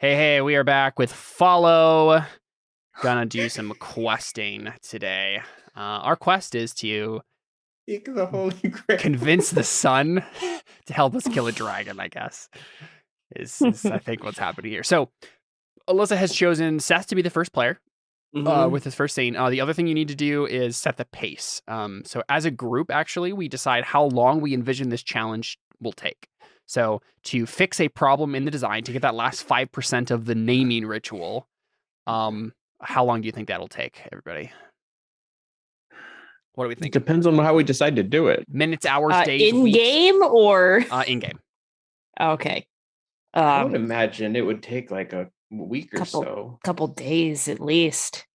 Hey, we are back with Follow. Gonna do some questing today. Our quest is to Seek the Holy Grail. convince the sun to help us kill a dragon, I guess, is I think what's happening here. So, Alyssa has chosen Seth to be the first player with his first scene. The other thing you need to do is set the pace. So, as a group, actually, we decide how long we envision this challenge will take. So, to fix a problem in the design, to get that last 5% of the naming ritual, how long do you think that'll take, everybody? What do we It think? depends on how we decide to do it. Minutes, hours, days, in weeks? game or In game. Okay. I would imagine it would take like a week or so. Couple days at least.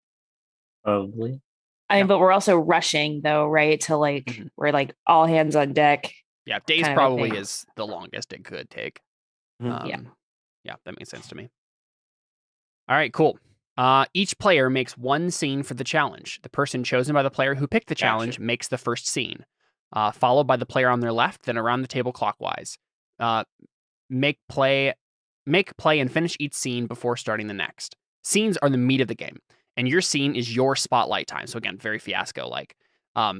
Probably. I mean, but we're also rushing though, right? To we're like all hands on deck. Yeah, days probably is the longest it could take. Yeah, that makes sense to me. All right, cool. Each player makes one scene for the challenge. The person chosen by the player who picked the challenge makes the first scene, followed by the player on their left, then around the table clockwise. Make play, and finish each scene before starting the next. Scenes are the meat of the game, and your scene is your spotlight time. So again, very Fiasco-like.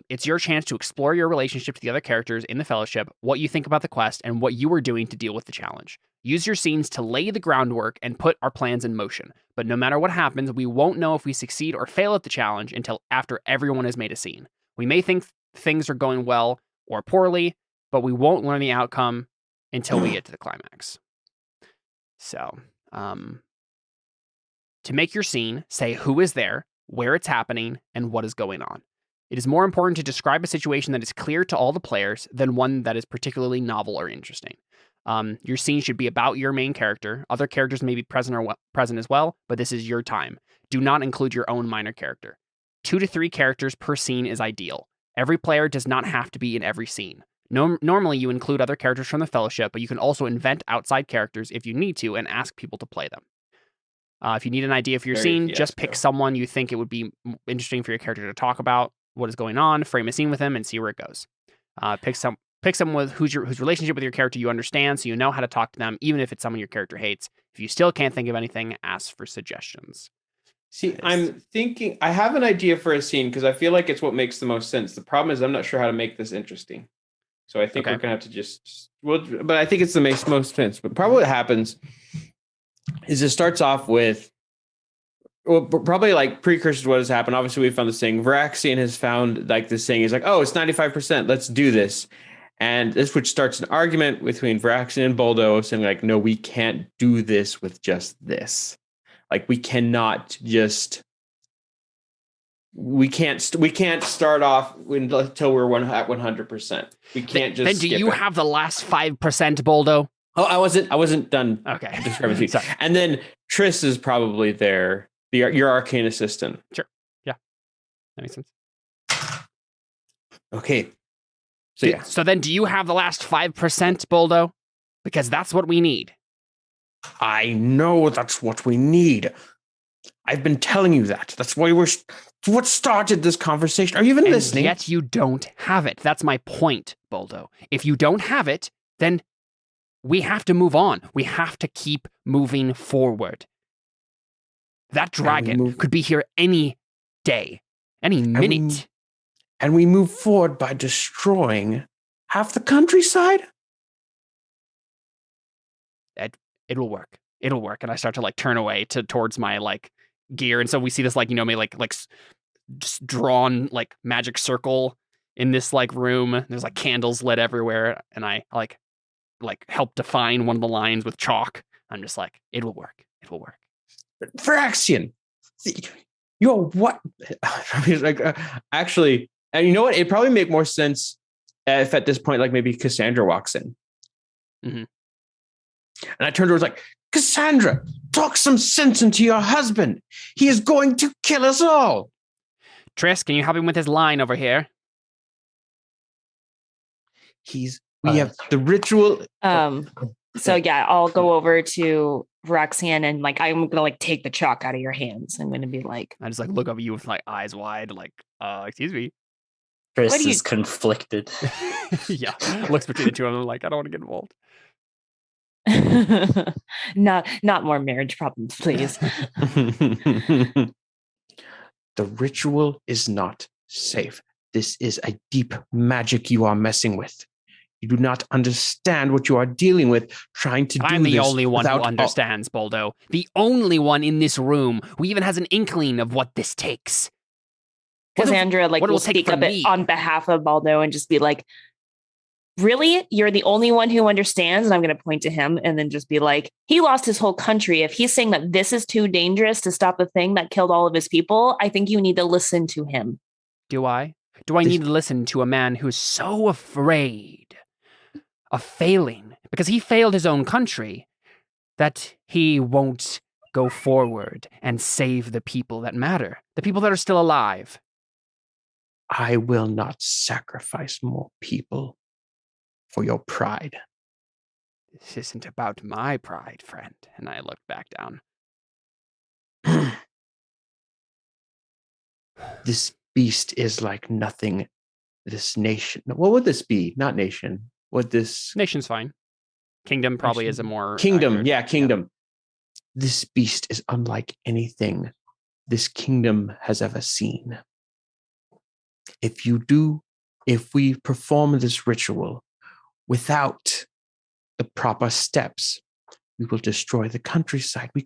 It's your chance to explore your relationship to the other characters in the Fellowship, what you think about the quest, and what you are doing to deal with the challenge. Use your scenes to lay the groundwork and put our plans in motion. But no matter what happens, we won't know if we succeed or fail at the challenge until after everyone has made a scene. We may think things are going well or poorly, but we won't learn the outcome until we get to the climax. So, to make your scene, say who is there, where it's happening, and what is going on. It is more important to describe a situation that is clear to all the players than one that is particularly novel or interesting. Your scene should be about your main character. Other characters may be present as well, but this is your time. Do not include your own minor character. 2 to 3 characters per scene is ideal. Every player does not have to be in every scene. Normally, you include other characters from the Fellowship, but you can also invent outside characters if you need to and ask people to play them. If you need an idea for your scene, just pick someone you think it would be interesting for your character to talk about what is going on, frame a scene with them, and see where it goes. Pick someone with whose relationship with your character you understand, so you know how to talk to them, even if it's someone your character hates. If you still can't think of anything, ask for suggestions. See, I'm thinking, I have an idea for a scene because I feel like it's what makes the most sense. The problem is I'm not sure how to make this interesting. So I think we're going to have to but I think it's the most sense. But probably what happens is it starts off with, probably like precursors to what has happened. Obviously, we found this thing. Varaxian has found like this thing. He's like, oh, it's 95%. Let's do this. And this which starts an argument between Varaxian and Boldo saying like, no, we can't do this with just this. Like we cannot just, we can't start off until we're at 100%. We can't just. Then do you have the last 5%, Boldo? Oh, I wasn't done. Okay. Describing. And then Triss is probably there. Your arcane assistant. Sure. Yeah. That makes sense. Okay. So then do you have the last 5%, Boldo? Because that's what we need. I know that's what we need. I've been telling you that. That's why what started this conversation. Are you even listening? Yet you don't have it. That's my point, Boldo. If you don't have it, then we have to move on. We have to keep moving forward. That dragon could be here any day, any minute. And we move forward by destroying half the countryside? It'll work. It'll work. And I start to like turn away towards my like gear. And so we see this like, just drawn like magic circle in this like room. There's like candles lit everywhere. And I like help define one of the lines with chalk. I'm just like, it will work. It will work. Varaxian, you're what? Actually, and you know what? It'd probably make more sense if at this point, like maybe Cassandra walks in. Mm-hmm. And I turned towards like, Cassandra, talk some sense into your husband. He is going to kill us all. Triss, can you help him with his line over here? We have the ritual. So yeah, I'll go over to Varaxian and like I'm gonna like take the chalk out of your hands. I'm gonna be like, I just like look over you with like eyes wide, like, excuse me. Triss is conflicted. Yeah, looks between the two of them like, I don't want to get involved. Not more marriage problems, please. The ritual is not safe. This is a deep magic you are messing with. You do not understand what you are dealing with, trying to do this. I'm the only one who understands, Boldo. The only one in this room who even has an inkling of what this takes. Cassandra will speak up on behalf of Baldo and just be like, really? You're the only one who understands? And I'm going to point to him and then just be like, he lost his whole country. If he's saying that this is too dangerous to stop the thing that killed all of his people, I think you need to listen to him. Do I? Do I need to listen to a man who's so afraid of failing because he failed his own country that he won't go forward and save the people that matter, the people that are still alive? I will not sacrifice more people for your pride. This isn't about my pride, friend. And I look back down. This beast is like nothing this nation. What would this be? Not nation. What this... Nation's fine. Kingdom probably is a more... Kingdom, kingdom. Yeah. This beast is unlike anything this kingdom has ever seen. If we perform this ritual without the proper steps, we will destroy the countryside. We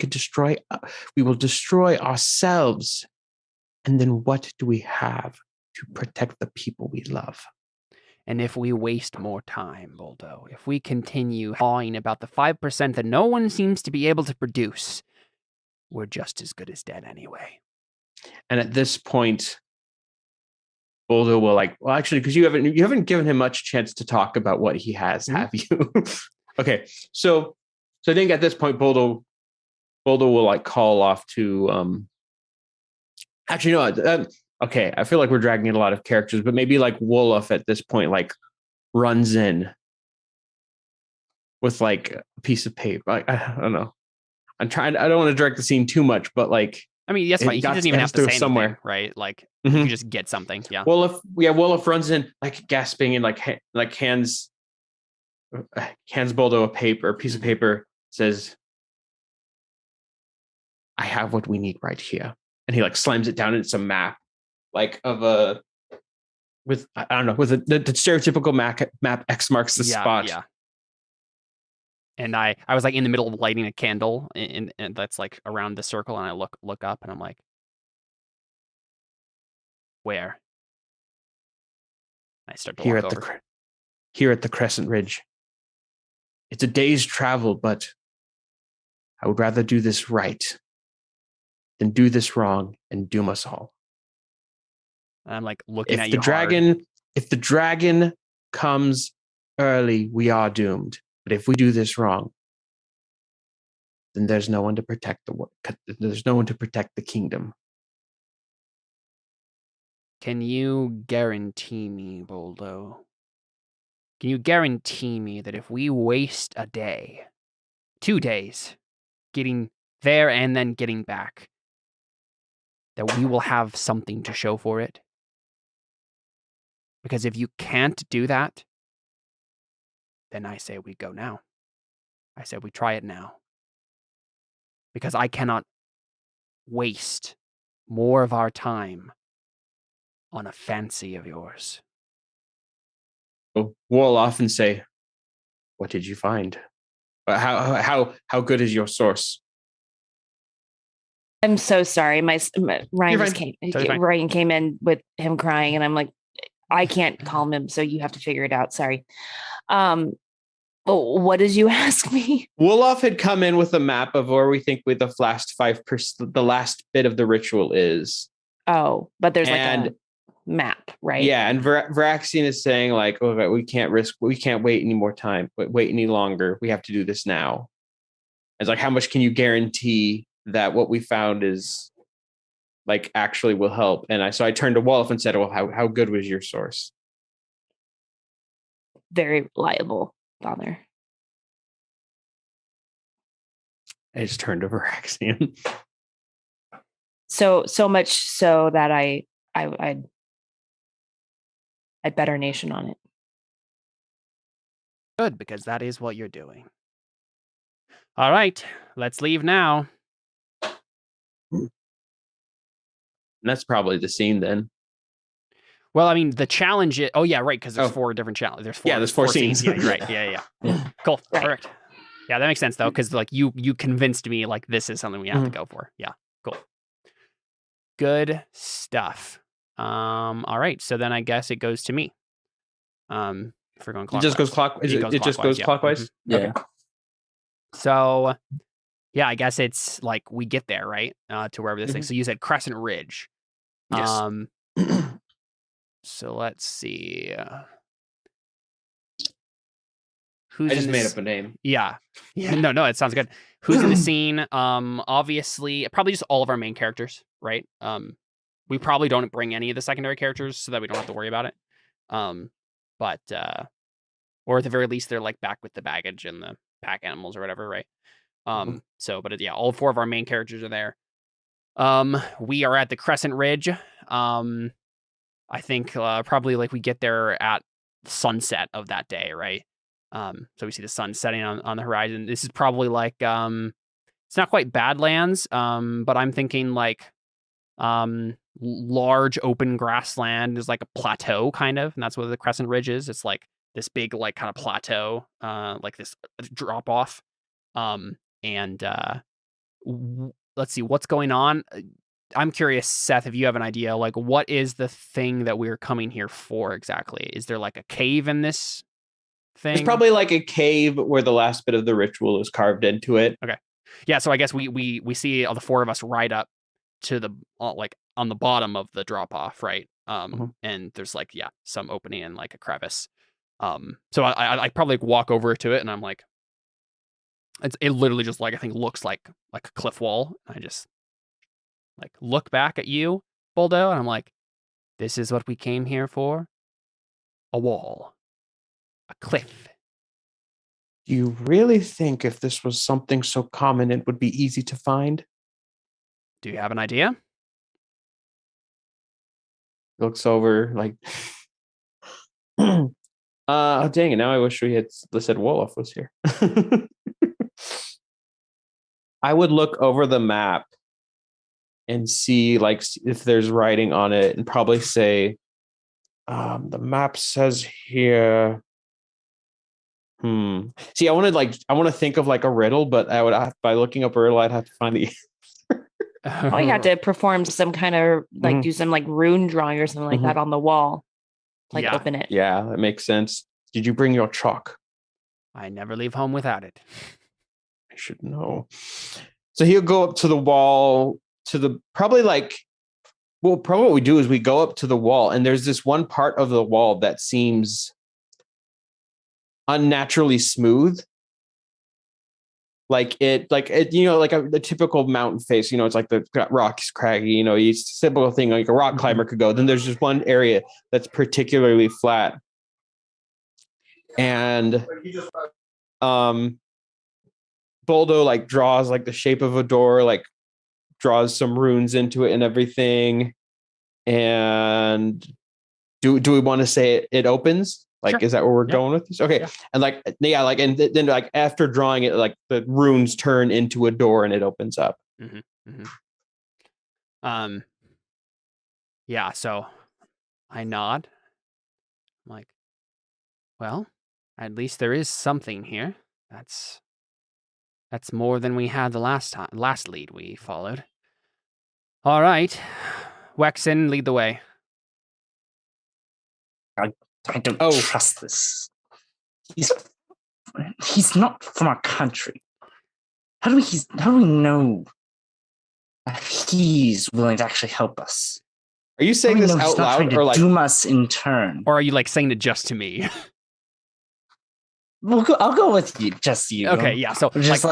will destroy ourselves. And then what do we have to protect the people we love? And if we waste more time, Boldo, if we continue hawing about the 5% that no one seems to be able to produce, we're just as good as dead anyway. And at this point, Boldo will actually, because you haven't given him much chance to talk about what he has, have you? Okay, so I think at this point, Boldo will call off to actually no. Okay, I feel like we're dragging in a lot of characters, but maybe Wolof at this point runs in with a piece of paper. I don't know. I don't want to direct the scene too much, but I mean, that's fine. He doesn't even have to say somewhere, anything, right? You just get something. Yeah. Wolof runs in gasping and hands Boldo a piece of paper, says, "I have what we need right here," and he slams it down into some map. The stereotypical map X marks the spot. Yeah. And I was in the middle of lighting a candle and that's around the circle, and I look up and I'm like, where? I start to here walk over. Here at the Crescent Ridge. It's a day's travel, but I would rather do this right than do this wrong and doom us all. And I'm looking at you. If the dragon comes early, we are doomed. But if we do this wrong, then there's no one to protect the kingdom. Can you guarantee me, Boldo? Can you guarantee me that if we waste a day, 2 days, getting there and then getting back, that we will have something to show for it? Because if you can't do that, then I say we go now. I say we try it now. Because I cannot waste more of our time on a fancy of yours. We'll often say, "What did you find? How good is your source?" I'm so sorry. Ryan came in with him crying, and I'm like, I can't calm him, so you have to figure it out. Sorry. What did you ask me? Wolof had come in with a map of where we think the last 5%, the last bit of the ritual is. Oh, but there's a map, right? Yeah, and Varaxian is saying okay, we can't wait any more time, wait any longer. We have to do this now. It's how much can you guarantee that what we found is actually will help? And I turned to Wolof and said, "Well, how good was your source?" Very reliable, Father. I just turned to Varaxian. So much so that I'd bet our nation on it. Good, because that is what you're doing. All right, let's leave now. And that's probably the scene then. Well, I mean, the challenge is... Oh, yeah, right, because there's 4 different challenges. There's four scenes. Yeah, you're right. Yeah. Cool. Right. Perfect. Yeah, that makes sense, though, because like you convinced me like this is something we have to go for. Yeah, cool. Good stuff. All right, so then I guess it goes to me. If we're going clockwise. It just goes clockwise. It just goes clockwise? Mm-hmm. Yeah. Okay. So, yeah, I guess it's like we get there, right? To wherever this thing. So you said Crescent Ridge. Yes. So let's see. I just made up a name. Yeah. No, it sounds good. Who's in the scene? Obviously, probably just all of our main characters, right? We probably don't bring any of the secondary characters so that we don't have to worry about it. But or at the very least, they're like back with the baggage and the pack animals or whatever, right? So, but yeah, all 4 of our main characters are there. We are at the Crescent Ridge. I think probably like we get there at sunset of that day, right? So we see the sun setting on the horizon. This is probably like it's not quite Badlands, but I'm thinking like large open grassland is like a plateau kind of, and that's what the Crescent Ridge is. It's like this big like kind of plateau, like this drop off. Let's see what's going on. I'm curious, Seth, if you have an idea, like what is the thing that we're coming here for exactly? Is there like a cave in this thing? It's probably like a cave where the last bit of the ritual is carved into it. Okay. Yeah, so I guess we see all the 4 of us ride up to the like on the bottom of the drop off, right? And there's like some opening and like a crevice. So I probably walk over to it and I'm like, it literally just like I think looks like a cliff wall. I just like look back at you, Boldo, and I'm like, this is what we came here for? A wall. A cliff. Do you really think if this was something so common, it would be easy to find? Do you have an idea? Looks over like, dang it! Now I wish we had said Wolof was here. I would look over the map and see like if there's writing on it, and probably say, the map says here. See, I want to think of like a riddle, but I would have, by looking up a riddle, I'd have to find the Oh, you have to perform some kind of like do some like rune drawing or something like that on the wall. Like open it. Yeah, that makes sense. Did you bring your chalk? I never leave home without it. I should know. So he'll go up to the wall probably what we do is we go up to the wall, and there's this one part of the wall that seems unnaturally smooth. Like it, like the typical mountain face, it's like the rock's craggy, it's a typical thing like a rock climber could go. Then there's just one area that's particularly flat. And Boldo like draws like the shape of a door, like draws some runes into it and everything. And do we want to say it opens? Like, sure. Is that where we're going with this? Okay. Yeah. And and then like after drawing it, like the runes turn into a door and it opens up. Yeah. So I nod. I'm like, well, at least there is something here. That's more than we had the last lead we followed. All right. Wexen, lead the way. I don't trust this. He's not from our country. How do we know that he's willing to actually help us? Are you saying this out loud, or like doom us in turn? Or are you like saying it just to me? I'll go with you, just you. Okay, yeah. So just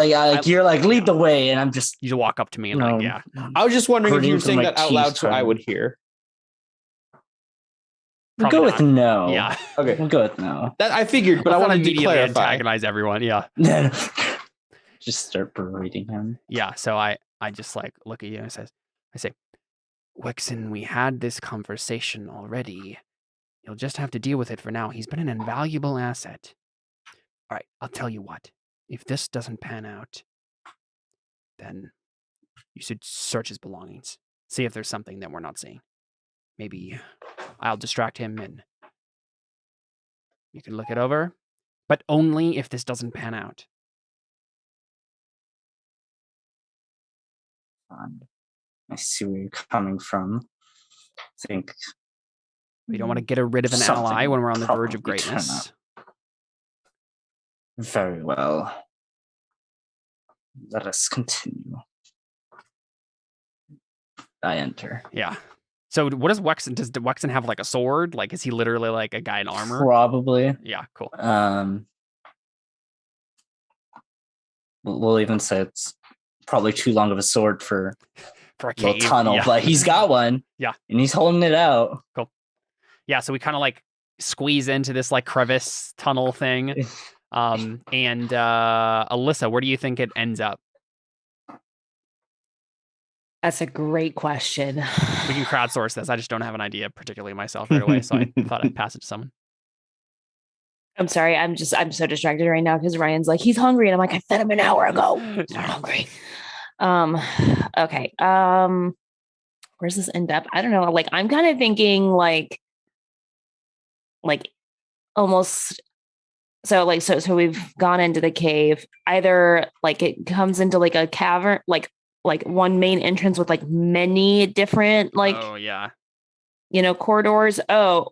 you're like lead the way, and I'm just you walk up to me and like yeah. I was just wondering if you were saying that out loud so I would hear. We'll go with no. Yeah. Okay. We'll go with no. That I figured, but I wanted to clarify. Antagonize everyone. Yeah. Just start berating him. Yeah. So I just like look at you and I say, Wexen, we had this conversation already. You'll just have to deal with it for now. He's been an invaluable asset. All right. I'll tell you what. If this doesn't pan out, then you should search his belongings. See if there's something that we're not seeing. Maybe I'll distract him and you can look it over. But only if this doesn't pan out. I see where you're coming from. I think we don't want to get rid of an ally when we're on the verge of greatness. Very well. Let us continue. I enter. Yeah. So what does Wexen? Does Wexen have like a sword? Like, is he literally like a guy in armor? Probably. Yeah, cool. We'll even say it's probably too long of a sword for a little tunnel, but he's got one. Yeah. And he's holding it out. Cool. Yeah, so we kind of like squeeze into this like crevice tunnel thing. And Alyssa, where do you think it ends up? That's a great question. We can crowdsource this. I just don't have an idea particularly myself right away, so I thought I'd pass it to someone. I'm sorry. I'm so distracted right now because Ryan's like, he's hungry. And I'm like, I fed him an hour ago. He's not hungry. Okay. Where's this end up? I don't know. Like, I'm kind of thinking like almost. So we've gone into the cave. Either like it comes into like a cavern, like one main entrance with like many different corridors.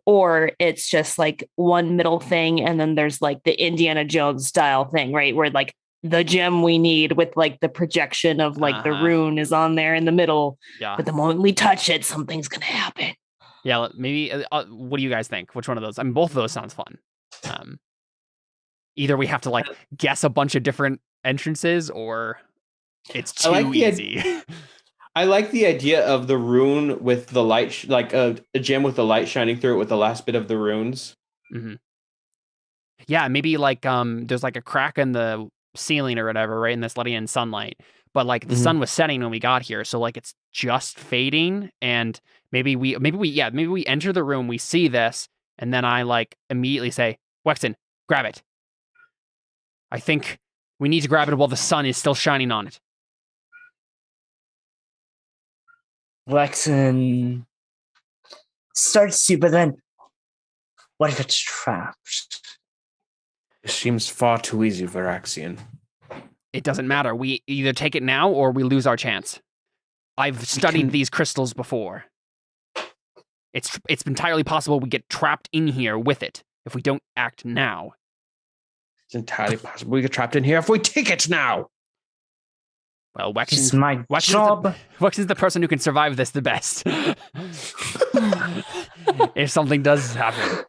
Or it's just like one middle thing, and then there's like the Indiana Jones style thing, right? Where like the gem we need with like the projection of like the rune is on there in the middle. Yeah. But the moment we touch it, something's gonna happen. Yeah, maybe. What do you guys think? Which one of those? I mean, both of those sounds fun. Either we have to like guess a bunch of different entrances, or it's too easy. I like the idea of the rune with the light, like a gem with the light shining through it with the last bit of the runes. Mm-hmm. Yeah, maybe like there's like a crack in the ceiling or whatever, right? And that's letting in sunlight. But like the sun was setting when we got here, so like it's just fading. And maybe we enter the room, we see this, and then I like immediately say, Wexen, grab it. I think we need to grab it while the sun is still shining on it. Wexen starts to, but then what if it's trapped? It seems far too easy, Varaxian. It doesn't matter. We either take it now or we lose our chance. I've studied these crystals before. It's entirely possible we get trapped in here with it if we don't act now. It's entirely possible we get trapped in here if we take it now. Well, Wexen's job. Wexen's the person who can survive this the best. If something does happen.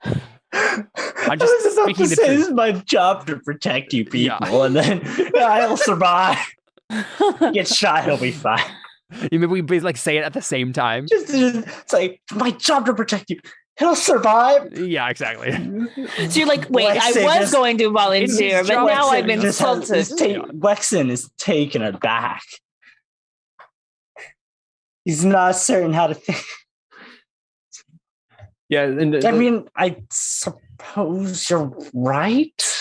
I'm just speaking the truth. This is my job to protect you people, and then I'll survive. Get shot, he'll be fine. Maybe we like say it at the same time. It's like my job to protect you. He'll survive. Yeah, exactly. So you're like, wait, I was going to volunteer, but now I've been insulted. Wexen is taken aback. He's not certain how to think. Yeah, and I mean, I suppose you're right.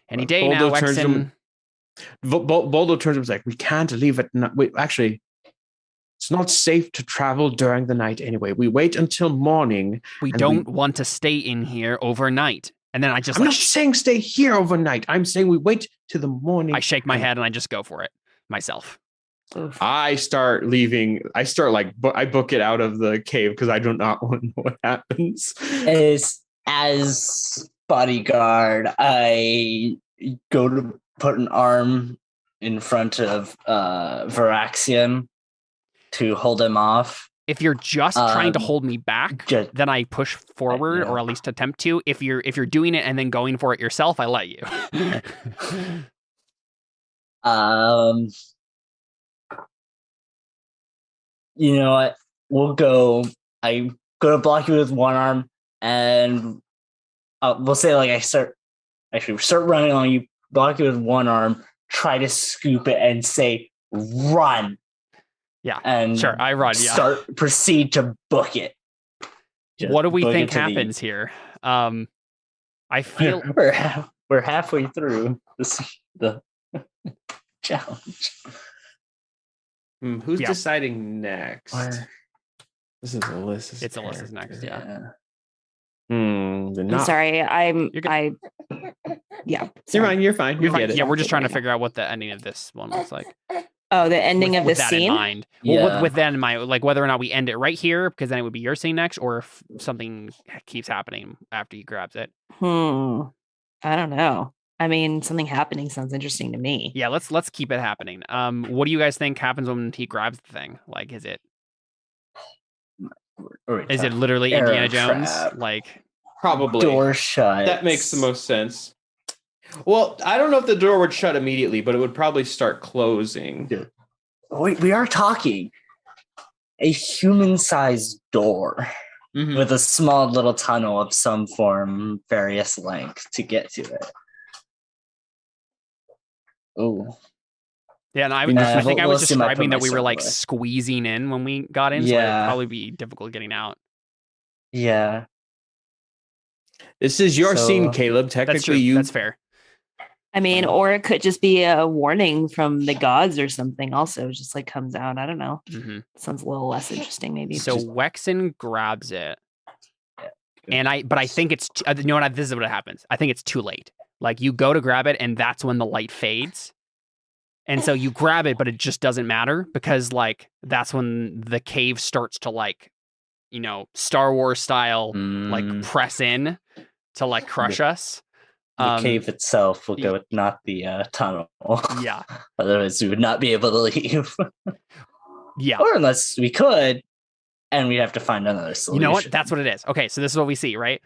Any day now, Wexen. Boldo turns and was like, we can't leave it. Wait, actually, it's not safe to travel during the night anyway. We wait until morning. We don't want to stay in here overnight. And then I'm not saying stay here overnight. I'm saying we wait till the morning. I shake my head and I just go for it myself. I start leaving. I book it out of the cave because I do not want to know what happens. As bodyguard, I go to put an arm in front of Varaxian to hold him off. If you're just trying to hold me back, then I push forward, or at least attempt to. If you're doing it and then going for it yourself, I let you. You know what? I go to block you with one arm, and we'll say like I start running on you, block you with one arm, try to scoop it, and say run. Yeah, and sure, I run. Yeah, proceed to book it. What do we think happens here? I feel we're halfway through the challenge. Who's deciding next? This is Alyssa's. It's Alyssa's next. Yeah. I'm sorry. Yeah. You're fine. You're fine. You're fine. Yeah, we're just trying to figure out what the ending of this one looks like. Oh, the ending of the scene? In mind. Well, with that in mind, like whether or not we end it right here, because then it would be your scene next, or if something keeps happening after he grabs it. I don't know. I mean, something happening sounds interesting to me. Yeah, let's keep it happening. What do you guys think happens when he grabs the thing? Like, is it literally Indiana Jones? Like, probably door shut. That makes the most sense. Well, I don't know if the door would shut immediately, but it would probably start closing. Dude. We are talking a human-sized door with a small little tunnel of some form, various length to get to it. Oh. Yeah, and I think I was describing that we were like squeezing in when we got in, so it would probably be difficult getting out. Yeah. This is your scene, Caleb. Technically, that's fair. I mean, or it could just be a warning from the gods or something. Also, just like comes out. I don't know. Sounds a little less interesting, maybe. So Wexen grabs it, and I think it's you know what? This is what happens. I think it's too late. Like you go to grab it, and that's when the light fades, and so you grab it, but it just doesn't matter because like that's when the cave starts to like, you know, Star Wars style like press in to like crush us. The cave itself will go, not the tunnel. Yeah. Otherwise, we would not be able to leave. Yeah. Or unless we could, and we'd have to find another solution. You know what? That's what it is. Okay, so this is what we see, right?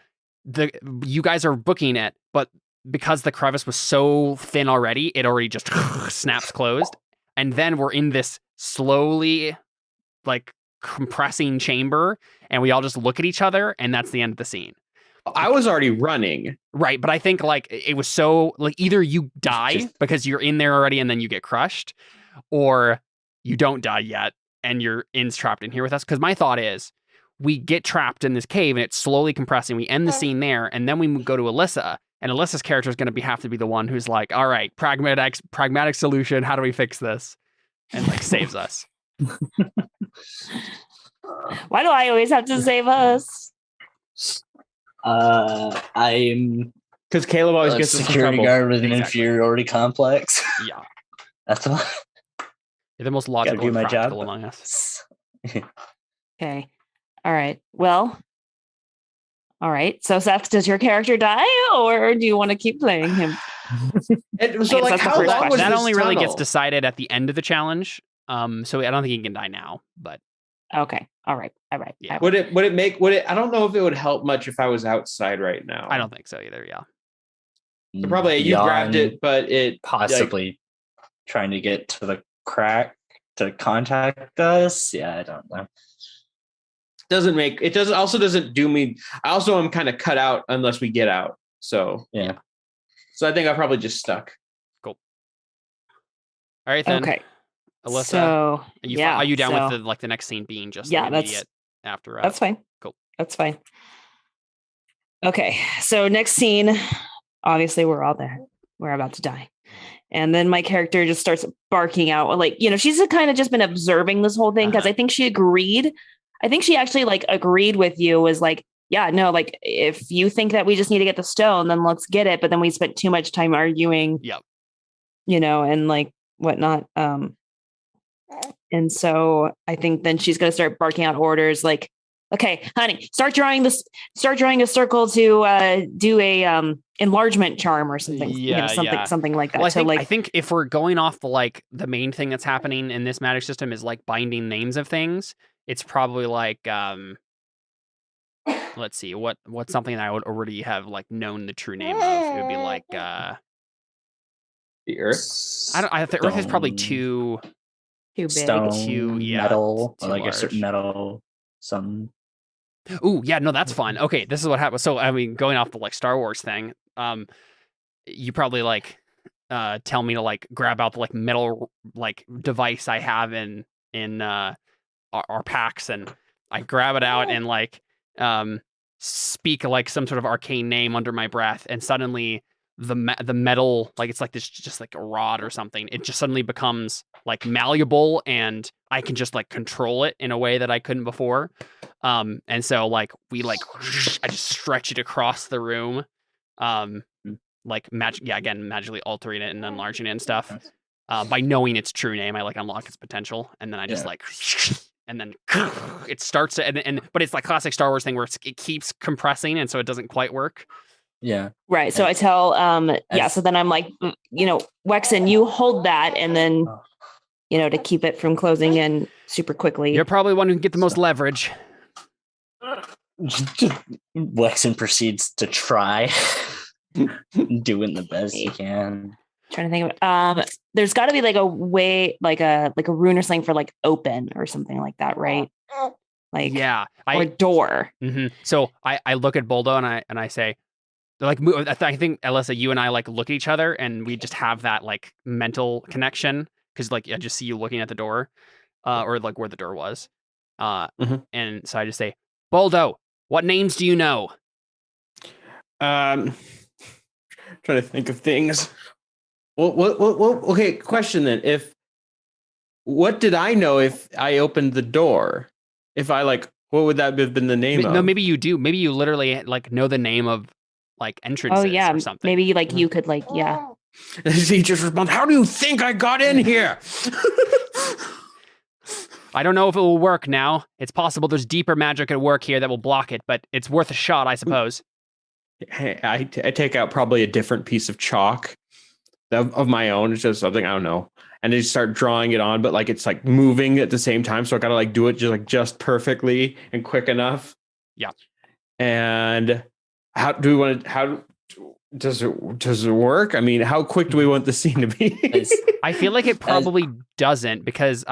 You guys are booking it, but because the crevice was so thin already, it already just snaps closed. And then we're in this slowly, like, compressing chamber, and we all just look at each other, and that's the end of the scene. I was already running. Right, but I think like it was so like either you die because you're in there already and then you get crushed, or you don't die yet and you're trapped in here with us. Because my thought is we get trapped in this cave and it's slowly compressing. We end the scene there and then we go to Alyssa, and Alyssa's character is going to have to be the one who's like, all right, pragmatic solution. How do we fix this? And like saves us. Why do I always have to save us? I'm because Caleb always gets security guard with an inferiority complex. Yeah, that's why. You're the most logical and practical among us. Okay, all right. Well, all right. So, Seth, does your character die, or do you want to keep playing him? So, like, how long was that? This only tunnel? Really gets decided at the end of the challenge. So I don't think he can die now, but. Okay. All right. Yeah. Would it? I don't know if it would help much if I was outside right now. I don't think so either. Yeah. So probably you grabbed it, but it possibly trying to get to the crack to contact us. Yeah, I don't know. Doesn't do me. I also am kind of cut out unless we get out. So yeah. So I think I probably just stuck. Cool. All right then. Okay. Alyssa, so, are you down with the next scene being just immediate after? That's fine. Cool. That's fine. Okay, so next scene, obviously we're all there. We're about to die. And then my character just starts barking out. Like, you know, she's kind of just been observing this whole thing because I think she agreed. I think she actually like agreed with you, was like, yeah, no, like if you think that we just need to get the stone, then let's get it. But then we spent too much time arguing, you know, and like whatnot. And so I think then she's going to start barking out orders like, okay, honey, start drawing a circle to do a enlargement charm or something. Something like that. Well, I think if we're going off the main thing that's happening in this magic system is like binding names of things, it's probably like let's see, what's something that I would already have like known the true name of. It would be like the Earth. The Earth is probably too big. Stone, metal, or like large. A certain metal, some. Ooh, yeah, no, that's fun. Okay, this is what happened. So, I mean, going off the like Star Wars thing, you probably like tell me to like grab out the like metal like device I have in our packs, and I grab it out and like speak like some sort of arcane name under my breath, and suddenly the metal, like it's like this, just like a rod or something. It just suddenly becomes like malleable, and I can just like control it in a way that I couldn't before. And so like we like I just stretch it across the room, like magically altering it and enlarging it and stuff. By knowing its true name, I like unlock its potential, and then I just like. And then it starts to, but it's like classic Star Wars thing where it keeps compressing, and so it doesn't quite work. Yeah. Right. So I tell, so then I'm like, Wexen, you hold that, and then, to keep it from closing in super quickly. You're probably one who can get the most leverage. Wexen proceeds to try doing the best he can. Trying to think of there's got to be like a way, like a rune or something for like open or something like that, right? Like or door. Mm-hmm. So I look at Boldo and I say, like, I think Alyssa, you and I like look at each other and we just have that like mental connection, because like I just see you looking at the door, or like where the door was, and so I just say, Boldo, what names do you know? Trying to think of things. Well, okay, question then. What did I know if I opened the door? If I what would that have been the name of? No, maybe you do. Maybe you literally like know the name of like entrances or something. Maybe like you could like, He just responds, how do you think I got in here? I don't know if it will work now. It's possible there's deeper magic at work here that will block it, but it's worth a shot, I suppose. Hey, I take out probably a different piece of chalk of my own. It's just something I don't know, and I just start drawing it on, but like it's like moving at the same time, so I gotta like do it just perfectly and quick enough. Yeah. And how does it work? I mean, how quick do we want the scene to be? I feel like it probably doesn't, because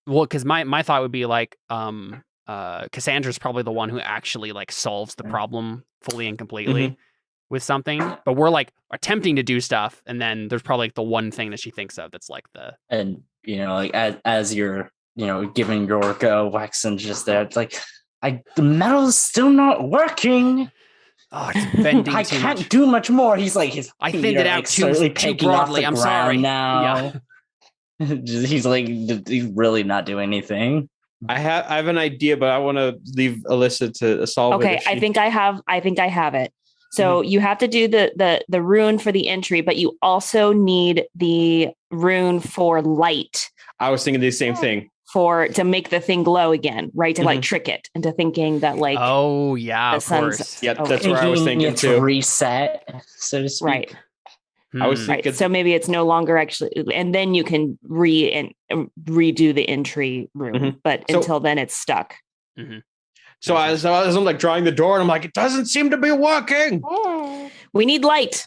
because my thought would be like Cassandra's probably the one who actually like solves the problem fully and completely with something, but we're like attempting to do stuff, and then there's probably like the one thing that she thinks of that's like like as you're giving your go, Waxen's just there. It's like the metal's still not working. Oh, it's bending. I can't do much more. He's like, I thinned it out too broadly. I'm sorry. Now. Yeah. He's like, he's really not doing anything. I have an idea, but I want to leave Alyssa to solve it. Okay, I think I have it. So you have to do the rune for the entry, but you also need the rune for light. I was thinking the same thing. To make the thing glow again, right? To like trick it into thinking that like, oh yeah, of course. Yeah, that's what I was thinking too. To reset, so to speak. Right. I was thinking. Right. So maybe it's no longer actually, and then you can redo the entry rune, but until then it's stuck. So as I'm like drawing the door, and I'm like, it doesn't seem to be working. We need light.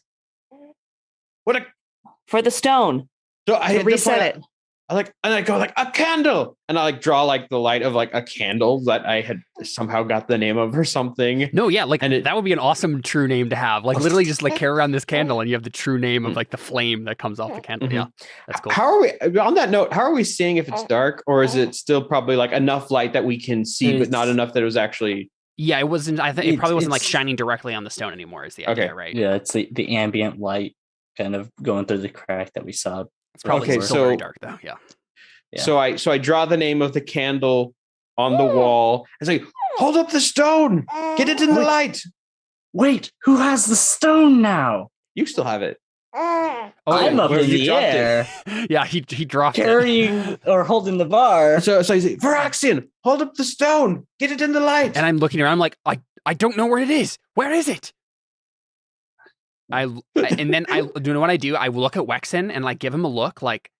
For the stone. So I reset it. I go like a candle, and I like draw like the light of like a candle that I had somehow got the name of or something. No, yeah, like that would be an awesome true name to have. Like literally just like carry around this candle, and you have the true name of like the flame that comes off the candle. Yeah, that's cool. How are we on that note? How are we seeing if it's dark, or is it still probably like enough light that we can see, but not enough that it was actually? Yeah, it wasn't. I think it probably wasn't like shining directly on the stone anymore. Is the idea, right? Yeah, it's the ambient light kind of going through the crack that we saw. It's probably still very dark though. Yeah. So I draw the name of the candle on the wall and say, hold up the stone, get it in the light. Wait, who has the stone now? You still have it. I'm up in the air. Yeah, he dropped carrying or holding the bar. So I say, Varaxian, hold up the stone, get it in the light. And I'm looking around, I'm like, I don't know where it is. Where is it? And then I do you know what I do? I look at Wexen and like give him a look like.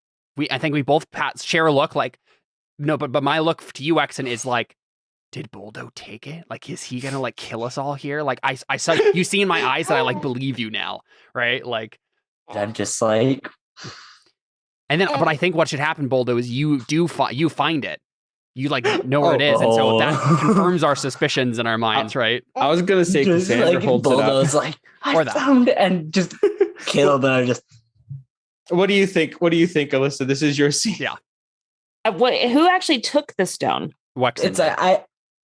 I think we both share a look like, no, but my look to you, Wexen, is like, did Boldo take it? Like, is he gonna like kill us all here? Like, I saw you see in my eyes that I like believe you now, right? Like, I'm just like, and then, but I think what should happen, Boldo, is you find it, you like know where it is, and so that confirms our suspicions in our minds, right? I was gonna say Cassandra like, holds Boldo's it up, like, I found it, and just killed, and I just. What do you think? What do you think, Alyssa? This is your scene. Yeah. Who actually took the stone? Wexen. It's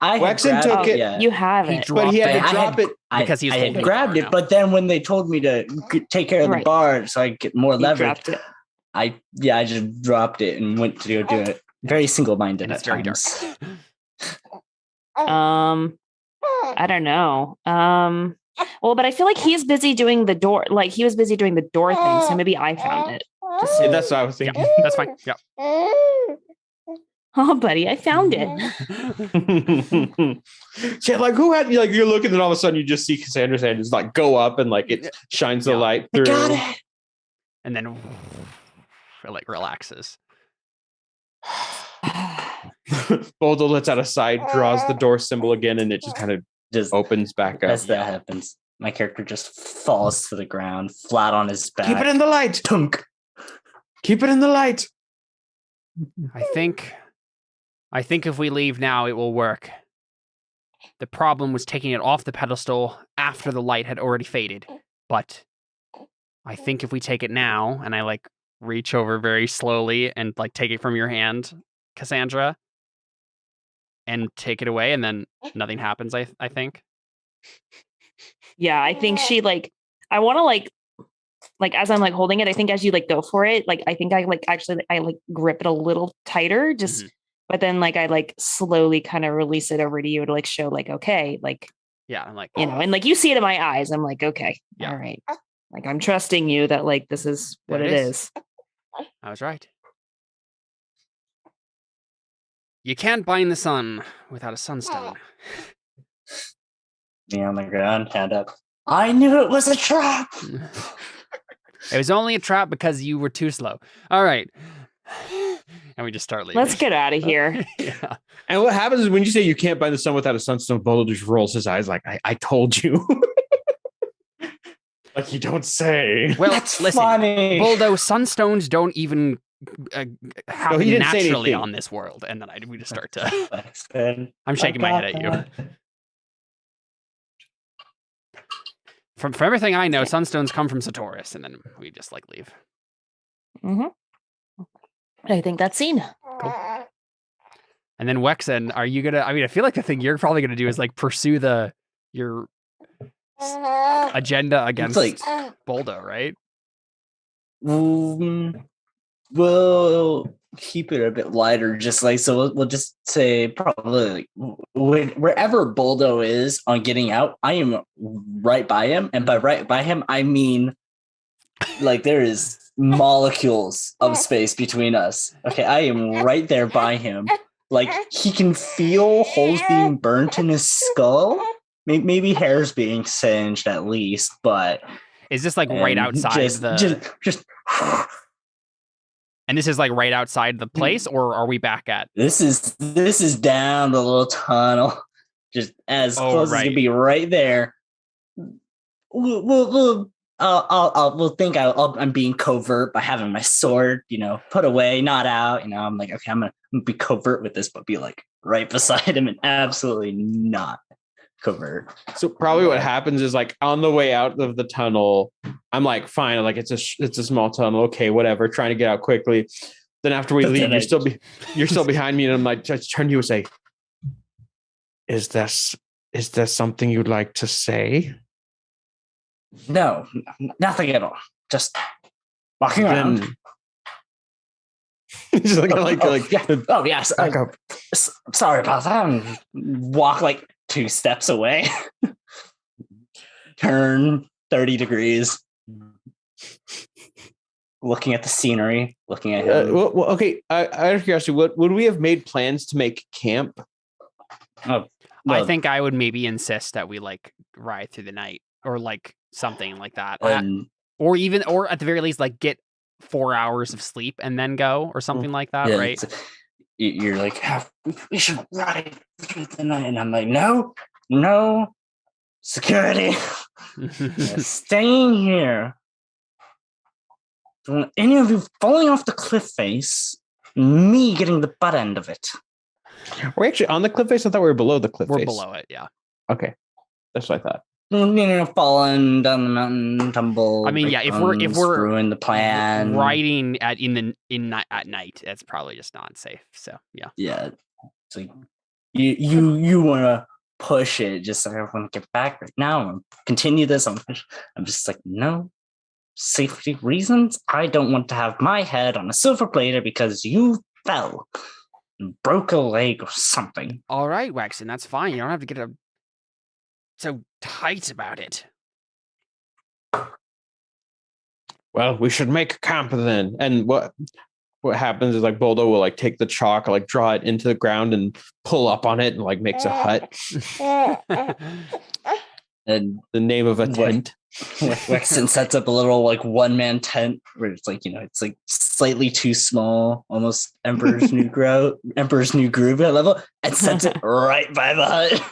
Wexen took it. Yeah. You have he it. dropped But he had it. to drop it because he's I holding had grabbed the it, bar now. but then when they told me to take care of the bar so I get more leverage, Dropped it. I just dropped it and went to go do it. Very single-minded And at it's very times. dark. I don't know. Well, but I feel like he's busy doing the door. Like he was busy doing the door thing, so maybe I found it. Yeah, that's what I was thinking. Yeah, that's fine. Yeah. Oh, buddy, I found it. Yeah, like who had like you're looking and all of a sudden you just see Cassandra's hand just like go up and like it shines the light through. I got it. And then it like relaxes. Boldo lets out a sigh, draws the door symbol again, and it just kind of opens back up. As that happens, my character just falls to the ground, flat on his back. Keep it in the light. Tunk. Keep it in the light. I think if we leave now, it will work. The problem was taking it off the pedestal after the light had already faded. But I think if we take it now, and I like reach over very slowly and like take it from your hand, Cassandra, and take it away, and then nothing happens, I think. Yeah, I think she like, I want to like as I'm like holding it, I think as you like go for it, like I think I like actually I like grip it a little tighter, just but then like I like slowly kind of release it over to you to like show like, okay, like yeah, I'm like, you know, and like you see it in my eyes, I'm like, okay, all right, like I'm trusting you that like this is what it is. I was right. You can't bind the sun without a sunstone. Me on the ground, hand up. I knew it was a trap. It was only a trap because you were too slow. All right. And we just start leaving. Let's get out of here. Yeah. And what happens is when you say you can't bind the sun without a sunstone, Boldo just rolls his eyes like, I told you. Like you don't say. Well, That's listen, funny. Boldo, sunstones don't even happen he didn't say naturally anything. on this world. And then we just start to... I'm shaking my head at you. From everything I know, sunstones come from Satoris, and then we just like leave. I think that's scene. Cool. And then Wexen, are you gonna? I mean, I feel like the thing you're probably gonna do is like pursue your agenda against Boldo, right? We'll keep it a bit lighter, just like so. We'll just say probably like wherever Boldo is on getting out, I am right by him, and by right by him, I mean like there is molecules of space between us. Okay, I am right there by him. Like he can feel holes being burnt in his skull. Maybe hairs being singed at least, but is this like right outside just and this is like right outside the place, or are we back at? This is down the little tunnel, just as close as it can be, right there. We'll think I'm being covert by having my sword, put away, not out. I'm like, okay, I'm gonna be covert with this, but be like right beside him and absolutely not covert. So probably what happens is like on the way out of the tunnel, I'm like, fine, like it's a small tunnel, okay, whatever, trying to get out quickly. Then after we leave, you're still behind me, and I'm like, just turn to you and say, is there something you'd like to say? No, nothing at all. Just walking around. Just yes. Sorry about that. Walk like 2 steps away. Turn 30 degrees. Looking at the scenery. Looking at him. Okay. Out of curiosity, would we have made plans to make camp? I think I would maybe insist that we like ride through the night, or like something like that, or at the very least like get 4 hours of sleep and then go, or something like that, right? You're like, we should ride through the night, and I'm like, no, security, staying here. Don't want any of you falling off the cliff face, me getting the butt end of it. We're actually on the cliff face. I thought we were below the cliff face. We're below it, yeah. Okay, that's what I thought. Falling down the mountain, tumble. I mean, yeah. If we're ruin the plan, riding at night, that's probably just not safe. So yeah. Yeah. It's like you want to push it. Just like, I want to get back right now and continue this. I'm just like, no, safety reasons. I don't want to have my head on a silver platter because you fell and broke a leg or something. All right, Waxen, that's fine. You don't have to get so tight about it. Well, we should make camp then. And what happens is like Boldo will like take the chalk, like draw it into the ground and pull up on it and like makes a hut. And the name of a tent. Wexton sets up a little like one-man tent where it's like, it's like slightly too small, almost Emperor's New Groove level, and sets it right by the hut.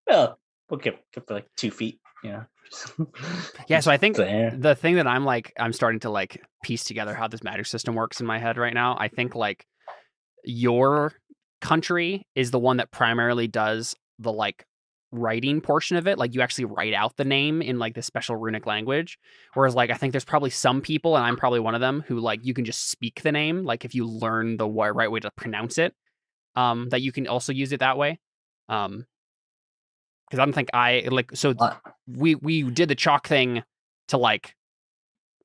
Well, we'll get like 2 feet, Yeah, so I think the thing that I'm starting to like piece together how this magic system works in my head right now. I think like your country is the one that primarily does the like writing portion of it. Like you actually write out the name in like this special runic language. Whereas like I think there's probably some people, and I'm probably one of them, who like you can just speak the name. Like if you learn the right way to pronounce it, that you can also use it that way. Because I don't think we did the chalk thing to like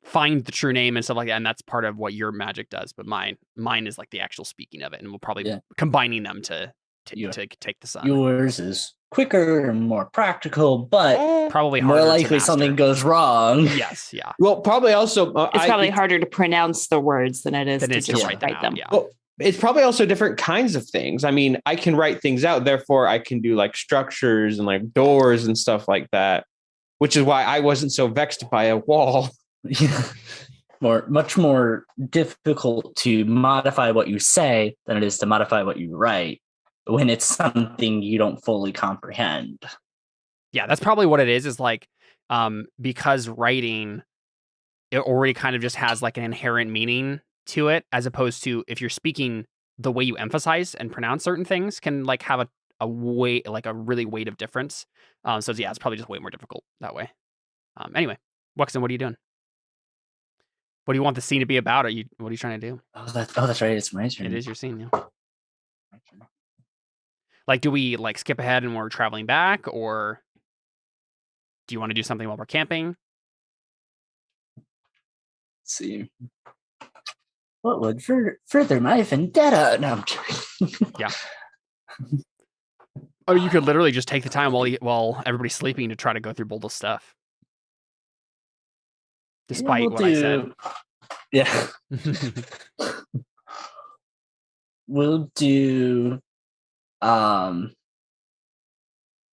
find the true name and stuff like that, and that's part of what your magic does. But mine is like the actual speaking of it, and we'll probably combining them to take the sun. Yours is quicker and more practical, but probably more likely something goes wrong. Yes, yeah. Well, probably also it's probably harder to pronounce the words than it is to just write them. Yeah. Well, it's probably also different kinds of things. I mean, I can write things out, therefore I can do like structures and like doors and stuff like that, which is why I wasn't so vexed by a wall. Much more difficult to modify what you say than it is to modify what you write when it's something you don't fully comprehend. Yeah, that's probably what it is like, because writing, it already kind of just has like an inherent meaning to it, as opposed to if you're speaking, the way you emphasize and pronounce certain things can like have a weight, like a really weight of difference. So yeah, it's probably just way more difficult that way. Anyway, Wexton, what are you doing? What do you want the scene to be about? What are you trying to do? Oh, that's right. It's my turn. It is your scene, yeah. Like, do we like skip ahead and we're traveling back, or do you want to do something while we're camping? Let's see. What would further my vendetta? No, I'm kidding. Yeah. Oh, you could literally just take the time while everybody's sleeping to try to go through Boldo's stuff. Despite what I said. Yeah. We'll do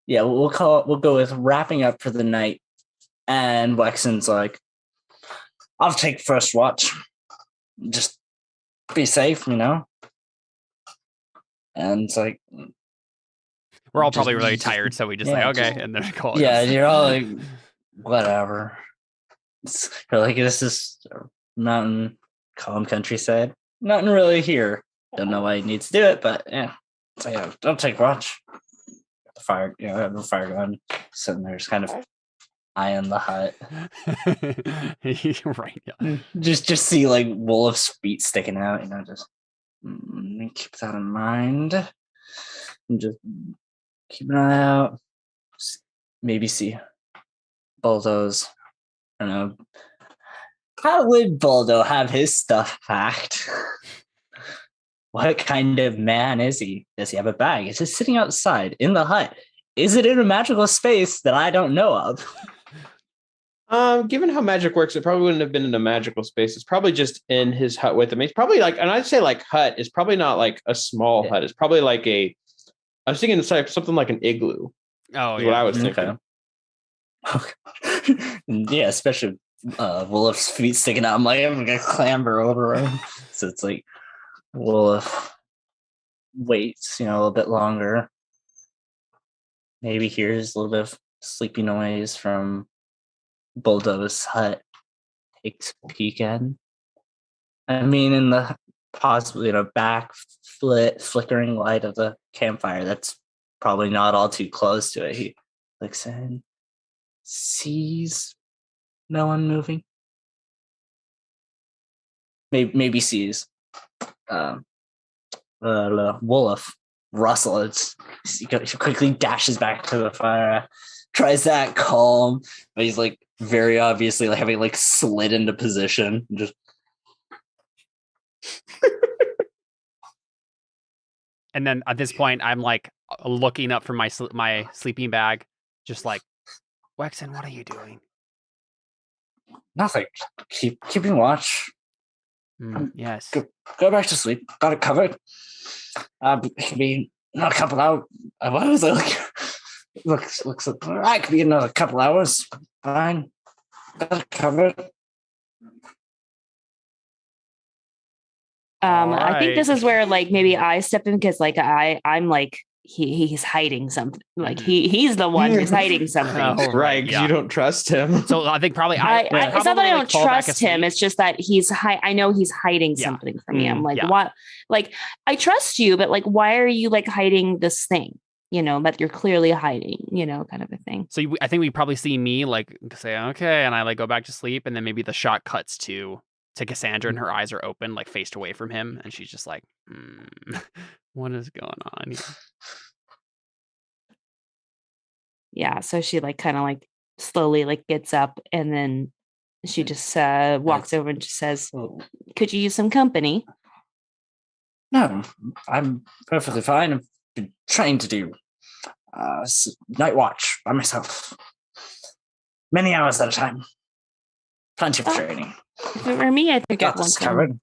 we'll go with wrapping up for the night. And Wexen's like, I'll take first watch. Just be safe, And it's like, we're all probably really tired, so we just and then call. Yeah, you're all like, whatever. You're like, this is mountain, calm countryside. Nothing really here. Don't know why you need to do it, but yeah. So yeah, don't take watch. The fire, I have the fire going, sitting there, just kind of eyeing the hut. Right. Yeah. Just see like Wolf's feet sticking out. Just keep that in mind. And just keep an eye out. Maybe see Boldo's. I don't know. How would Boldo have his stuff packed? What kind of man is he? Does he have a bag? Is it sitting outside in the hut? Is it in a magical space that I don't know of? Given how magic works, it probably wouldn't have been in a magical space. It's probably just in his hut with him. It's probably like, and I'd say like hut is probably not like a small hut. It's probably like I was thinking it's like something like an igloo. Oh, yeah. What I was thinking. Yeah, especially Wolf's feet sticking out. I'm like, I'm gonna clamber over him. So it's like Wolf waits, a little bit longer. Maybe hears a little bit of sleepy noise from Boldo's hut. Takes a peek in. I mean, in the possibly back flickering light of the campfire, that's probably not all too close to it. He looks in, sees no one moving. Maybe sees Wolf rustle. He quickly dashes back to the fire, tries to act calm, but he's like very obviously like having like slid into position. Just and then at this point, I'm like looking up from my sleeping bag, just like, Wexen, what are you doing? Nothing. Keeping watch. Yes. Go back to sleep. Got it covered. It could be a couple hours. What was it like? Looks it could be another couple hours. Fine. Got it covered. I think this is where like maybe I step in because like I'm like he's hiding something. Like he's the one who's hiding something. Oh, right, because you don't trust him. So I think probably it's not that I don't trust him. It's just that I know he's hiding something from me. I'm like, what? Like, I trust you, but like, why are you like hiding this thing? You know, that you're clearly hiding, you know, kind of a thing. So I think we probably see me like say, okay, and I like go back to sleep, and then maybe the shot cuts to Cassandra, and her eyes are open, like faced away from him, and she's just like, what is going on here? Yeah, so she like kind of like slowly like gets up, and then she just walks over and just says, could you use some company? No, I'm perfectly fine. I've been trained to do night watch by myself. Many hours at a time. Plenty of training. If it were me, I think I'd want covered.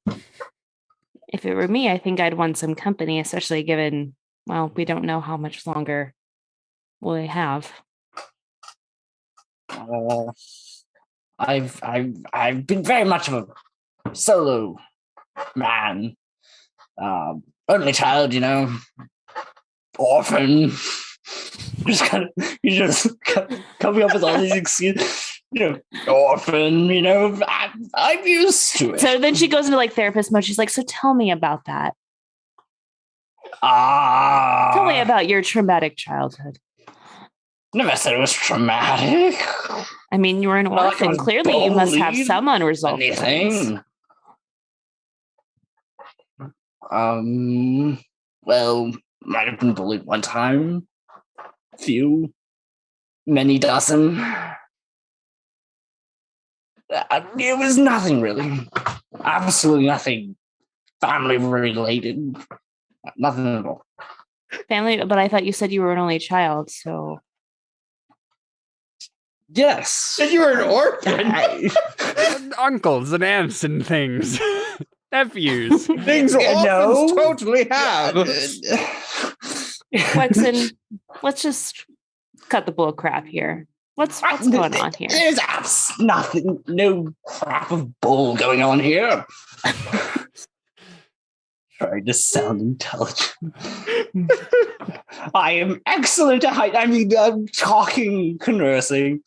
If it were me, I think I'd want some company, especially given, well, we don't know how much longer we have. I've been very much of a solo man. Only child, you know, orphan. You just coming up with all these excuses. You know, orphan, you know, I'm used to it. So then she goes into like therapist mode. She's like, so tell me about that. Tell me about your traumatic childhood. Never said it was traumatic. I mean, you were an orphan. Clearly, you must have some unresolved things. Well, might have been bullied one time. Few. Many dozen. It was nothing really. Absolutely nothing family related. Nothing at all. Family, but I thought you said you were an only child, so. Yes. Said you were an orphan. Uncles and aunts and things. Nephews. Things orphans totally have. Wexen, let's just cut the bull crap here. What's going on here? There's nothing, no crap of bull going on here. Trying to sound intelligent. I am excellent at hiding. I mean, I'm talking, conversing,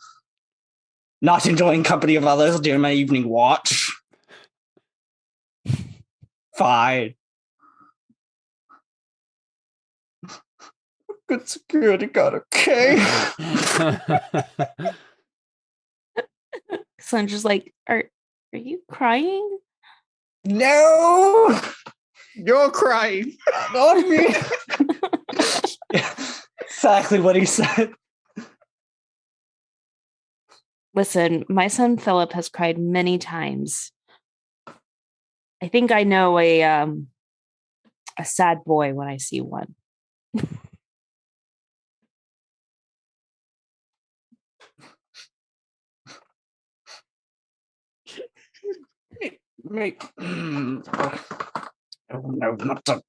not enjoying company of others during my evening watch. Fine. Good security guard, okay? So I'm just like, are you crying? No, you're crying, not me. Exactly what he said. Listen, my son Philip has cried many times. I think I know a sad boy when I see one. Mate. Oh, no,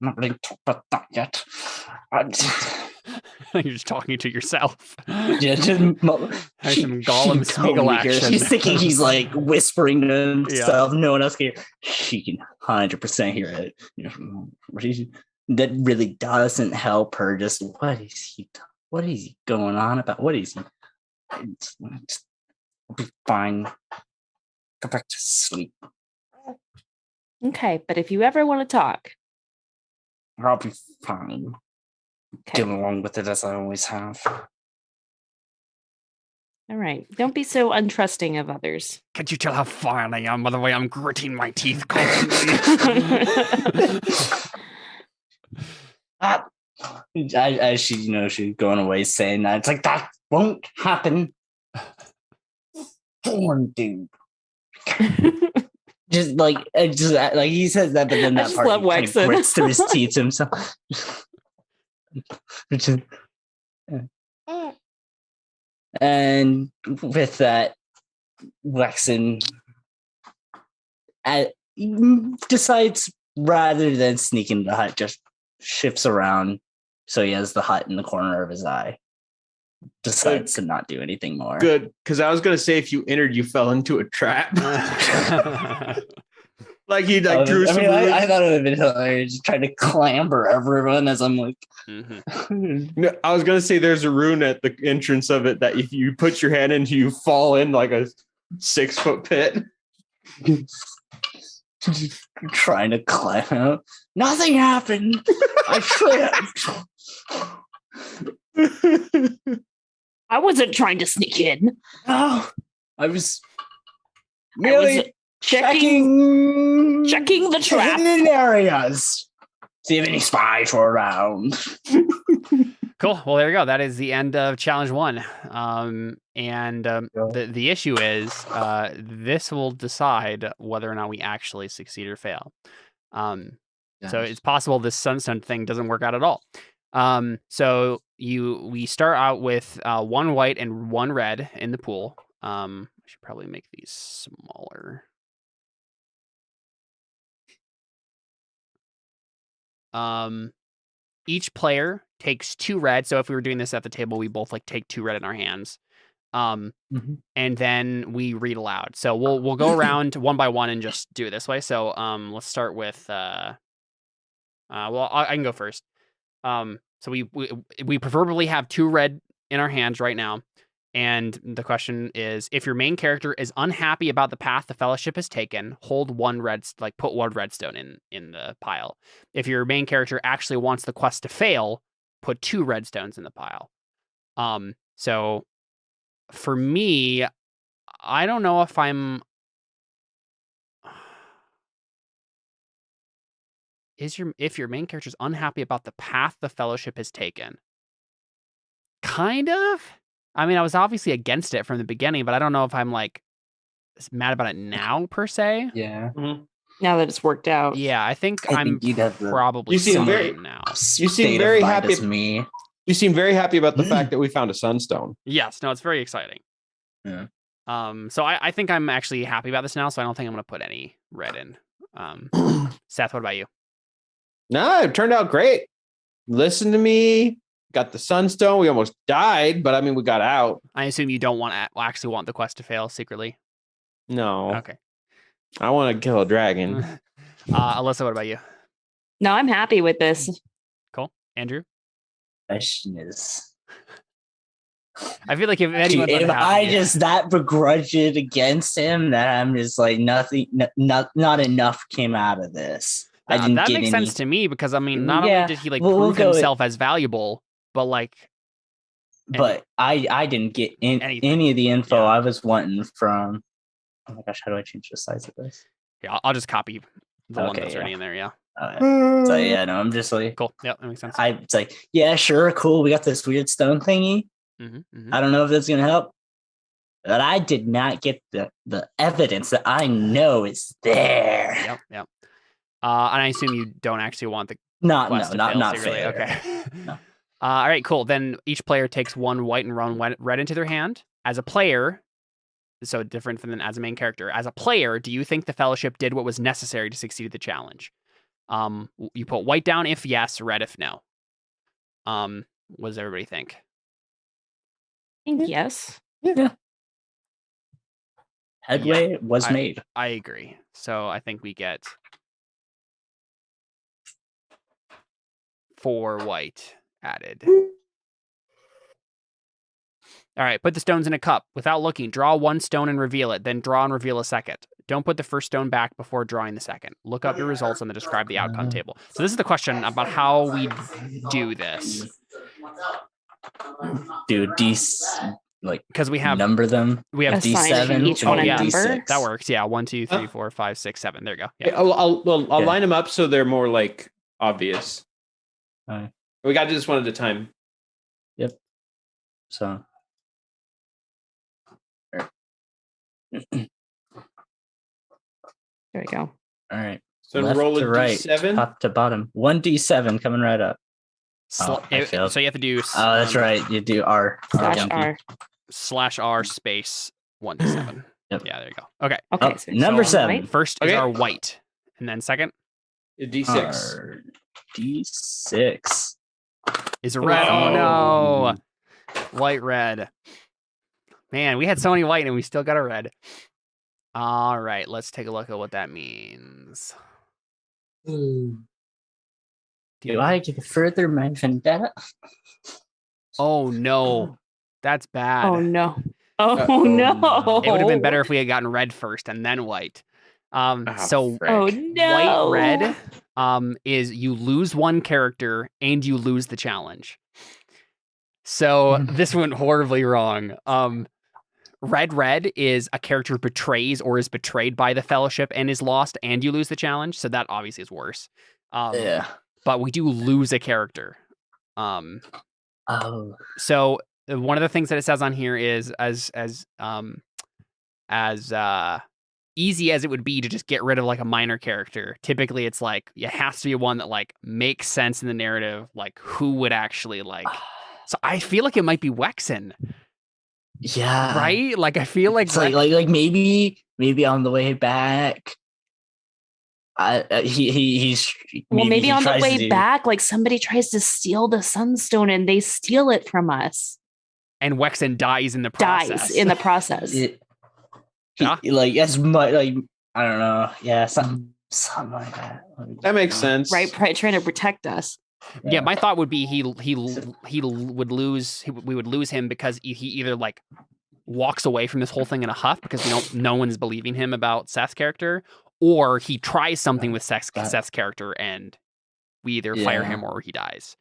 not really talk about that yet. You're just talking to yourself. Yeah, just some Gollum Smeagol action. She's thinking he's like whispering to himself. No one else can hear. She can 100% hear it. You know, that really doesn't help her. Just what is he going on about? What is he? I'll be fine. Go back to sleep. Okay, but if you ever want to talk, I'll be fine. Okay. Deal along with it as I always have. All right. Don't be so untrusting of others. Can't you tell how fine I am by the way I'm gritting my teeth constantly? As she, she's going away saying that. It's like, that won't happen. Damn, dude. just like he says that, but then that part love kind of grits through his teeth to himself. Which is, and with that, Wexen decides rather than sneak into the hut, just shifts around so he has the hut in the corner of his eye. Decides to not do anything more. Good, because I was gonna say if you entered, you fell into a trap. Like he drew some. I thought it would have been hilarious, just trying to clamber everyone as I'm like. No, I was gonna say there's a rune at the entrance of it that if you put your hand in, you fall in like a 6-foot pit. Trying to climb out. Nothing happened. I slipped. I wasn't trying to sneak in. No, I was merely checking the trap. Hidden areas. See if any spies were around. Cool. Well, there you go. That is the end of challenge 1. The issue is this will decide whether or not we actually succeed or fail. So it's possible this sunstone thing doesn't work out at all. So we start out with 1 white and 1 red in the pool. I should probably make these smaller. Each player takes 2 red. So if we were doing this at the table, we both take 2 red in our hands. And then we read aloud. So we'll go around one by one and just do it this way. So let's start with I can go first. So we preferably have 2 red in our hands right now. And the question is, if your main character is unhappy about the path the Fellowship has taken, hold 1 red, put 1 redstone in the pile. If your main character actually wants the quest to fail, put 2 redstones in the pile. So for me, I don't know if I'm. If your main character is unhappy about the path the Fellowship has taken, kind of. I mean, I was obviously against it from the beginning, but I don't know if I'm mad about it now per se. Yeah. Mm-hmm. Now that it's worked out. Yeah, I think I'm probably. You seem very now. You seem very happy. Me. You seem very happy about the fact that we found a sunstone. Yes. No, it's very exciting. Yeah. So I think I'm actually happy about this now. So I don't think I'm going to put any red in. Seth, what about you? No, it turned out great. Listen to me. Got the sunstone. We almost died, but I mean, we got out. I assume you don't actually want the quest to fail secretly. No. Okay. I want to kill a dragon. Alyssa, what about you? No, I'm happy with this. Cool. Andrew? Question is, I feel like if anyone's if I just that begrudged against him, that I'm just nothing, not enough came out of this. That makes sense to me because I mean, not only did he prove himself as valuable, but I didn't get any of the info I was wanting from. Oh my gosh, how do I change the size of this? Yeah, I'll just copy the one that's already in there. Yeah. So yeah, no, I'm just cool. Yeah, that makes sense. It's yeah, sure, cool. We got this weird stone thingy. I don't know if that's gonna help, but I did not get the evidence that I know is there. Yep. And I assume you don't actually want the not secretly. fair. Okay. No. All right, cool. Then each player takes 1 white and 1 red into their hand. As a player, so different from as a main character. As a player, do you think the Fellowship did what was necessary to succeed the challenge? You put white down if yes, red if no. What does everybody think? I think yes. Yeah. Headway was made. I agree. So I think we get 4 white added. All right, put the stones in a cup. Without looking, draw 1 stone and reveal it, then draw and reveal a second. Don't put the first stone back before drawing the second. Look up your results and then describe the outcome table. So this is the question about how we do this. Dude, because we have number them. We have D7. Each one a number. D6. That works. Yeah, 1, 2, 3, 4, 5, 6, 7. There you go. Yeah. I'll line them up so they're more obvious. We got to do this one at a time. Yep. So. There we go. All right. So left roll a to right, D7. top to bottom. 1d7 coming right up. I failed. So you have to do. Oh, that's right. You do R. /R. Space 1d7. Yep. Yeah, there you go. Okay. Okay. So number 7. First is our white, and then second a D6. D6 is a red. Oh no, white red. Man, we had so many white and we still got a red. All right, let's take a look at what that means. Do I get further my vendetta? Oh no, that's bad. Oh no. Oh no. It would have been better if we had gotten red first and then white. Oh no. White red is you lose one character and you lose the challenge. So this went horribly wrong. Red is a character betrays or is betrayed by the Fellowship and is lost, and you lose the challenge. So that obviously is worse. Yeah. But we do lose a character. So one of the things that it says on here is as easy as it would be to just get rid of like a minor character. Typically, it's like it has to be one that like makes sense in the narrative. Like who would actually like. So I feel like it might be Wexen. Yeah. Right? Like I feel like like maybe on the way back. He's maybe on the way back, like somebody tries to steal the Sunstone and they steal it from us. And Wexen dies in the process. Like as much like I don't know. Yeah, something like that. That makes sense. Right, trying to protect us. Yeah, my thought would be he would lose. We would lose him because he either like walks away from this whole thing in a huff because no one's believing him about Seth's character, or he tries something with Seth's character and we either fire him or he dies.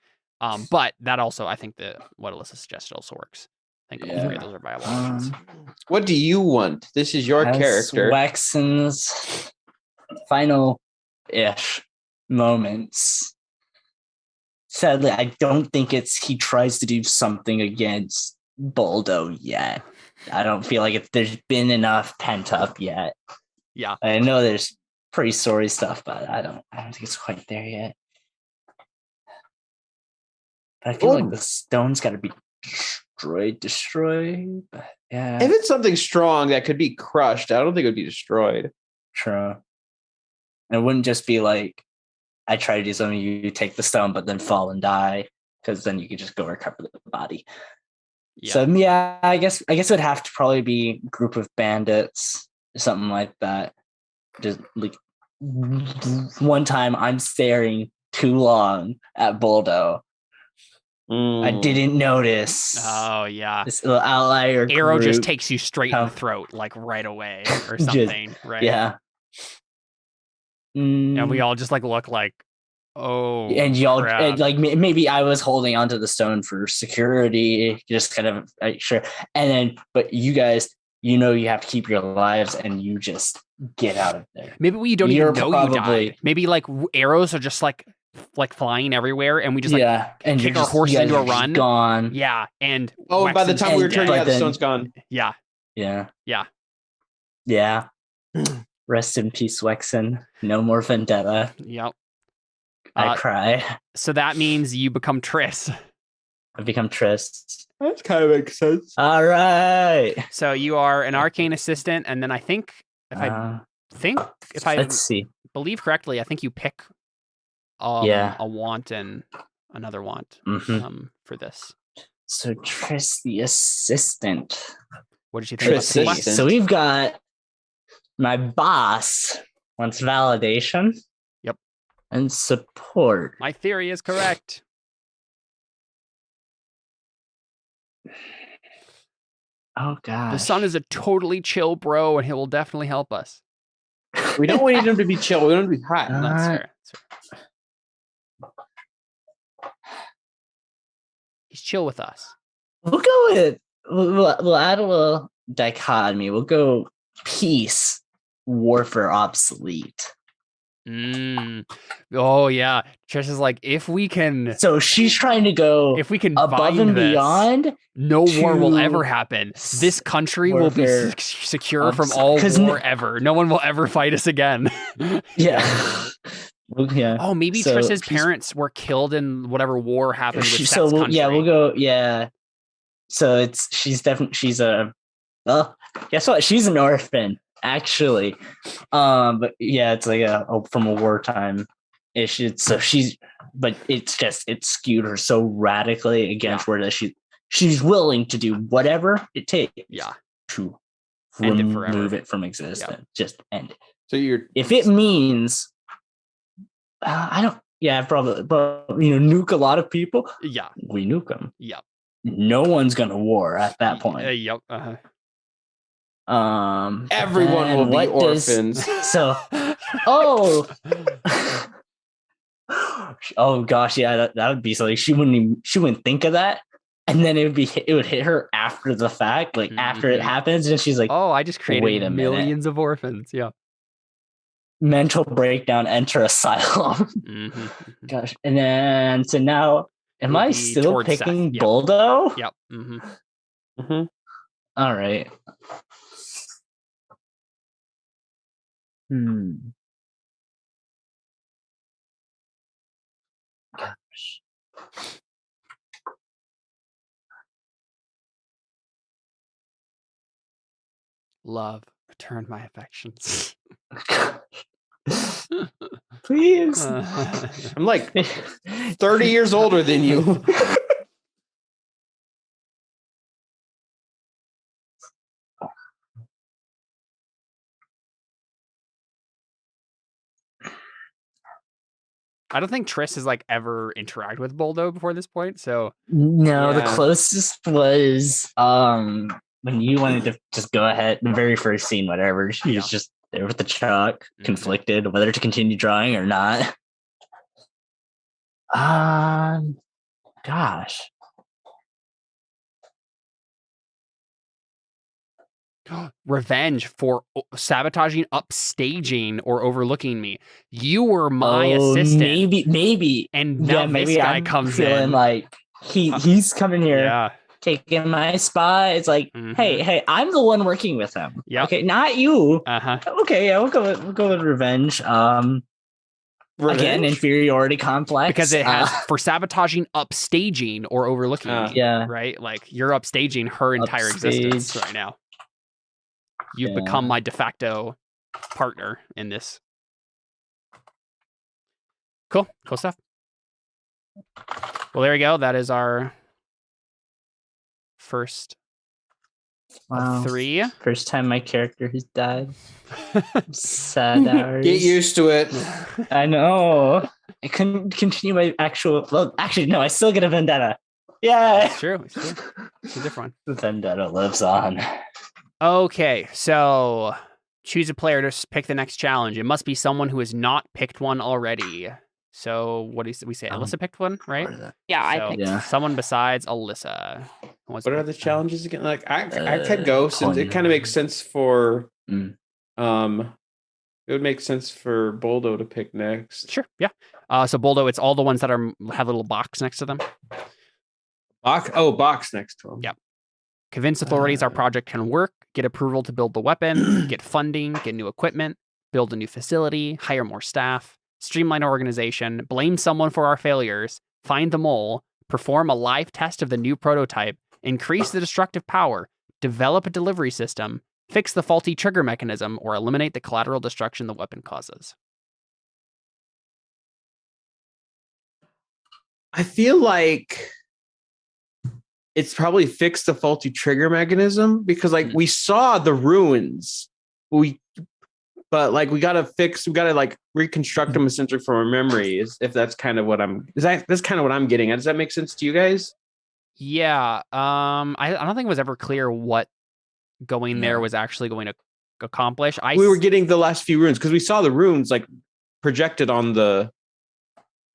But that also, I think what Alyssa suggested also works. I think all three of those are viable options. What do you want? This is your character. Wexen's final-ish moments. Sadly, I don't think he tries to do something against Boldo yet. I don't feel like there's been enough pent up yet. Yeah. I know there's pretty sorry stuff, but I don't think it's quite there yet. But I feel like the stone's got to be destroyed. But yeah. If it's something strong that could be crushed, I don't think it would be destroyed. True. And it wouldn't just be like, I try to do something, you take the stone, but then fall and die, because then you could just go recover the body. Yeah. So yeah, I guess it would have to probably be a group of bandits or something like that. Just like one time, I'm staring too long at Boldo. I didn't notice. Oh yeah, this little outlier arrow group. just takes you straight in the throat, like right away or something, right? Yeah. And we all just like look like, oh, and y'all crap. Like maybe I was holding onto the stone for security, just kind of sure. And then, but you guys, you have to keep your lives, and you just get out of there. Maybe we don't even know you died. Maybe like arrows are just like flying everywhere, and we just and kick our horses into a run. Gone. Yeah, and by the time we were turning out, the stone's gone. Yeah. Rest in peace, Wexen. No more vendetta. Yep. I cry. So that means you become Triss. I become Triss. That kind of makes sense. All right. So you are an arcane assistant, and then I think if I let's see. Believe correctly, I think you pick a want and another want for this. So Triss the assistant. What did you think about the quest? So we've got my boss wants validation. Yep. And support. My theory is correct. Oh god. The sun is a totally chill bro, and he will definitely help us. We don't want him to be chill. We want him to be hot. That's fair. He's chill with us. We'll go with we'll add a little dichotomy. We'll go peace, warfare, obsolete. Oh yeah, Trish is like, if we can. So she's trying to go. If we can above and beyond, no war will ever happen. This country will be secure from all war ever. No one will ever fight us again. Yeah. Yeah. Oh, maybe Trish's parents were killed in whatever war happened with Seth's country. Yeah, we'll go. Yeah. So she's a. Well, guess what? She's an orphan, actually. But yeah, it's like from a wartime issue. So but it's skewed her so radically against where that she's willing to do whatever it takes. Yeah. To remove it from existence. Yeah. Just end it. So if it means, I don't. Yeah, probably. Nuke a lot of people. Yeah, we nuke them. Yeah. No one's gonna war at that point. Yep. Everyone will be orphans. Oh gosh, yeah, that would be something. She wouldn't think of that, and then it would hit her after the fact, like after it happens, and she's like, "Oh, I just created millions of orphans." Yeah. Mental breakdown. Enter asylum. Gosh, and then so now. Am I still picking Boldo? Yep. All right. Gosh. Love, return my affections. Please. I'm like 30 years older than you. I don't think Triss has like ever interacted with Boldo before this point, so no, the closest was when you wanted to just go ahead, the very first scene, whatever. She was just there with the chalk, conflicted whether to continue drawing or not. Gosh. Revenge for sabotaging, upstaging, or overlooking me. You were my assistant. Maybe. And now this guy comes in. Like he's coming here, taking my spot. It's like, hey, I'm the one working with him. Yeah. Okay, not you. Okay, yeah, we'll go with revenge. Again, inferiority complex. Because it has for sabotaging, upstaging, or overlooking me. Yeah. Right? Like you're upstaging her entire existence right now. You've become my de facto partner in this. Cool stuff. Well, there we go. That is our first of 3. First time my character has died. Sad hours. Get used to it. I know. I couldn't continue my actual. Well, actually, no. I still get a vendetta. Yeah, it's true. It's a different one. The vendetta lives on. Okay, so choose a player to pick the next challenge. It must be someone who has not picked one already. So what do we say? Alyssa picked one, right? Yeah, I picked someone besides Alyssa. What are the challenges again? Like I could go since it kind of makes sense for it would make sense for Boldo to pick next. Sure, yeah. So Boldo, it's all the ones that have a little box next to them. Box next to them. Yep. Convince authorities our project can work, get approval to build the weapon, get funding, get new equipment, build a new facility, hire more staff, streamline our organization, blame someone for our failures, find the mole, perform a live test of the new prototype, increase the destructive power, develop a delivery system, fix the faulty trigger mechanism, or eliminate the collateral destruction the weapon causes. I feel like it's probably fixed the faulty trigger mechanism because like we saw the ruins. We gotta like reconstruct them essentially from our memory, if that's kind of what that's kind of what I'm getting at. Does that make sense to you guys? Yeah. I don't think it was ever clear what going there was actually going to accomplish. We were getting the last few runes because we saw the runes like projected on the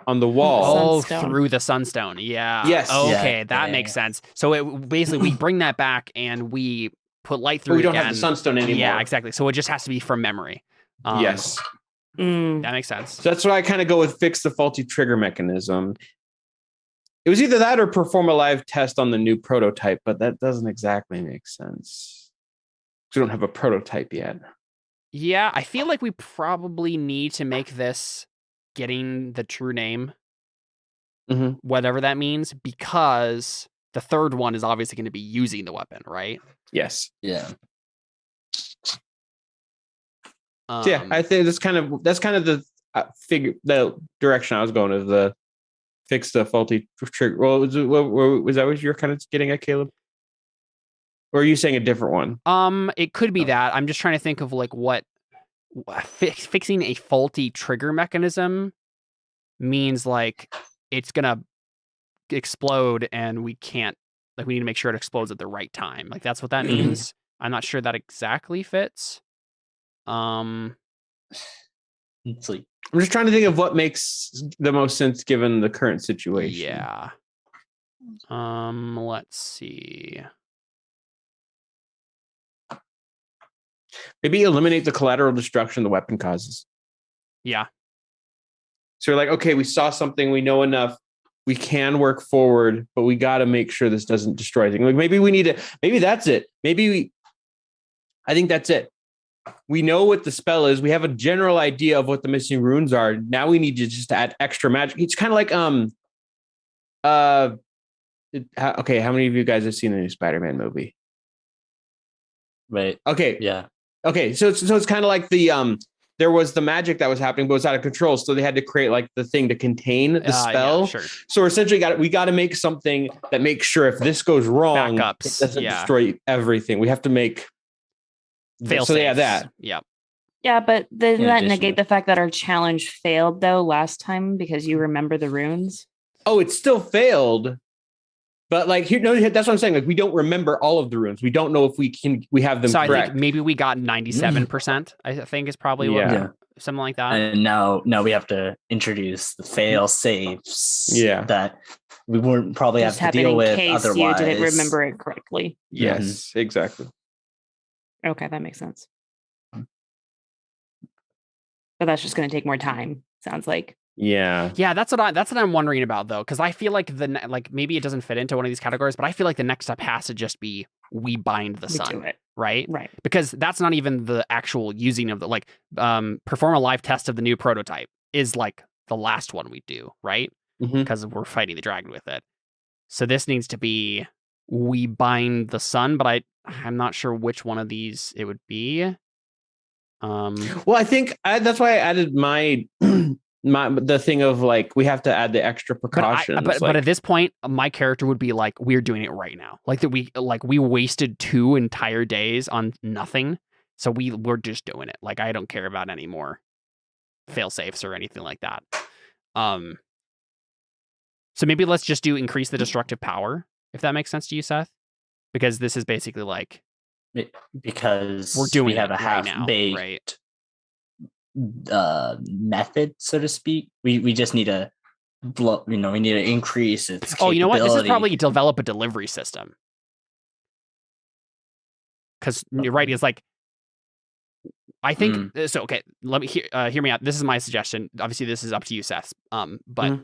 wall. Through the sunstone. Yeah. Yes. Okay, that makes sense. So it basically we bring that back and we put light through. We it don't again. have the sunstone anymore. Yeah, exactly. So it just has to be from memory. Yes. That makes sense. So that's why I kind of go with fix the faulty trigger mechanism. It was either that or perform a live test on the new prototype, but that doesn't exactly make sense. We don't have a prototype yet. Yeah, I feel like we probably need to make this getting the true name, whatever that means, because the third one is obviously going to be using the weapon, right? Yes. Yeah. Yeah, I think that's kind of the the direction I was going of the fix the faulty trigger. Well, was that what you're kind of getting at, Caleb? Or are you saying a different one? It could be that. I'm just trying to think of like what fixing a faulty trigger mechanism means. Like it's gonna explode, and we can't. Like we need to make sure it explodes at the right time. Like that's what that means. I'm not sure that exactly fits. It's like, I'm just trying to think of what makes the most sense given the current situation. Yeah. Let's see. Maybe eliminate the collateral destruction the weapon causes. Yeah. So we're like, okay, we saw something, we know enough, we can work forward, but we got to make sure this doesn't destroy things. Like maybe that's it. I think that's it. We know what the spell is. We have a general idea of what the missing runes are. Now we need to just add extra magic. It's kind of like, okay, how many of you guys have seen the new Spider-Man movie? Right. Okay. Yeah. Okay. So it's kind of like the, there was the magic that was happening, but it was out of control. So they had to create like the thing to contain the spell. Yeah, sure. So essentially we got to make something that makes sure if this goes wrong, backups. It doesn't destroy everything. We have to make fail. So yeah, that. Yeah. Yeah, but doesn't that negate the fact that our challenge failed though last time because you remember the runes? Oh, it still failed. But like here, no, that's what I'm saying. Like we don't remember all of the runes. We don't know if we have them so correct. I think maybe we got 97%. I think is probably something like that. And now we have to introduce the fail safes. Yeah, that we wouldn't probably have to deal with otherwise. You didn't remember it correctly. Yes, exactly. Okay, that makes sense. But that's just going to take more time. Sounds like. Yeah. That's what I'm wondering about though, because I feel like maybe it doesn't fit into one of these categories, but I feel like the next step has to just be we bind the sun, right? Right. Because that's not even the actual using of the perform a live test of the new prototype is like the last one we do, right? Because we're fighting the dragon with it. So this needs to be we bind the sun, but I'm not sure which one of these it would be. Well, I think that's why I added the thing of like we have to add the extra precautions. But at this point, my character would be like, we're doing it right now. Like that we wasted 2 entire days on nothing, so we're just doing it. Like I don't care about any more fail safes or anything like that. So maybe let's just increase the destructive power, if that makes sense to you, Seth, because this is basically like because we're doing we have a half-baked right? Method, so to speak. We just need to we need to increase its capability. Oh, you know what? This is probably develop a delivery system. Because you're right, it's like I think so. Okay, let me hear me out. This is my suggestion. Obviously, this is up to you, Seth. But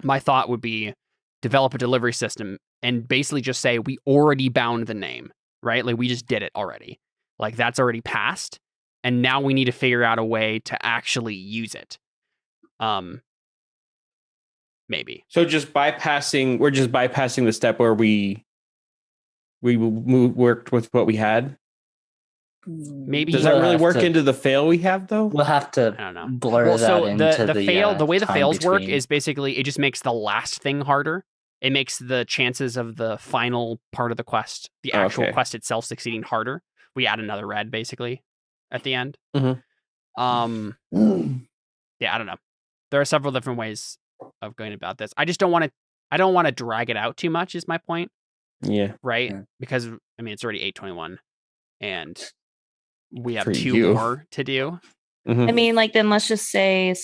my thought would be develop a delivery system and basically just say we already bound the name, right? Like we just did it already. Like that's already passed. And now we need to figure out a way to actually use it. Maybe. So we're just bypassing the step where we worked with what we had. Maybe does that really work into the fail we have though? We'll have to I don't know. blur that into the fail. The way the fails between. work is basically it just makes the last thing harder. It makes the chances of the final part of the quest, the actual quest itself, succeeding harder. We add another red basically at the end. Yeah, I don't know. There are several different ways of going about this. I just don't want to drag it out too much is my point. Yeah. Right? Yeah. Because I mean it's already 8:21 and we have 2 more to do. I mean, like then let's just say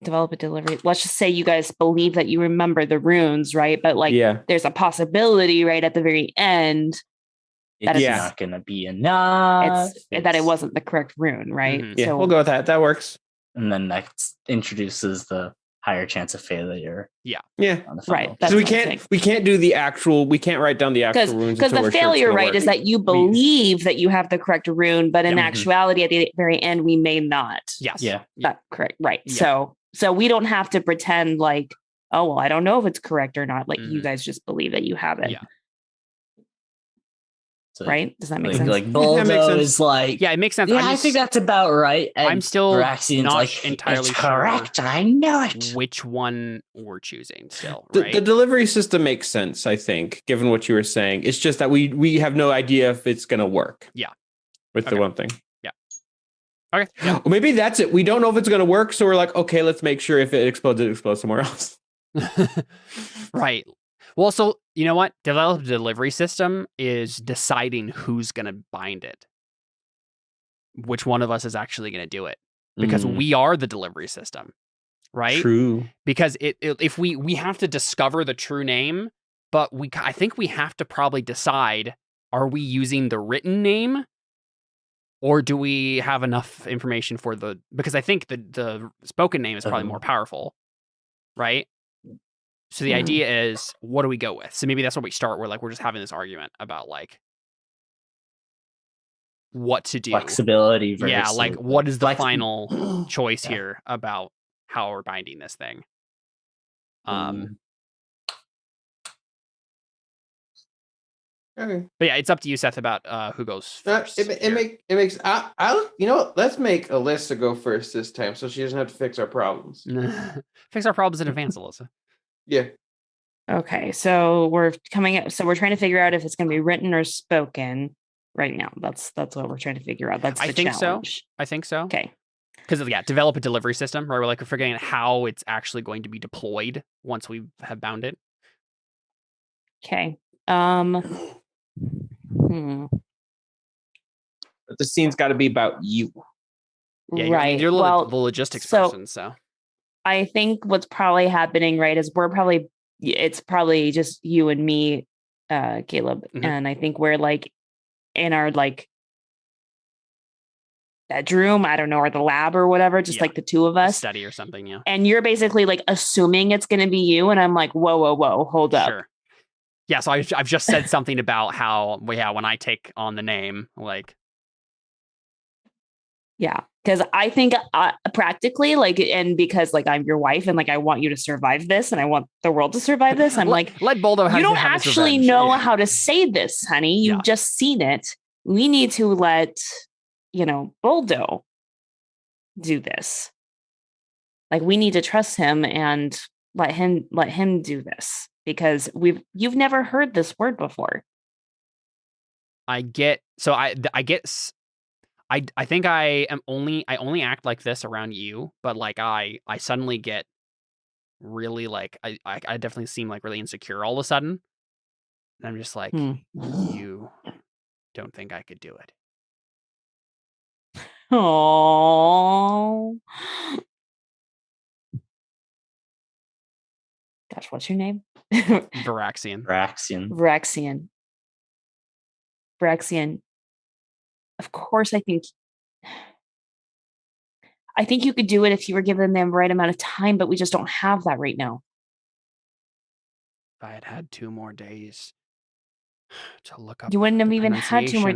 develop a delivery. Let's just say you guys believe that you remember the runes, right? But like there's a possibility right at the very end it's not going to be enough. That it wasn't the correct rune, right? Mm-hmm. Yeah, so we'll go with that. That works. And then that introduces the higher chance of failure. Yeah. Right. So we can't do the actual. We can't write down the actual runes because the failure, right, is that you believe that you have the correct rune, but in actuality, at the very end, we may not. Yes. Yeah. That's correct. Right. Yeah. So we don't have to pretend like, oh well, I don't know if it's correct or not. Like you guys just believe that you have it. Yeah. So, right? Does that make sense? Like Boldo is like, yeah, it makes sense. Yeah, I think that's about right. And I'm still Varaxian's not like, entirely it's correct. I know it. Which one we're choosing still, right? The delivery system makes sense, I think, given what you were saying. It's just that we have no idea if it's going to work. Yeah. With the one thing. Yeah. Okay. Yeah. Well, maybe that's it. We don't know if it's going to work, so we're like, okay, let's make sure if it explodes somewhere else. Right. Well, so you know what? Develop a delivery system is deciding who's going to bind it. Which one of us is actually going to do it? Because we are the delivery system, right? True. Because if we have to discover the true name, but I think we have to probably decide: are we using the written name, or do we have enough information for the? Because I think the spoken name is probably more powerful, right? So the idea is, what do we go with? So maybe that's where we start. We're just having this argument about like what to do. Flexibility. Versus like what is the final choice here about how we're binding this thing? Okay. But yeah, it's up to you, Seth, about who goes first. It makes. I you know what? Let's make Alyssa go first this time, so she doesn't have to fix our problems. Fix our problems in advance, Alyssa. Yeah. Okay, so we're trying to figure out if it's going to be written or spoken right now. That's what we're trying to figure out. That's the challenge. I think so. Okay. Because develop a delivery system, right? We're figuring out how it's actually going to be deployed once we have bound it. Okay. But the scene's got to be about you. Yeah, right. You're the logistics person, so. I think what's probably happening, right, is it's probably just you and me, Caleb. And I think we're like in our like bedroom, I don't know, or the lab or whatever, just like the two of us. Study or something, yeah. And you're basically like assuming it's going to be you. And I'm like, whoa, hold up. Sure. Yeah, so I've just said something about how, when I take on the name, like. Yeah, because I think practically, like, and because like I'm your wife and like I want you to survive this and I want the world to survive this, I'm like, let Boldo have. You don't actually know how to say this, honey. You've just seen it. We need to let Boldo do this. Like we need to trust him and let him do this because you've never heard this word before. I get. So I think I only act like this around you, but like I suddenly get really like I definitely seem like really insecure all of a sudden. And I'm just like, you don't think I could do it. Oh. Gosh, what's your name? Varaxian. Of course, I think you could do it if you were given them the right amount of time, but we just don't have that right now. If I had 2 more days to look up, you wouldn't have even had 2 more.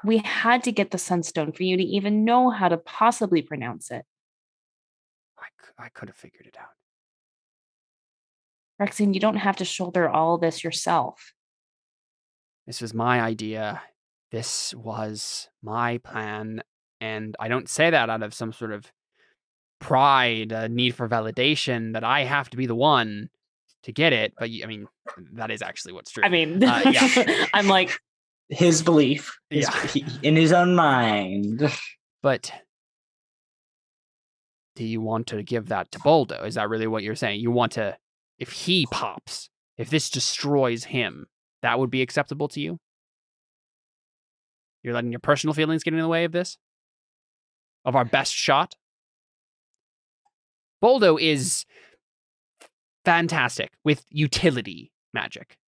We had to get the Sunstone for you to even know how to possibly pronounce it. I could have figured it out. Varaxian, you don't have to shoulder all this yourself. This was my idea. This was my plan. And I don't say that out of some sort of pride, a need for validation that I have to be the one to get it. But I mean, that is actually what's true. I mean, yeah. I'm like his belief in his own mind. But do you want to give that to Boldo? Is that really what you're saying? You want to, if he pops, if this destroys him, that would be acceptable to you? You're letting your personal feelings get in the way of this? Of our best shot? Boldo is fantastic with utility magic.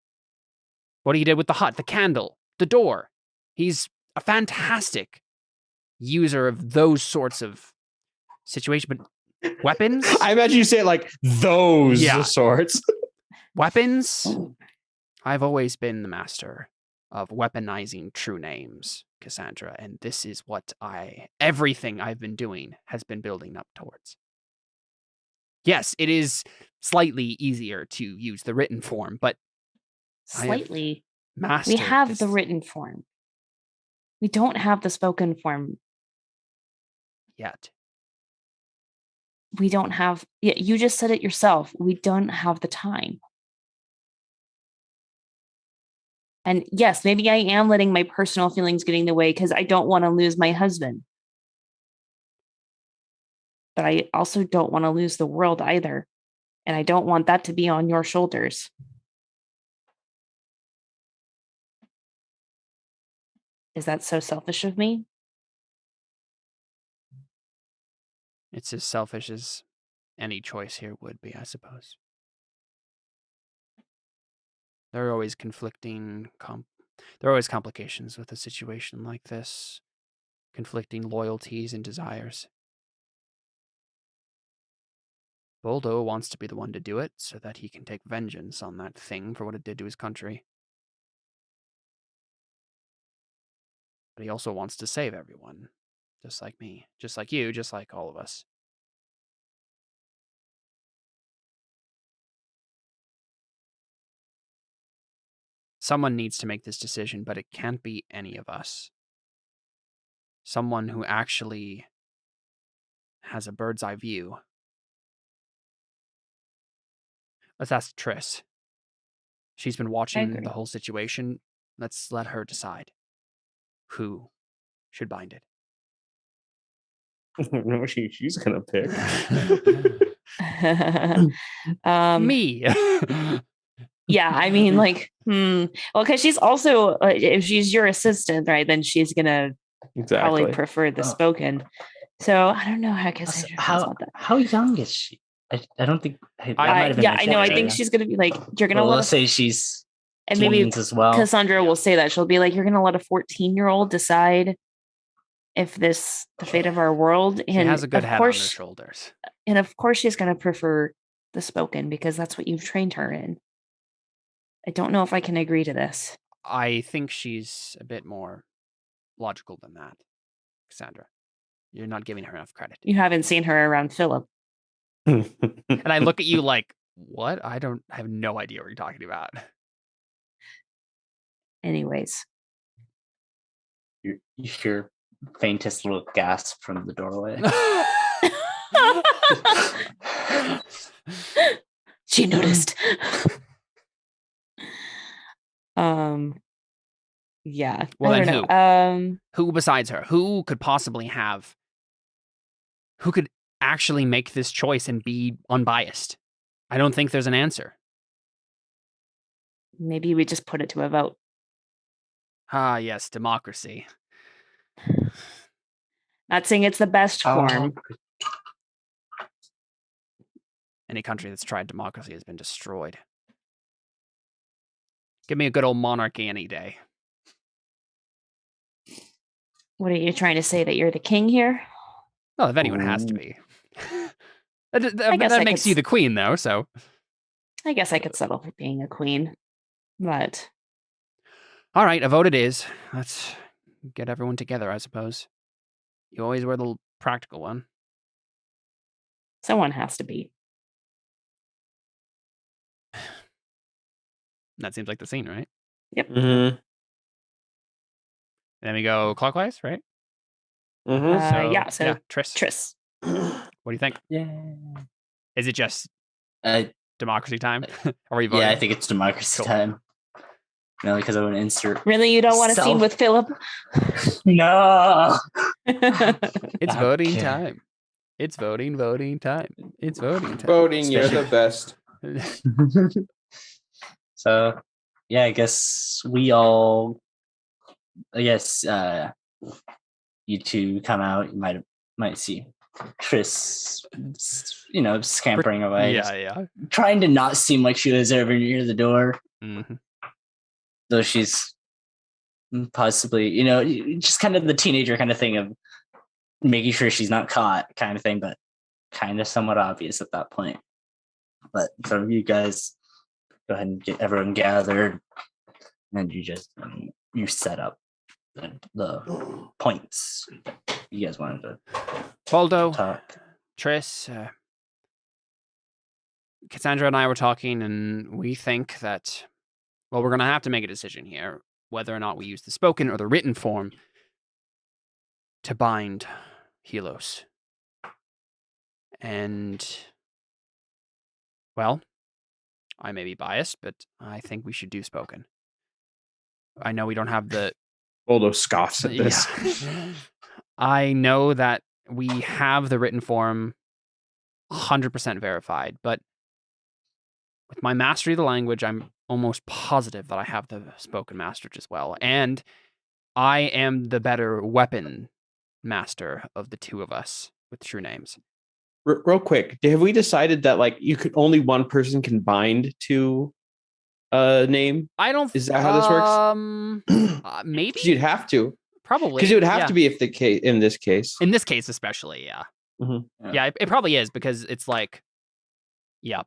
What he did with the hut, the candle, the door. He's a fantastic user of those sorts of situations. But weapons? I imagine you say it like those sorts. Weapons? I've always been the master of weaponizing true names, Cassandra, and this is what everything I've been doing has been building up towards. Yes, it is slightly easier to use the written form, but slightly. We have the written form. We don't have the spoken form yet. We don't have. You just said it yourself. We don't have the time. And yes, maybe I am letting my personal feelings get in the way because I don't want to lose my husband. But I also don't want to lose the world either. And I don't want that to be on your shoulders. Is that so selfish of me? It's as selfish as any choice here would be, I suppose. There are always there are always complications with a situation like this. Conflicting loyalties and desires. Boldo wants to be the one to do it so that he can take vengeance on that thing for what it did to his country. But he also wants to save everyone. Just like me. Just like you. Just like all of us. Someone needs to make this decision, but it can't be any of us. Someone who actually has a bird's eye view. Let's ask Triss. She's been watching the whole situation. Let's let her decide who should bind it. I don't know what she's going to pick. Me. Yeah, I mean, like, well, because she's also, if she's your assistant, right, then she's going to probably prefer the spoken. So I don't know how Cassandra feels about that. How young is she? I don't think. I know. I think she's going to be like, you're going to let's say she's and maybe as well. Cassandra will say that. She'll be like, you're going to let a 14-year-old decide if the fate of our world. And she has a good head on her shoulders. And of course she's going to prefer the spoken because that's what you've trained her in. I don't know if I can agree to this. I think she's a bit more logical than that, Cassandra. You're not giving her enough credit. You haven't seen her around Philip. And I look at you like, what? I have no idea what you're talking about. Anyways. You hear faintest little gasp from the doorway. She noticed. Yeah. Well, then who besides her? Who could actually make this choice and be unbiased? I don't think there's an answer. Maybe we just put it to a vote. Ah, yes, democracy. Not saying it's the best form. Any country that's tried democracy has been destroyed. Give me a good old monarchy any day. What are you trying to say, that you're the king here? Well, if anyone has to be. that makes you the queen, though, so. I guess I could settle for being a queen, but. All right, a vote it is. Let's get everyone together, I suppose. You always were the practical one. Someone has to be. That seems like the scene, right? Yep. Mm-hmm. Then we go clockwise, right? Mm-hmm. So Triss. What do you think? Yeah. Is it just democracy time? Or are you voting? Yeah, I think it's democracy time. No, because I want to insert. Really, you don't want a scene with Philip? No. It's voting time. It's voting time. It's voting time. Voting, you're the best. So, yeah, I guess you two come out. You might see Triss, scampering away. Yeah. Trying to not seem like she was ever near the door. Mm-hmm. Though she's possibly, just kind of the teenager kind of thing of making sure she's not caught kind of thing, but kind of somewhat obvious at that point. But so you guys go ahead and get everyone gathered, and you set up the points you guys wanted to Baldo, talk. Triss, Cassandra and I were talking, and we think that, well, we're going to have to make a decision here, whether or not we use the spoken or the written form to bind Helos. And, well, I may be biased, but I think we should do spoken. I know we don't have the... Baldo scoffs at this. Yeah. I know that we have the written form 100% verified, but with my mastery of the language, I'm almost positive that I have the spoken mastered as well. And I am the better weapon master of the two of us with true names. Real quick, have we decided that only one person can bind to a name? I don't. Is that how this works? Maybe you'd have to. Probably because it would have to be if the case in this case. In this case, especially, yeah. Mm-hmm. Yeah, it probably is because it's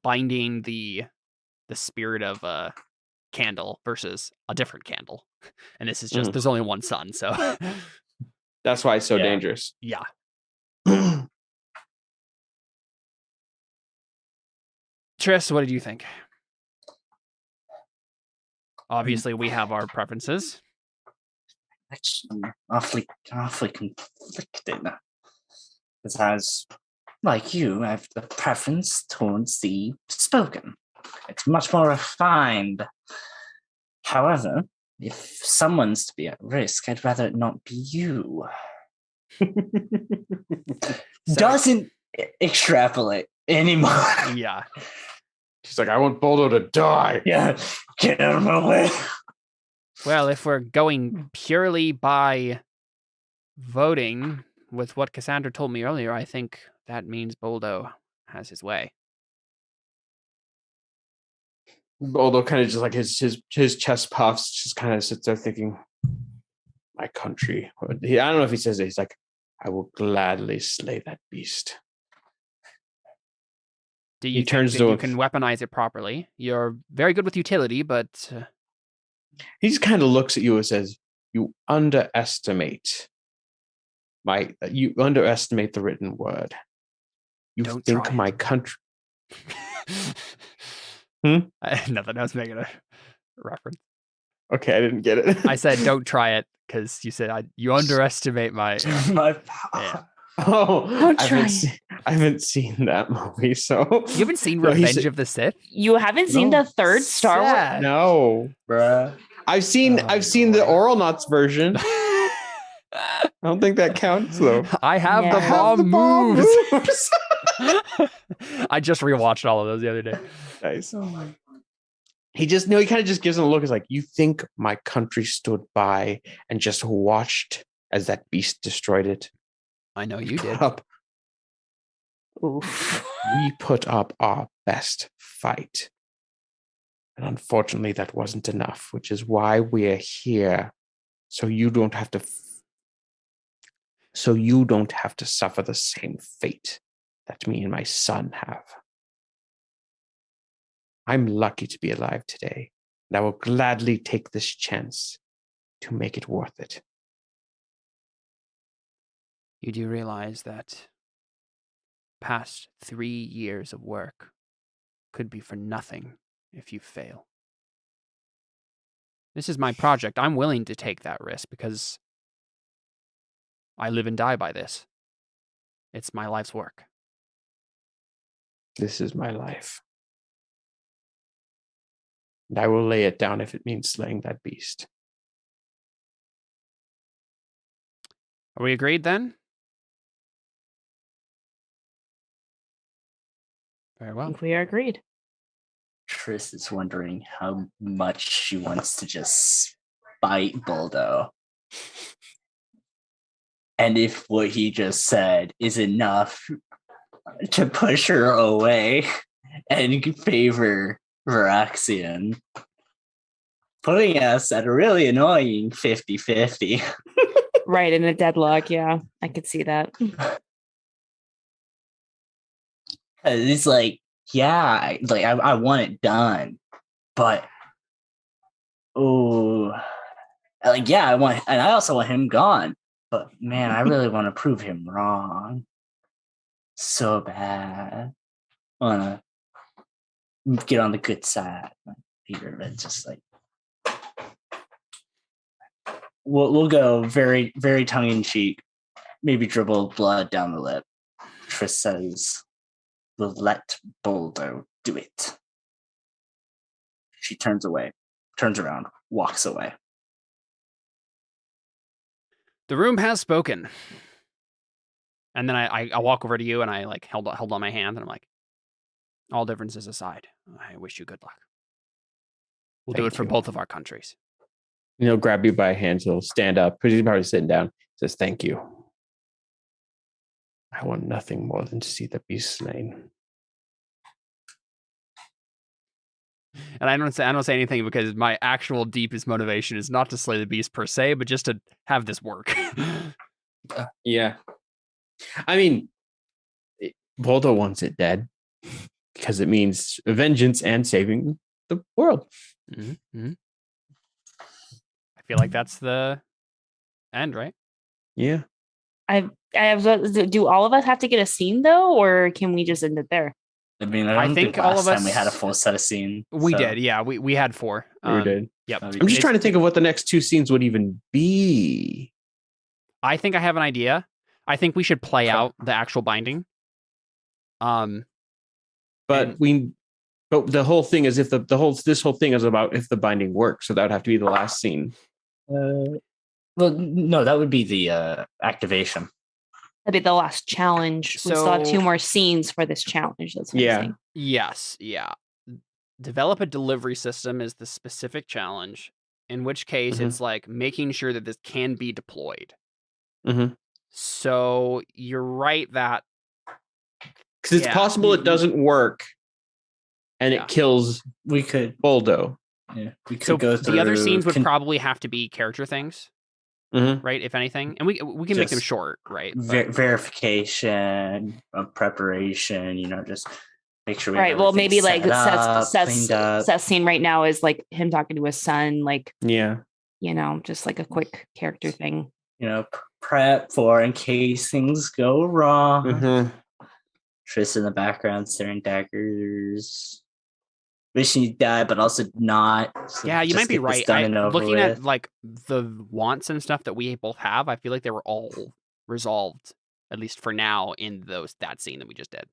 binding the spirit of a candle versus a different candle, and this is just there's only one sun, so that's why it's so dangerous. Yeah. Triss, what did you think? Obviously, we have our preferences. Actually, awfully conflicted. Because as like you, I have the preference towards the spoken. It's much more refined. However, if someone's to be at risk, I'd rather it not be you. Doesn't extrapolate anymore. Yeah. She's like, I want Baldo to die. Yeah, get out of my way. Well, if we're going purely by voting with what Cassandra told me earlier, I think that means Baldo has his way. Baldo kind of just like his chest puffs, just kind of sits there thinking, my country. I don't know if he says it. He's like, I will gladly slay that beast. Do you think that you can weaponize it properly? You're very good with utility, but... He just kind of looks at you and says, you underestimate the written word. You Don't think my country... Nothing. I was making a reference. Okay, I didn't get it. I said, don't try it, because you said, you underestimate my... my yeah. Oh, I haven't seen that movie, so... You haven't seen Revenge of the Sith? You haven't seen the third Star Wars? No. Bruh. I've seen the Oral Nuts version. I don't think that counts, though. I have the bomb moves. I just rewatched all of those the other day. Nice. He kind of just gives him a look. It's like, you think my country stood by and just watched as that beast destroyed it? I know you did. We put up our best fight. And unfortunately, that wasn't enough, which is why we're here. So you don't have to suffer the same fate that me and my son have. I'm lucky to be alive today, and I will gladly take this chance to make it worth it. You do realize that past 3 years of work could be for nothing if you fail. This is my project. I'm willing to take that risk because I live and die by this. It's my life's work. This is my life. And I will lay it down if it means slaying that beast. Are we agreed then? Very well. We are agreed. Triss is wondering how much she wants to just spite Baldo. And if what he just said is enough to push her away and favor Varaxian. putting us at a really annoying 50-50. Right, in a deadlock. Yeah, I could see that. It's like, yeah, like I want it done, but like, yeah, I also want him gone, but man, I really want to prove him wrong so bad. I want to get on the good side here, but just like we'll go very, very tongue in cheek, maybe dribble blood down the lip. Tris says, "We'll let Boldo do it." She turns around, walks away. The room has spoken. And then I walk over to you and I like held on my hand and I'm like, all differences aside, I wish you good luck. We'll do it for both of our countries. And he'll grab you by hands. He'll stand up because he's probably sitting down. Says, "Thank you. I want nothing more than to see the beast slain." And I don't say anything because my actual deepest motivation is not to slay the beast per se, but just to have this work. Yeah. I mean, Boldo wants it dead because it means vengeance and saving the world. Mm-hmm. I feel like that's the end, right? Yeah. Do all of us have to get a scene though, or can we just end it there? I mean, I think all of us time we had a full set of scenes. We did, yeah. We had 4. We did. Yep. I'm just trying to think of what the next 2 scenes would even be. I think I have an idea. I think we should play out the actual binding. But the whole thing is this whole thing is about if the binding works, so that would have to be the last scene. Well, no, that would be the activation. That'd be the last challenge. We still have 2 more scenes for this challenge. That's what I'm saying. Yes, yeah. Develop a delivery system is the specific challenge, in which case it's like making sure that this can be deployed. Mm-hmm. So you're right that because it's possible it doesn't work and it kills Boldo. Yeah, we could go through the other scenes would probably have to be character things. Right, if anything, and we can make them short, right? Verification, preparation, just make sure. Right. Well, maybe like Seth's scene right now is like him talking to his son, like just like a quick character thing. Prep for in case things go wrong. Tris in the background staring daggers. Wishing you died, but also not. So yeah, you might be right. Looking at like the wants and stuff that we both have, I feel like they were all resolved, at least for now, in that scene that we just did.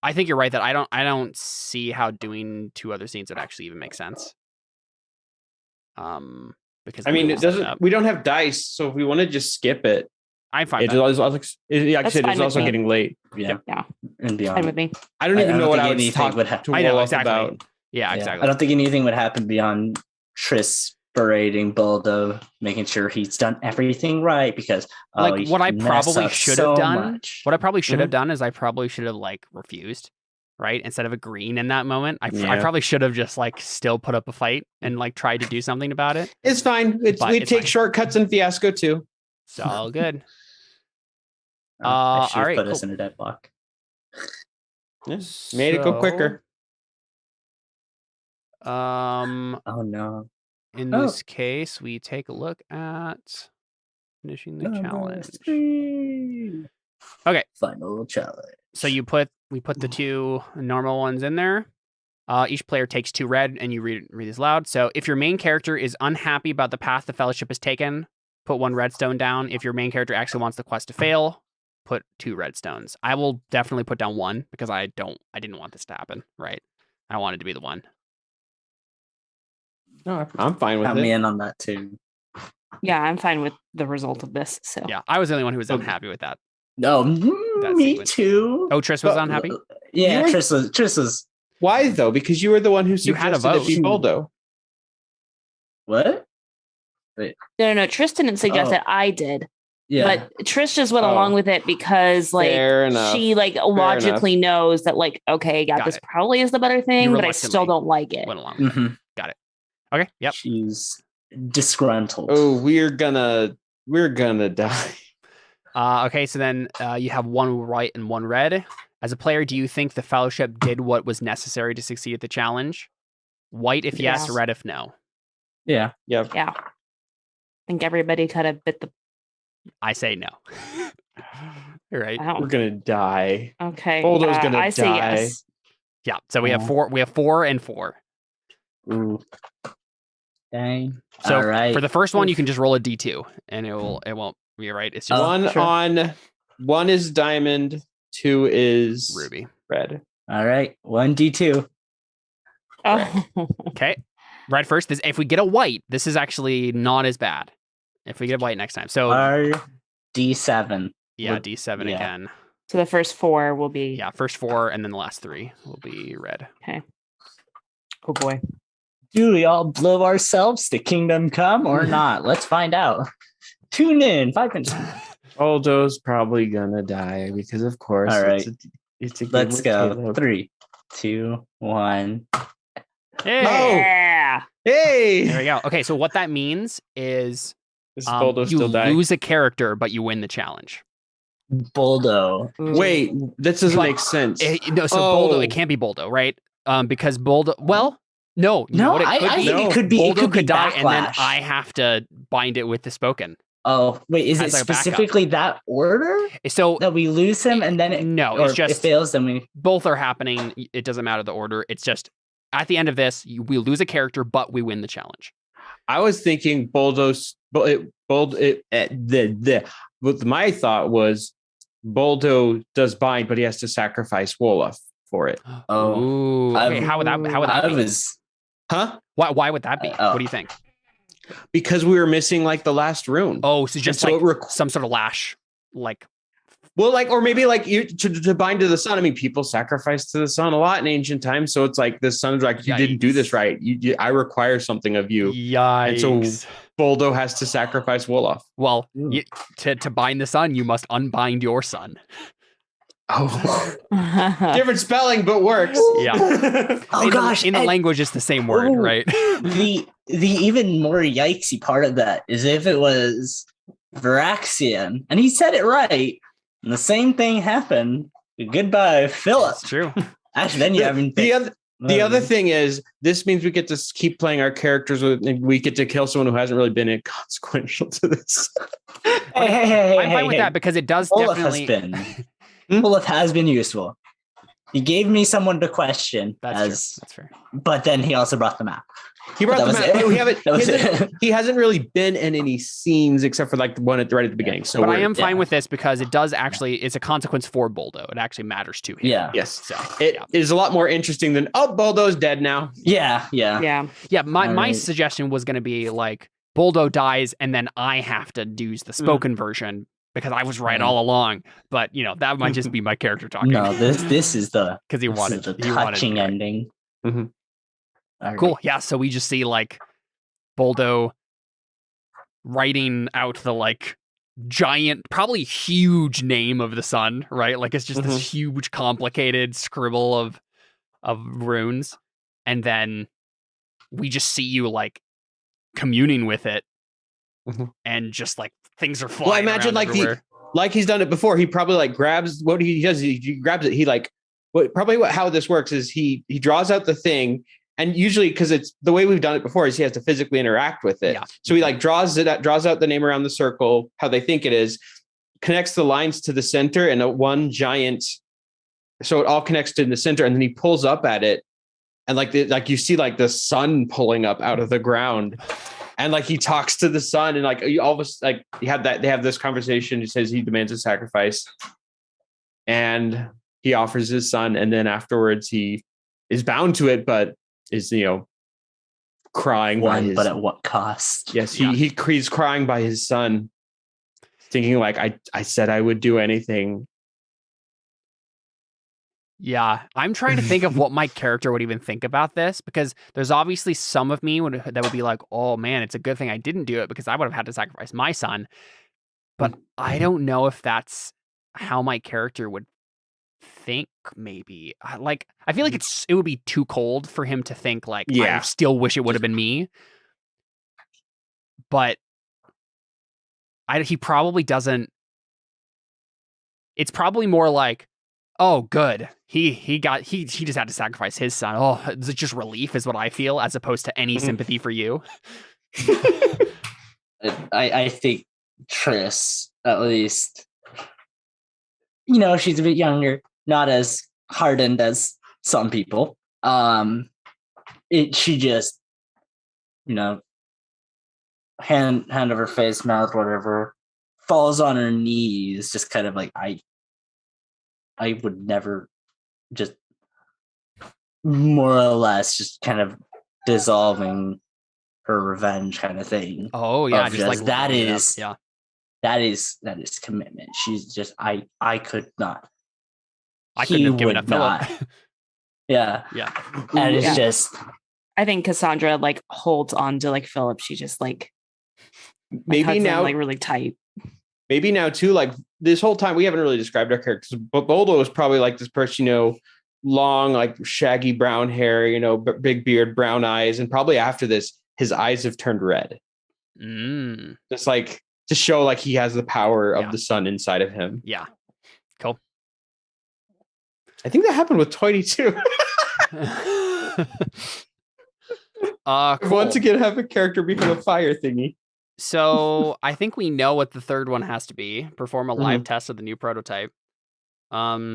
I think you're right that I don't see how doing 2 other scenes would actually even make sense. Because I mean, it doesn't. We don't have dice, so if we want to just skip it, I'm fine. Like I said, it's also getting late. Yeah, and beyond. Fine with me. I don't even know what I would talk to Wolf about. Yeah, exactly. I don't think anything would happen beyond Tris berating Boldo, making sure he's done everything right. Because what I probably should have done is I probably should have like refused, right? Instead of agreeing in that moment, I probably should have just like still put up a fight and like tried to do something about it. It's fine. We take shortcuts in Fiasco too. It's all good. I should put us in a deadlock. Made it go quicker. Oh no. In this case, we take a look at finishing the challenge. Okay. Final challenge. So we put the 2 normal ones in there. Each player takes 2 red, and you read this loud. So if your main character is unhappy about the path the Fellowship has taken, put 1 redstone down. If your main character actually wants the quest to fail, put 2 redstones. I will definitely put down 1 because I didn't want this to happen, right? I wanted to be the one. No, I'm fine with it. Count me in on that too. Yeah, I'm fine with the result of this. So yeah, I was the only one who was unhappy with that. No, me too. Oh, Tris was unhappy? Yeah, Tris was. Why though? Because you were the one who suggested it be Boldo. What? Wait. No. Tris didn't suggest it. I did. Yeah. But Trish just went along with it because like she like logically knows that like, okay, this probably is the better thing, but I still don't like it. Went along with it. Got it. Okay. Yep. She's disgruntled. Oh, we're gonna die. Okay, so then you have one white and one red. As a player, do you think the Fellowship did what was necessary to succeed at the challenge? White if yes, red if no. Yeah. Yep. Yeah. I think everybody kind of bit the. I say no. You're right. We're gonna die. Okay. Boldo's gonna I die. say yes. Yeah. So we have four. We have 4 and 4. Ooh. Dang. So all right. for the first one, you can just roll a D2, and it won't be right. It's just one is diamond, 2 is ruby. Red. All right. 1d2. Oh. Okay. Red first. If we get a white, this is actually not as bad. If we get a white next time. So D7. Yeah, D7 again. So the first 4 will be. Yeah, first 4, and then the last 3 will be red. Okay. Oh boy. Do we all blow ourselves to kingdom come or not? Let's find out. Tune in 5 minutes. Boldo's probably gonna die because, of course. All right. It's a Let's go. 3, 2, 1. Hey! Yeah. Hey! There we go. Okay, so what that means is Boldo you still dying. lose a character, but you win the challenge. Boldo. Wait, that doesn't make sense. Boldo, it can't be Boldo, right? Because Boldo, well, no, I think it could be. Boldo could die, backlash. and then I have to bind it with the spoken. Oh, wait, is it like specifically that order? So that we lose him and then it's just it fails, then we both are happening. It doesn't matter the order. It's just at the end of this, we lose a character, but we win the challenge. I was thinking my thought was Boldo does bind, but he has to sacrifice Wolof for it. Oh, okay. How would that be? Huh? Why would that be? What do you think? Because we were missing like the last rune. Oh, so just like some sort of lash, like. Well, like, or maybe like you to bind to the sun. I mean, people sacrificed to the sun a lot in ancient times, so it's like the sun's like, you didn't do this right. I require something of you. Yikes! And so Boldo has to sacrifice Wolof. Well, to bind the sun, you must unbind your son. Oh, different spelling, but works. Yeah. In the language, it's the same word, right? The even more yikesy part of that is if it was Varaxian, and he said it right, and the same thing happened. Goodbye, Philip. That's true. Actually, then you haven't. The other thing is, this means we get to keep playing our characters and we get to kill someone who hasn't really been inconsequential to this. I'm fine with that because it does definitely. Olaf has been useful. He gave me someone to question. That's fair. But then he also brought the map. He brought the map. He hasn't really been in any scenes except for like the one right at the beginning. So, but I am fine with this because it does actually. It's a consequence for Boldo. It actually matters to him. Yeah. Yes. So it is a lot more interesting than Boldo's dead now. Yeah. My suggestion was going to be like Boldo dies and then I have to use the spoken version. Because I was right all along, but that might just be my character talking. No, this is the because he wanted the touching ending. Mm-hmm. Right. Cool. Yeah. So we just see like Boldo writing out the like giant, probably huge name of the sun, right? Like it's just this huge, complicated scribble of runes, and then we just see you like communing with it, and just like. Things are flying. Well, I imagine like he's done it before. He probably like grabs what he does. He grabs it. He like how this works is he draws out the thing, and usually because it's the way we've done it before is he has to physically interact with it. Yeah. So he like draws out the name around the circle, how they think it is, connects the lines to the center and one giant. So it all connects to the center, and then he pulls up at it, and like you see like the sun pulling up out of the ground. And like he talks to the sun, and like you almost like they have this conversation. He says he demands a sacrifice, and he offers his son, and then afterwards he is bound to it, but is crying. But at what cost? Yes, he's crying by his son, thinking like I said I would do anything. Yeah, I'm trying to think of what my character would even think about this, because there's obviously some of me that would be like, oh man, it's a good thing I didn't do it because I would have had to sacrifice my son. But I don't know if that's how my character would think maybe I feel like it would be too cold for him to think like I still wish it would have been me. But he probably doesn't. It's probably more like, oh, good. He just had to sacrifice his son. Oh, it's just relief is what I feel, as opposed to any sympathy for you. I think Triss, at least, she's a bit younger, not as hardened as some people. She just, hand over face, mouth, whatever, falls on her knees, just kind of like, I would never, just more or less just kind of dissolving her revenge kind of thing. Oh yeah, just like that is commitment. She's just I could not. I couldn't have given up Philip. Yeah. And it's just, I think Cassandra like holds on to like Philip. She just like maybe now like really tight. Maybe now too, like this whole time we haven't really described our characters, but Boldo is probably like this person, long, like shaggy brown hair, big beard, brown eyes, and probably after this, his eyes have turned red. Just like to show like he has the power of the sun inside of him. Yeah. Cool. I think that happened with Toity too. Cool. Once again, have a character become a fire thingy. So I think we know what the third one has to be. Perform a live test of the new prototype. I'll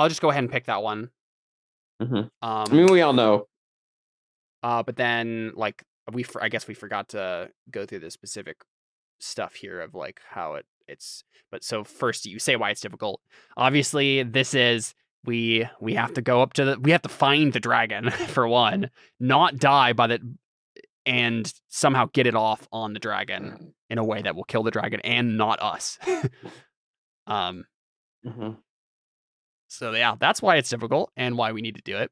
just go ahead and pick that one. I mean, we all know. But then, like, I guess we forgot to go through the specific stuff here of like how it's. But so first, you say why it's difficult. Obviously, this is we have to go up to we have to find the dragon for one, not die by the. And somehow get it off on the dragon in a way that will kill the dragon and not us. So yeah, that's why it's difficult and why we need to do it.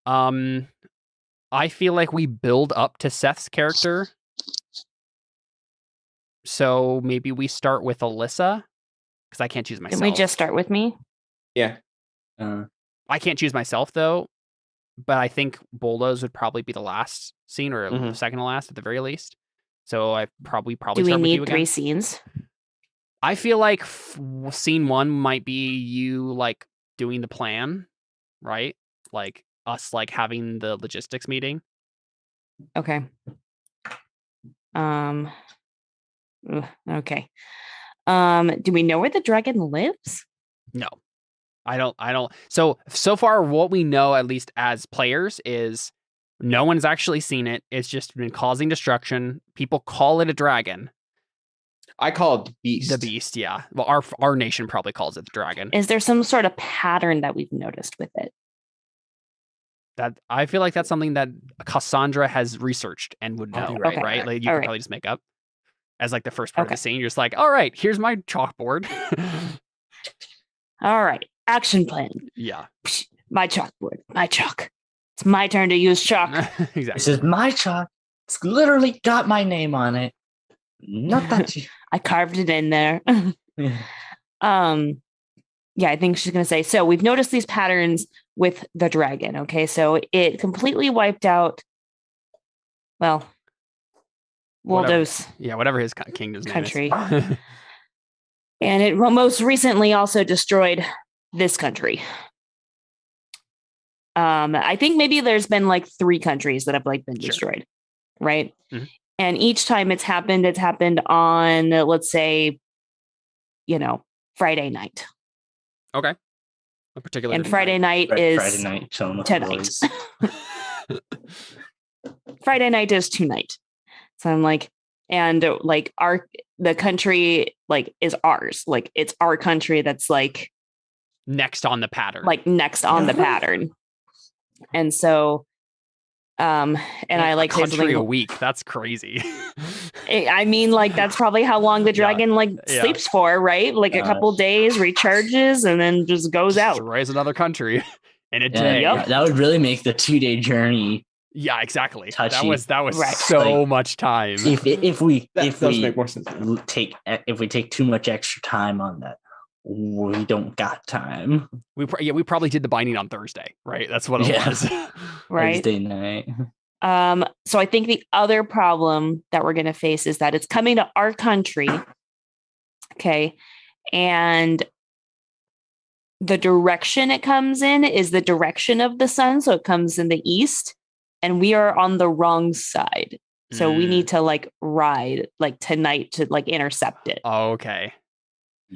I feel like we build up to Seth's character. So maybe we start with Alyssa, because I can't choose myself. Can we just start with me? Yeah. I can't choose myself though. But I think Boldo's would probably be the last scene, or second to last at the very least. So I probably. Do we need 3 scenes? I feel like scene 1 might be you like doing the plan, right? Like us like having the logistics meeting. Okay. Okay. Do we know where the dragon lives? No. I don't. So far, what we know, at least as players, is no one's actually seen it. It's just been causing destruction. People call it a dragon. I call it the beast. The beast, yeah. Well, our nation probably calls it the dragon. Is there some sort of pattern that we've noticed with it? That I feel like that's something that Cassandra has researched and would know, right? Like you could probably just make up as like the first part of the scene. You're just like, all right, here's my chalkboard. All right. Action plan. Yeah. My chalkboard. My chalk. It's my turn to use chalk. Exactly. This is my chalk. It's literally got my name on it. Not that you. I carved it in there. Yeah, I think she's going to say, so we've noticed these patterns with the dragon. Okay. So it completely wiped out, well, Waldo's whatever his kingdom's country. Name is. And it most recently also destroyed this country. I think maybe there's been like 3 countries that have like been destroyed, right? Mm-hmm. And each time it's happened on, let's say, Friday night. Okay. A particular. And Friday night is Friday night tonight. Friday night is tonight. So I'm like, and like the country like is ours. Like it's our country that's like next on the pattern. Like next on the pattern. And so and I like country a week. That's crazy. I mean, like that's probably how long the dragon sleeps for, right? Like a couple days, recharges, and then just goes out. Destroys another country in a day. Yep. That would really make the 2-day journey. Yeah, exactly. Touchy. That was right. So much time. If we make more sense. If we take too much extra time on that we don't got time. We probably did the binding on Thursday, right? That's what it was. Right. Thursday night. So I think the other problem that we're going to face is that it's coming to our country. Okay. And the direction it comes in is the direction of the sun. So it comes in the east and we are on the wrong side. So we need to like ride like tonight to like intercept it. Oh, okay.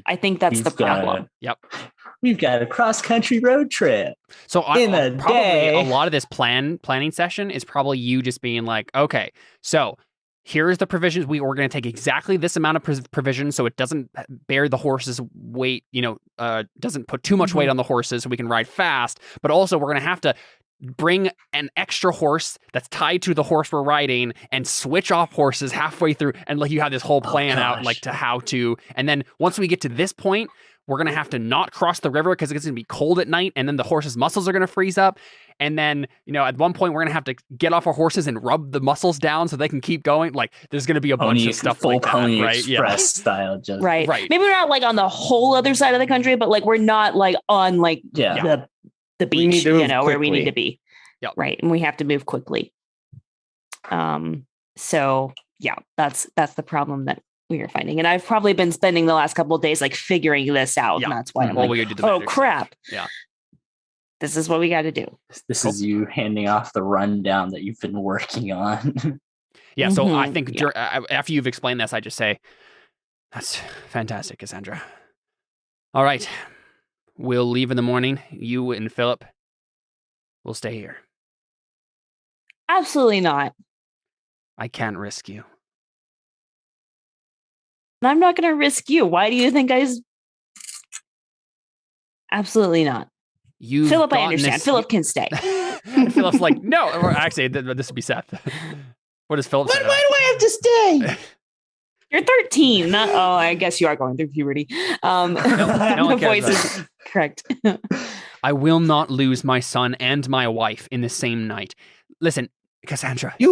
I think that's the problem. Yep. We've got a cross-country road trip. So probably a lot of this planning session is probably you just being like, okay, so here's the provisions. We're going to take exactly this amount of provisions so it doesn't bear the horse's weight, doesn't put too much weight on the horses so we can ride fast. But also we're going to have to bring an extra horse that's tied to the horse we're riding and switch off horses halfway through. And like you have this whole plan out like to how to. And then once we get to this point, we're going to have to not cross the river because it's going to be cold at night. And then the horse's muscles are going to freeze up. And then, at one point we're going to have to get off our horses and rub the muscles down so they can keep going. Like there's going to be a bunch of stuff like that, Pony right? Express style. Just right. Maybe we're not like on the whole other side of the country, but like we're not like on like the beach, where we need to be. Yep. Right. And we have to move quickly. So yeah, that's the problem that we are finding. And I've probably been spending the last couple of days like figuring this out. And that's why I'm oh crap. Yeah. This is what we got to do. This is you handing off the rundown that you've been working on. Yeah. So I think after you've explained this, I just say, that's fantastic, Cassandra. All right. We'll leave in the morning. You and Philip will stay here. Absolutely not. I can't risk you. I'm not going to risk you. Why do you think Absolutely not. Philip, I understand. Philip can stay. Philip's like, no. Or actually, this would be Seth. What does Philip say? Why do I have to stay? You're 13. I guess you are going through puberty. The voice is correct. I will not lose my son and my wife in the same night. Listen, Cassandra, you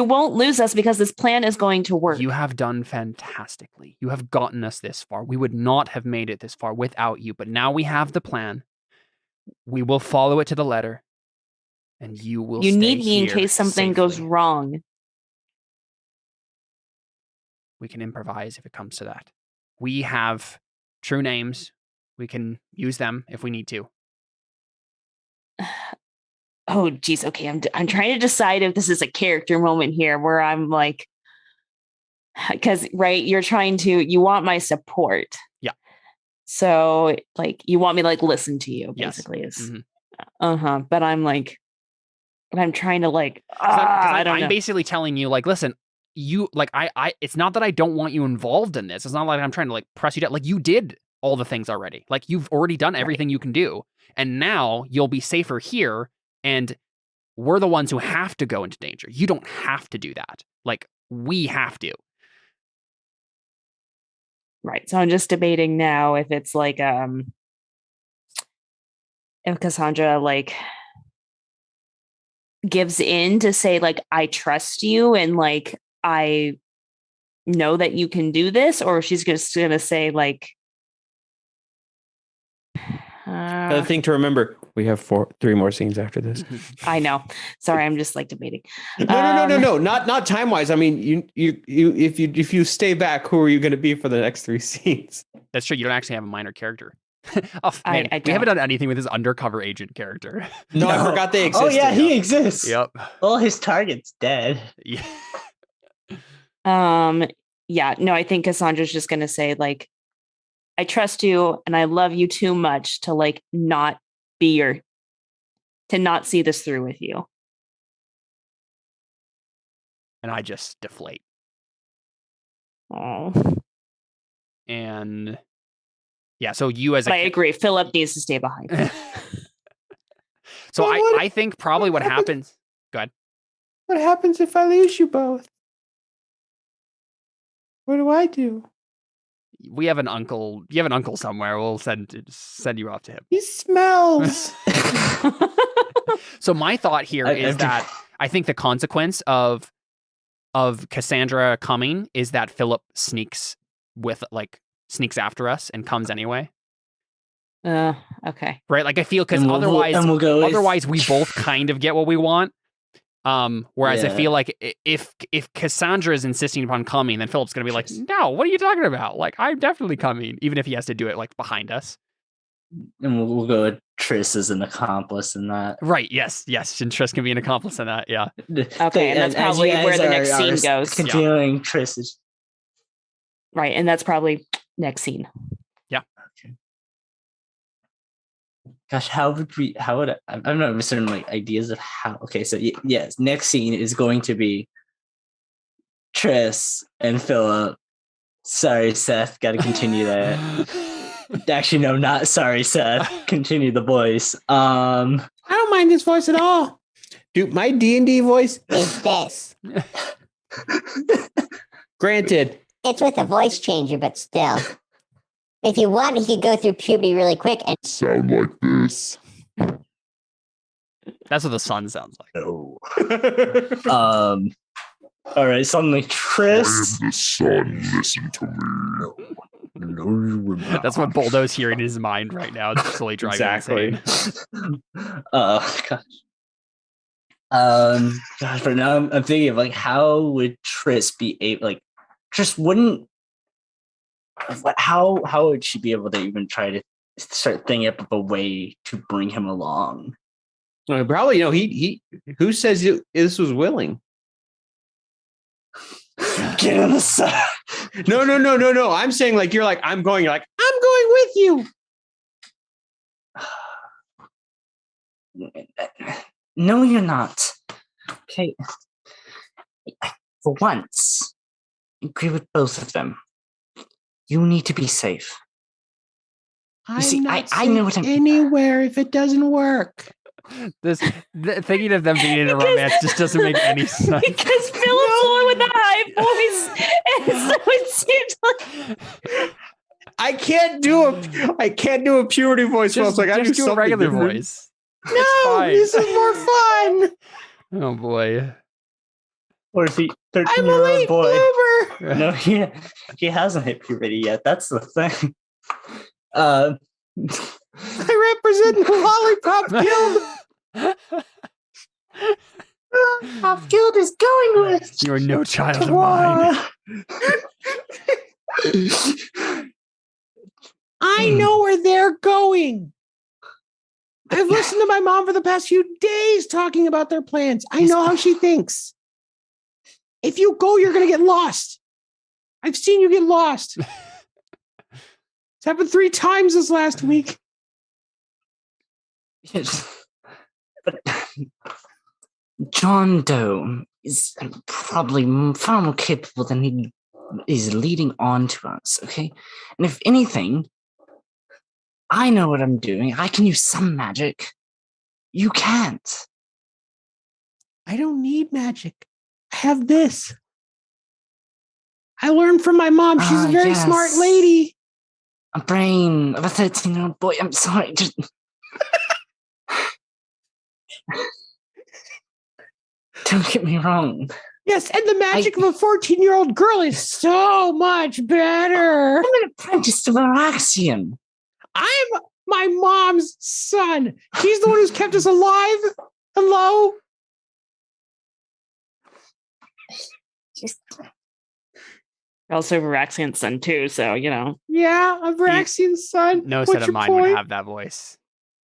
won't lose us because this plan is going to work. You have done fantastically. You have gotten us this far. We would not have made it this far without you, but now we have the plan. We will follow it to the letter, and you will. You need me in case something goes wrong. We can improvise if it comes to that. We have true names. We can use them if we need to. Oh, geez. Okay. I'm trying to decide if this is a character moment here where I'm like, because, right, you want my support. Yeah. So like, you want me to like, listen to you basically is, but I'm like, I'm trying to like, I'm basically telling you like, listen, you like, it's not that I don't want you involved in this. It's not like I'm trying to like press you down. Like you did all the things already. Like you've already done everything you can do. And now you'll be safer here. And we're the ones who have to go into danger. You don't have to do that. Like, we have to. Right. So I'm just debating now if it's like, if Cassandra like gives in to say like, I trust you and like, I know that you can do this, or she's just going to say like, the thing to remember, we have 3 more scenes after this. I know. Sorry, I'm just like debating. No. Not time wise. I mean, if you stay back, who are you going to be for the next 3 scenes? That's true. You don't actually have a minor character. Oh, man, we haven't done anything with his undercover agent character. No, I forgot they existed. Oh yeah, he exists. Yep. Well, his target's dead. Yeah. Yeah. No, I think Cassandra's just going to say like, I trust you and I love you too much to like not see this through with you. And I just deflate. Oh. And yeah, so you as I agree. Philip needs to stay behind. So I think probably what happens. Go ahead. What happens if I lose you both? What do I do? We have an uncle. You have an uncle somewhere. We'll send you off to him. He smells. So my thought here is that I think the consequence of Cassandra coming is that Philip sneaks sneaks after us and comes anyway. Okay. Right? Like I feel because otherwise we both kind of get what we want. Whereas I feel like if Cassandra is insisting upon coming, then Philip's gonna be like, no, what are you talking about? Like, I'm definitely coming, even if he has to do it like behind us. And we'll go with Triss as an accomplice in that. Right, yes. And Triss can be an accomplice in that, yeah. Okay, and that's probably where the next scene goes. Continuing Triss is... Right, and that's probably next scene. Yeah. Okay. Gosh, I'm not certain like ideas of how. Okay, so yes, next scene is going to be Triss and Philip. Sorry, Seth, got to continue that. Actually, no, not sorry, Seth. Continue the voice. I don't mind this voice at all. Dude, my D&D voice is this. Granted. It's with a voice changer, but still. If you want, he could go through puberty really quick and sound like this. That's what the sun sounds like. No. All right, suddenly Triss. I am the sun, listen to me. No, you will not. That's what Boldo's hearing in his mind right now. It's slowly driving exactly. Gosh. Gosh, but now I'm thinking of like how would Triss be able? Like, Triss wouldn't. How would she be able to even try to start thinking up of a way to bring him along? Well, probably, he. Who says this was willing? Get on the side. No. I'm saying like you're like I'm going. You're like I'm going with you. No, you're not. Okay. For once, I agree with both of them. You need to be safe. I know what I'm anywhere if it doesn't work. Thinking of them being in a romance just doesn't make any sense. Because Philip's the one with the high voice, and so it seems like I can't do a puberty voice. Just, like I just do a regular different. voice. No, this is more fun. Oh boy. Or if he 13-year-old I'm a late boy. bloomer. No, he hasn't hit puberty yet. That's the thing. I represent the Lollipop Guild. Lollipop Guild is going with. You are no child of mine. I know where they're going. I've listened to my mom for the past few days talking about their plans. I know how she thinks. If you go, you're going to get lost. I've seen you get lost. It's happened 3 times this last week. But John Doe is probably far more capable than he is leading on to us, okay? And if anything, I know what I'm doing. I can use some magic. You can't. I don't need magic. I have this. I learned from my mom. She's a very smart lady. A brain of a 13-year-old boy. I'm sorry. Just... Don't get me wrong. Yes, and the magic of a 14-year-old girl is so much better. I'm an apprentice to Varaxian. I'm my mom's son. He's the one who's kept us alive. Hello? Just... Also Varaxian's son too, so Yeah, a Varaxian's son. No set of mine would have that voice.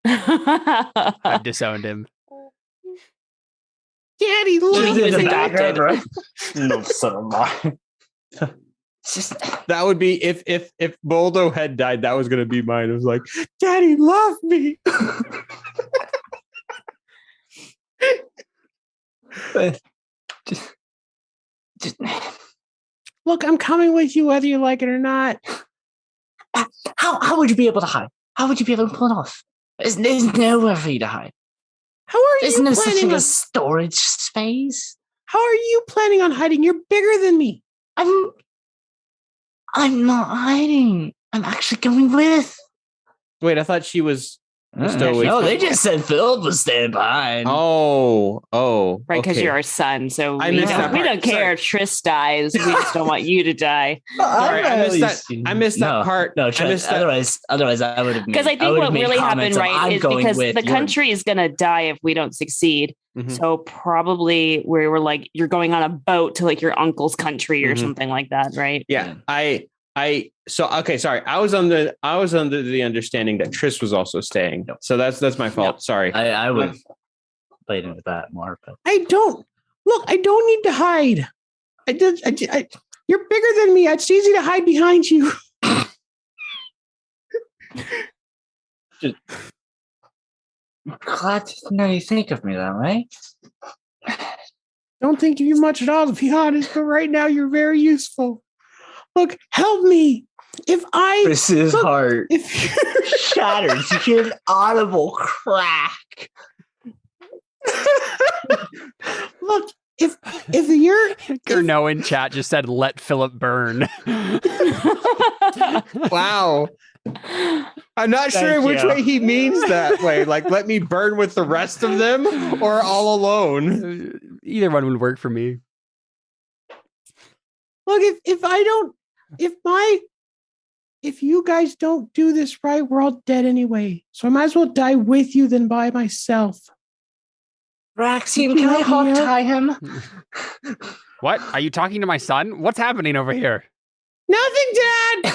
I've disowned him. Daddy, look. He was adopted. No son of mine. That would be if Boldo had died, that was gonna be mine. It was like, Daddy, love me. Look, I'm coming with you whether you like it or not. How would you be able to hide? How would you be able to pull it off? There's nowhere for you to hide. How are There's you no planning such thing on as storage space. How are you planning on hiding? You're bigger than me. I'm not hiding. I'm actually going with. Wait, I thought she was No, they just said Philip was staying behind. Oh, right, because okay. you're our son, so I we missed that don't part. care if Triss dies. We just don't want you to die. Sorry, I missed that part. No, I missed that. Otherwise, I would have. Because I think what really happened, right, is because the country is going to die if we don't succeed. Mm-hmm. So probably we were like, you're going on a boat to like your uncle's country or something like that, right? Yeah, sorry. I was under the understanding that Triss was also staying. No. So that's my fault. No. Sorry. I would have played into that more. But I don't need to hide. You're bigger than me. It's easy to hide behind you. Glad to know you think of me that way. Don't think of you much at all, to be honest, but right now you're very useful. Look, help me. Chris's heart shatters. You hear an audible crack. Look, if you're Gurno in chat just said, "Let Philip burn." Wow. I'm not sure which way he means that way. Like, let me burn with the rest of them or all alone. Either one would work for me. Look, if you guys don't do this right, we're all dead anyway. So I might as well die with you than by myself. Raxian, can I hog tie him? What? Are you talking to my son? What's happening over here? Nothing, Dad!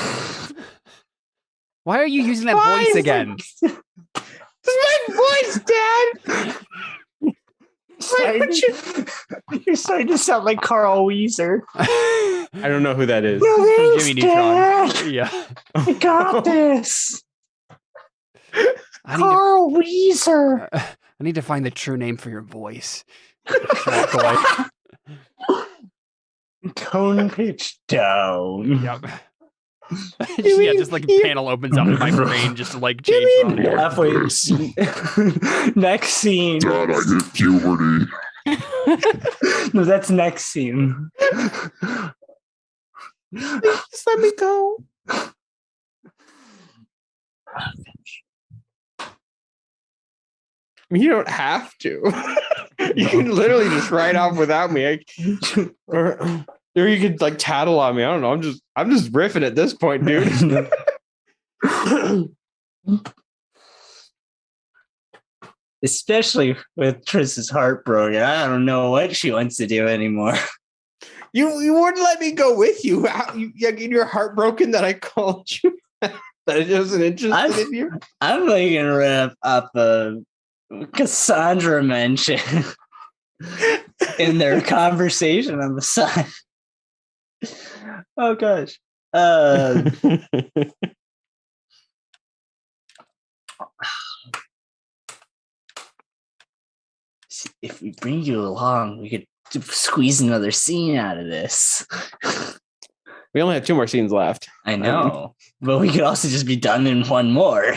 Why are you using that voice again? It's my voice, Dad! You're starting to sound like Carl Weezer. I don't know who that is. No, Jimmy Neutron. Yeah. I got this. Carl Weezer. I need to find the true name for your voice. Tone pitch down. Yep. Yeah, just like a panel opens up in my brain, just like change. Halfway. Next scene. Dad, I hit puberty. No, that's next scene. Just let me go. You don't have to. You can literally just ride off without me. Or you could like tattle on me. I don't know. I'm just riffing at this point, dude. Especially with Triss's heart broken. I don't know what she wants to do anymore. You wouldn't let me go with you. You're heartbroken that I called you. That I wasn't interested in you. I'm like gonna wrap up a Cassandra mention in their conversation on the side. Oh gosh. If we bring you along, we could squeeze another scene out of this. We only have 2 more scenes left. I know. But we could also just be done in one more.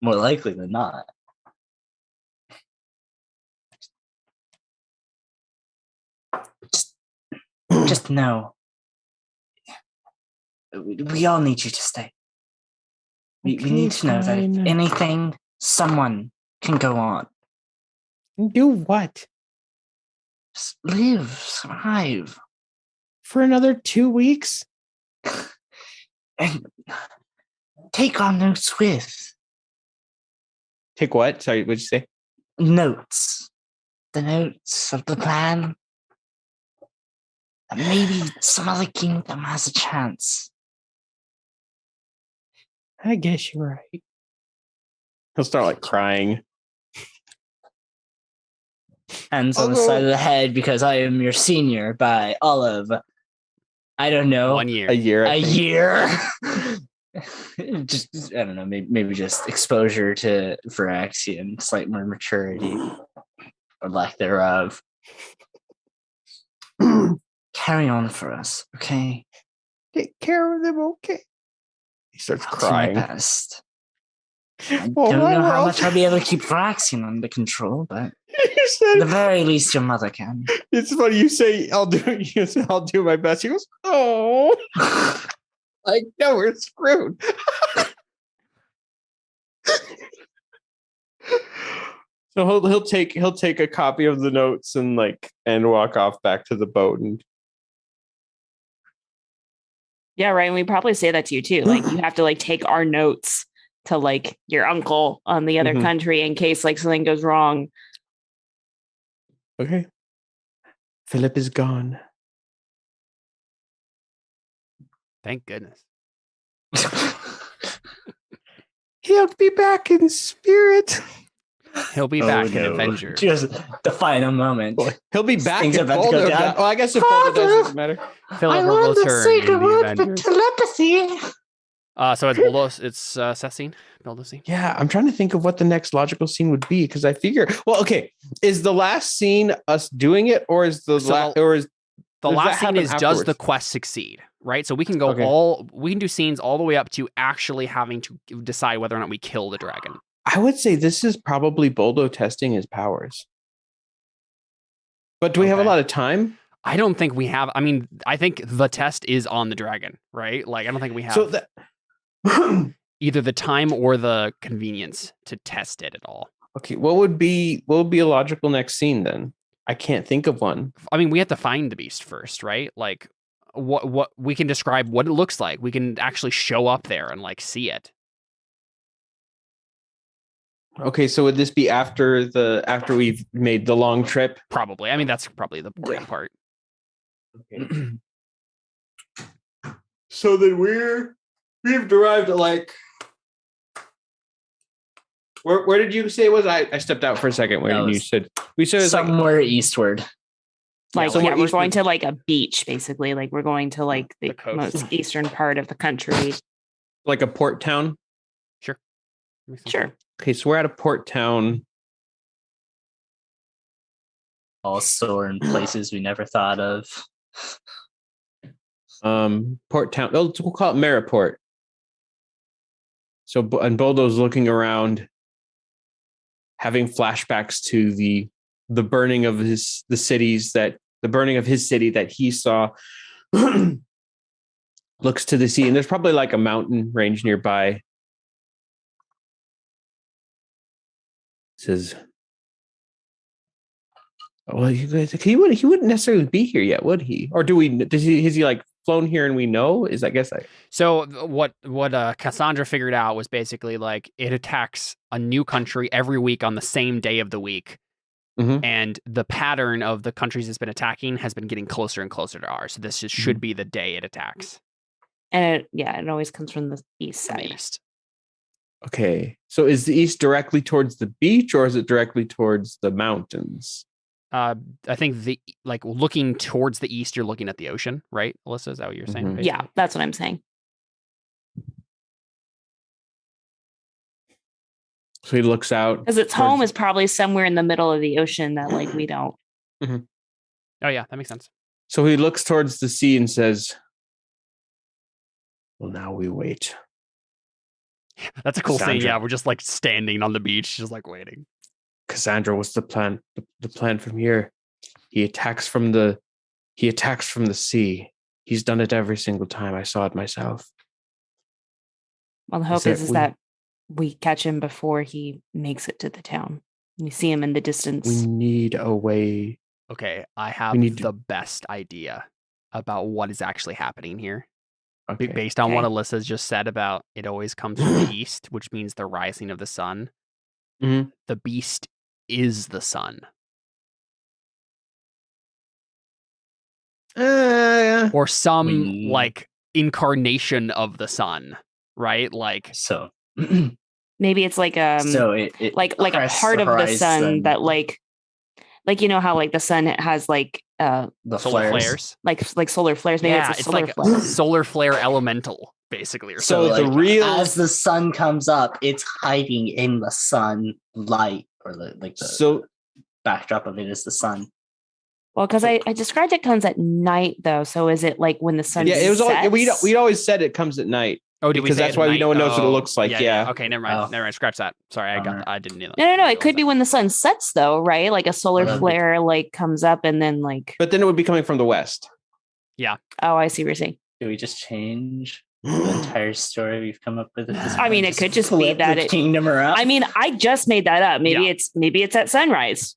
More likely than not. Just know. We all need you to stay. We need to know that if anything, someone can go on. Do what? Just live, survive. For another 2 weeks? And take on notes with. Take what? Sorry, what'd you say? Notes. The notes of the plan. And maybe some other kingdom has a chance. I guess you're right. He'll start like crying. Hands on the side of the head because I am your senior by all of, I don't know. 1 year. A year. A year. Just, I don't know, maybe just exposure to Viraxian, slight more maturity or lack thereof. Carry on for us, okay? Take care of them, okay? He starts crying. My best. I don't know how much I'll be able to keep Viraxian under control, but at the very least, your mother can. It's funny you say I'll do my best. He goes, oh, like no, we're screwed. So he'll take a copy of the notes and walk off back to the boat and. Yeah, right. And we probably say that to you too. Like you have to take our notes to your uncle on the other country in case something goes wrong. Okay. Philip is gone. Thank goodness. He'll be back in spirit. He'll be back in Avenger. Just the final moment. He'll be back Things if about to go Baldo down. does. Oh, I guess if Baldo doesn't matter. Philip will return in the Avengers. Telepathy. So it's Baldo's. It's Seth's scene. Baldo's scene. Yeah, I'm trying to think of what the next logical scene would be because I figure. Well, okay, is the last scene us doing it, or is the last scene is does the quest succeed? Right. So we can go we can do scenes all the way up to actually having to decide whether or not we kill the dragon. I would say this is probably Baldo testing his powers. But do we have a lot of time? I don't think we have. I mean, I think the test is on the dragon, right? I don't think we have either the time or the convenience to test it at all. Okay, what would be a logical next scene then? I can't think of one. I mean, we have to find the beast first, right? What we can describe what it looks like. We can actually show up there and see it. Okay, so would this be after we've made the long trip? Probably. I mean, that's probably the boring part. Okay. So then we've arrived at where did you say it was? I stepped out for a second. Where you said we said it was somewhere eastward. We're going to a beach, basically. We're going to the most eastern part of the country. Like a port town? Sure. Okay, so we're at a port town. Also in places we never thought of. Port town. We'll call it Mariport. So, and Boldo's looking around, having flashbacks to the burning of his city that he saw. Looks to the sea, and there's probably a mountain range nearby. Says, "Well, he wouldn't necessarily be here yet, would he? Or has he flown here and we know? So what Cassandra figured out was basically it attacks a new country every week on the same day of the week, and the pattern of the countries it's been attacking has been getting closer and closer to ours. So this should be the day it attacks, and it always comes from the east side. Okay, so is the east directly towards the beach or is it directly towards the mountains? I think looking towards the east, you're looking at the ocean, right, Alyssa? Is that what you're saying? Basically? Yeah, that's what I'm saying. So he looks out because its home is probably somewhere in the middle of the ocean that we don't. Mm-hmm. Oh yeah, that makes sense. So he looks towards the sea and says, "Well, now we wait." That's a cool scene. Yeah, we're just standing on the beach, just waiting. Cassandra, what's the plan? The plan from here? He attacks from the sea. He's done it every single time. I saw it myself. Well, the hope is that we catch him before he makes it to the town. We see him in the distance. We need a way. Okay, I have the best idea about what is actually happening here. Okay. Based on what Alyssa's just said about it always comes from the east, which means the rising of the sun. Mm-hmm. The beast is the sun. Or some incarnation of the sun, right? So maybe it's a a part of the sun that you know how the sun has the solar flares, like solar flares. Maybe it's a solar flare elemental, basically. Or so as the sun comes up, it's hiding in the sun light, or the backdrop of it is the sun. Well, because I described it comes at night though. So is it when the sun? Yeah, it was. We always said it comes at night. Oh, because that's why no one knows what it looks like. Yeah. Okay, never mind. Never mind. Scratch that. Sorry, I didn't know that. No. It could be when the sun sets, though, right? A solar flare comes up and then But then it would be coming from the west. Yeah. Oh, I see what you're saying. Do we just change the entire story we've come up with. I mean, it could just be that the kingdom around. I mean, I just made that up. Maybe it's at sunrise.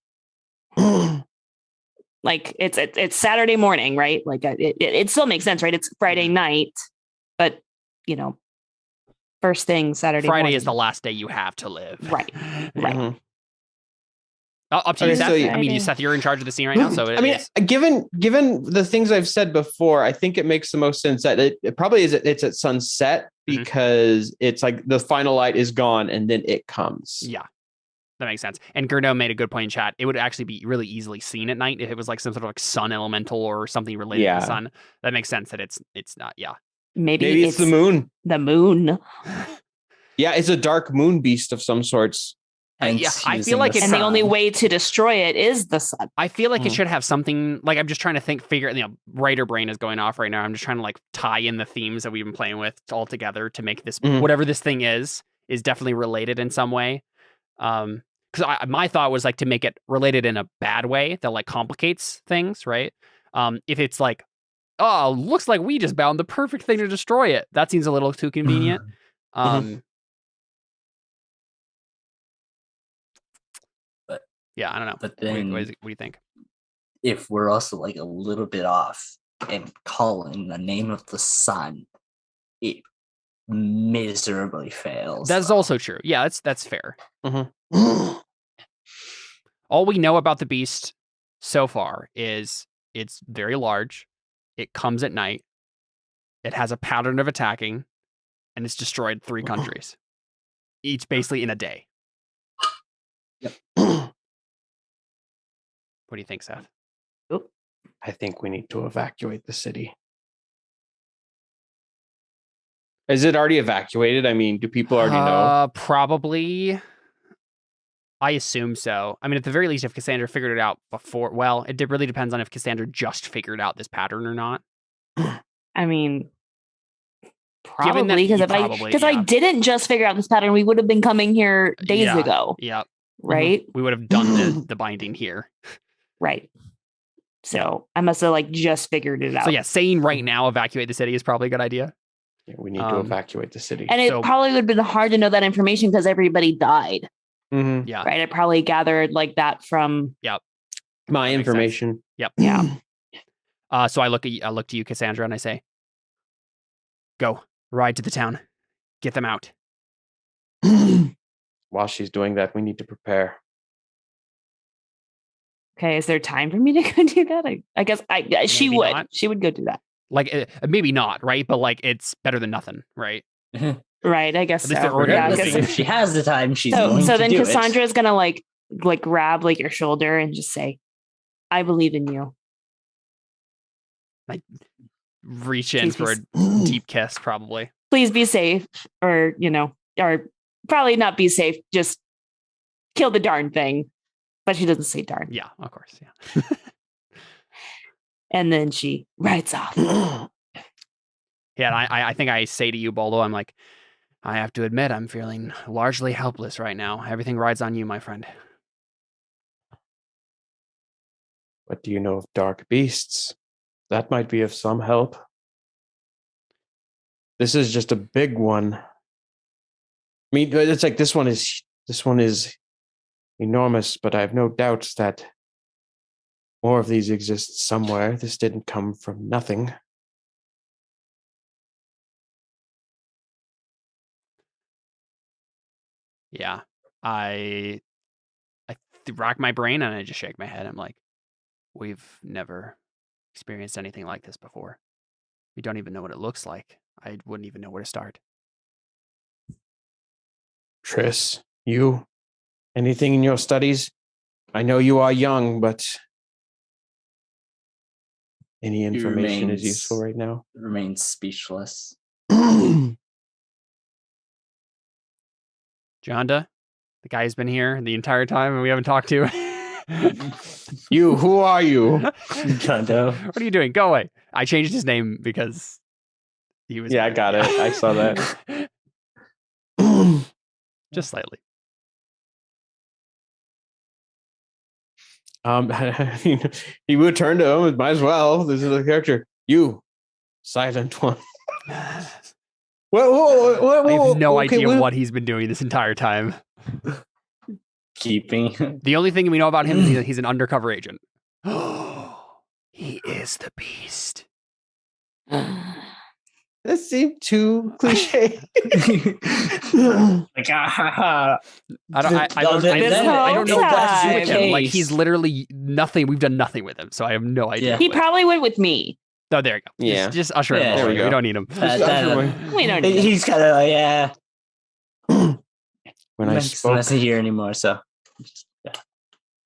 Like it's Saturday morning, right? Like it still makes sense, right? It's Friday night, but first thing Saturday. Friday morning. is the last day you have to live. Right. Right. Mhm. Up to you, Seth. So I mean, Seth, you're in charge of the scene right now. So given the things I've said before, I think it makes the most sense that it probably is. It's at sunset because it's like the final light is gone and then it comes. Yeah, that makes sense. And Gerdo made a good point in chat. It would actually be really easily seen at night if it was like some sort of like sun elemental or something related to the sun. That makes sense that it's not. Yeah, maybe it's the moon. The moon. Yeah, it's a dark moon beast of some sorts. Yeah, I feel like the only way to destroy it is the sun. I feel like it should have something like I'm just trying to figure. Writer brain is going off right now. I'm just trying to like tie in the themes that we've been playing with all together to make this whatever this thing is definitely related in some way. Because my thought was like to make it related in a bad way that like complicates things, right? If it's like, oh, looks like we just bound the perfect thing to destroy it. That seems a little too convenient. Yeah, I don't know. But then, what do you think? If we're also like a little bit off and calling the name of the sun, it miserably fails. That's also true. Yeah, that's fair. All we know about the beast so far is it's very large. It comes at night. It has a pattern of attacking, and it's destroyed 3 countries, each basically in a day. What do you think, Seth? I think we need to evacuate the city. Is it already evacuated? I mean, do people already know? Probably. I assume so. I mean, at the very least, if Cassandra figured it out before, well, it really depends on if Cassandra just figured out this pattern or not. I mean, probably because I didn't just figure out this pattern, we would have been coming here days ago. Yeah. Right. We would have done the binding here. Right. So I must have like just figured it out. So yeah, saying right now evacuate the city is probably a good idea. Yeah, we need to evacuate the city. And it probably would have been hard to know that information because everybody died. Yeah. Right. I probably gathered like that from my information. Yep. Yeah. So I look to you, Cassandra, and I say, go, ride to the town. Get them out. While she's doing that, we need to prepare. Okay, is there time for me to go do that? I guess she would. Not. She would go do that. Like maybe not, right? But like it's better than nothing, right? Right, I guess so. If she has the time, she's going so to then do Cassandra is gonna like grab like your shoulder and just say, "I believe in you." Like reach in for a deep kiss, probably. Please be safe, or or probably not be safe. Just kill the darn thing. But she doesn't say darn. Yeah, of course. Yeah. And then she rides off. Yeah, and I think I say to you, Baldo, I'm like, I have to admit, I'm feeling largely helpless right now. Everything rides on you, my friend. What do you know of dark beasts? That might be of some help. This is just a big one. I mean, it's like this one is enormous, but I have no doubts that more of these exist somewhere. This didn't come from nothing. Yeah, I rack my brain and I just shake my head. I'm like, we've never experienced anything like this before. We don't even know what it looks like. I wouldn't even know where to start. Triss, you, anything in your studies? I know you are young, but any information is useful right now. Remains speechless. Jonda, the guy who's been here the entire time and we haven't talked to. You, who are you? Jonda. What are you doing? Go away. I changed his name because he was. Yeah, I got it. I saw that. Just slightly. He would turn to him. Might as well. This is the character. You, silent one. I have no idea what he's been doing this entire time. Keeping. The only thing we know about him is he's an undercover agent. He is the beast. That seemed too cliche. Like, I don't know what to do with him. Like, he's literally nothing. We've done nothing with him, so I have no idea. Yeah. He probably went with me. Oh, there you go. Yeah. Just usher him. Yeah, There we go. We don't need him. We don't need him. He's kind of like, yeah. When I spoke, not here anymore. So,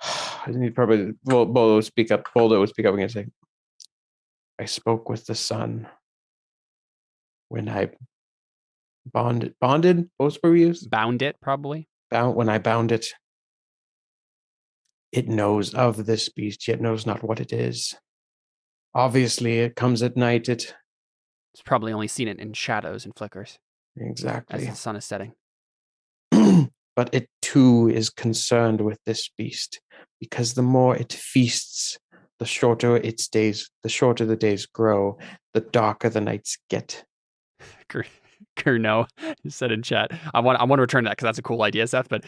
I need probably Boldo would speak up. Boldo would speak up and say, "I spoke with the sun when I bonded. Both were used. Bound it, probably. When I bound it. It knows of this beast, yet knows not what it is. Obviously, it comes at night. It's probably only seen it in shadows and flickers. Exactly. As the sun is setting. But it too is concerned with this beast, because the more it feasts, the shorter its days, the shorter the days grow, the darker the nights get. Kurno said in chat. I want to return that because that's a cool idea, Seth. But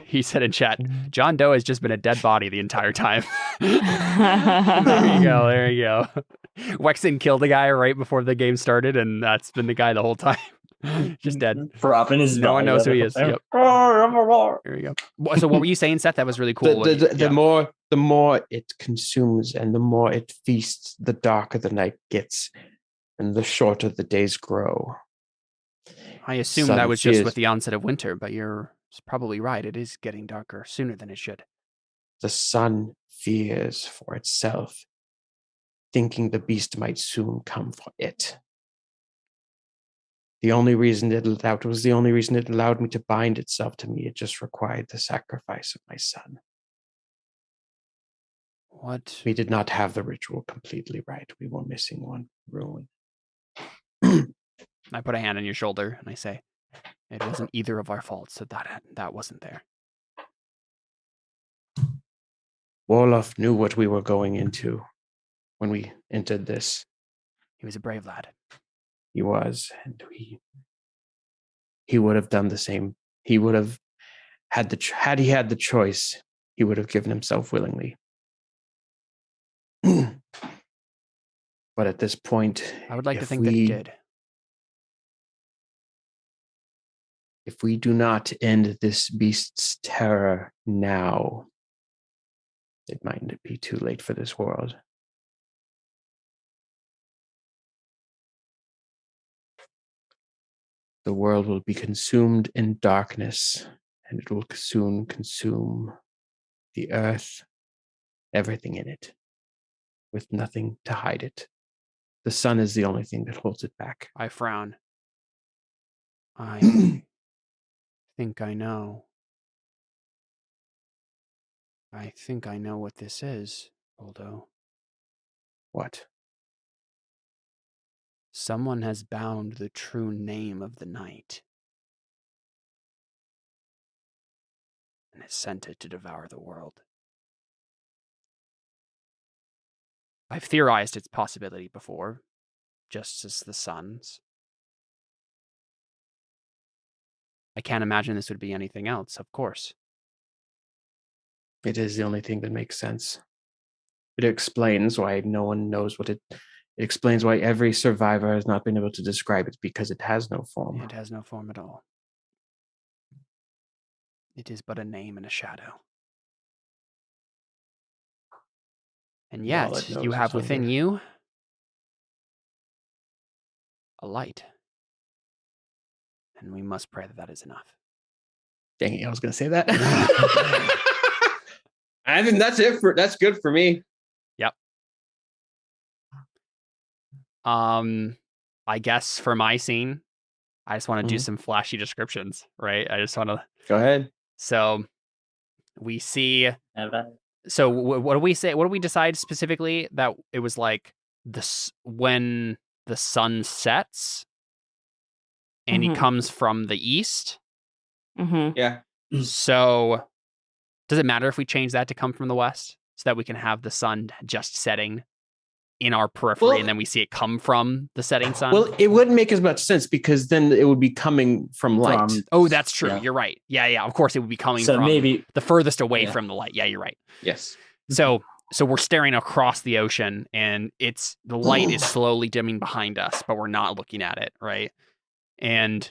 he said in chat, John Doe has just been a dead body the entire time. There you go. Wexen killed a guy right before the game started, and that's been the guy the whole time. Just dead. Propping his no one knows who he is. Yep. There you go. So what were you saying, Seth? That was really cool. The more it consumes and the more it feasts, the darker the night gets, and the shorter the days grow. I assume that was just with the onset of winter, but you're probably right. It is getting darker sooner than it should. The sun fears for itself, thinking the beast might soon come for it. The only reason it allowed me to bind itself to me. It just required the sacrifice of my son. What? We did not have the ritual completely right. We were missing one rune. I put a hand on your shoulder and I say, it wasn't either of our faults that wasn't there. Warloff knew what we were going into when we entered this. He was a brave lad. He was, and he would have done the same. He would have had had he had the choice, he would have given himself willingly. But at this point, I would like to think that he did. If we do not end this beast's terror now, it might be too late for this world. The world will be consumed in darkness, and it will soon consume the earth, everything in it, with nothing to hide it. The sun is the only thing that holds it back. I frown. I think I know. I think I know what this is, Boldo. What? Someone has bound the true name of the night and has sent it to devour the world. I've theorized its possibility before, just as the sun's. I can't imagine this would be anything else, of course. It is the only thing that makes sense. It explains why no one knows what it explains why every survivor has not been able to describe it, because it has no form. It has no form at all. It is but a name and a shadow. And yet, you have within you a light. And we must pray that that is enough. Dang it, I was going to say that. I think that's good for me. Yep. I guess for my scene, I just want to do some flashy descriptions, right? I just want to go ahead. So we see. So what do we say? What do we decide specifically? That it was like this when the sun sets and he comes from the east. Yeah. So does it matter if we change that to come from the west so that we can have the sun just setting in our periphery, and then we see it come from the setting sun. Well, it wouldn't make as much sense because then it would be coming from light. Oh, that's true. Yeah. You're right. Yeah. Of course, it would be coming So from maybe the furthest away from the light. Yeah, you're right. Yes. So we're staring across the ocean, and the light is slowly dimming behind us, but we're not looking at it, right? And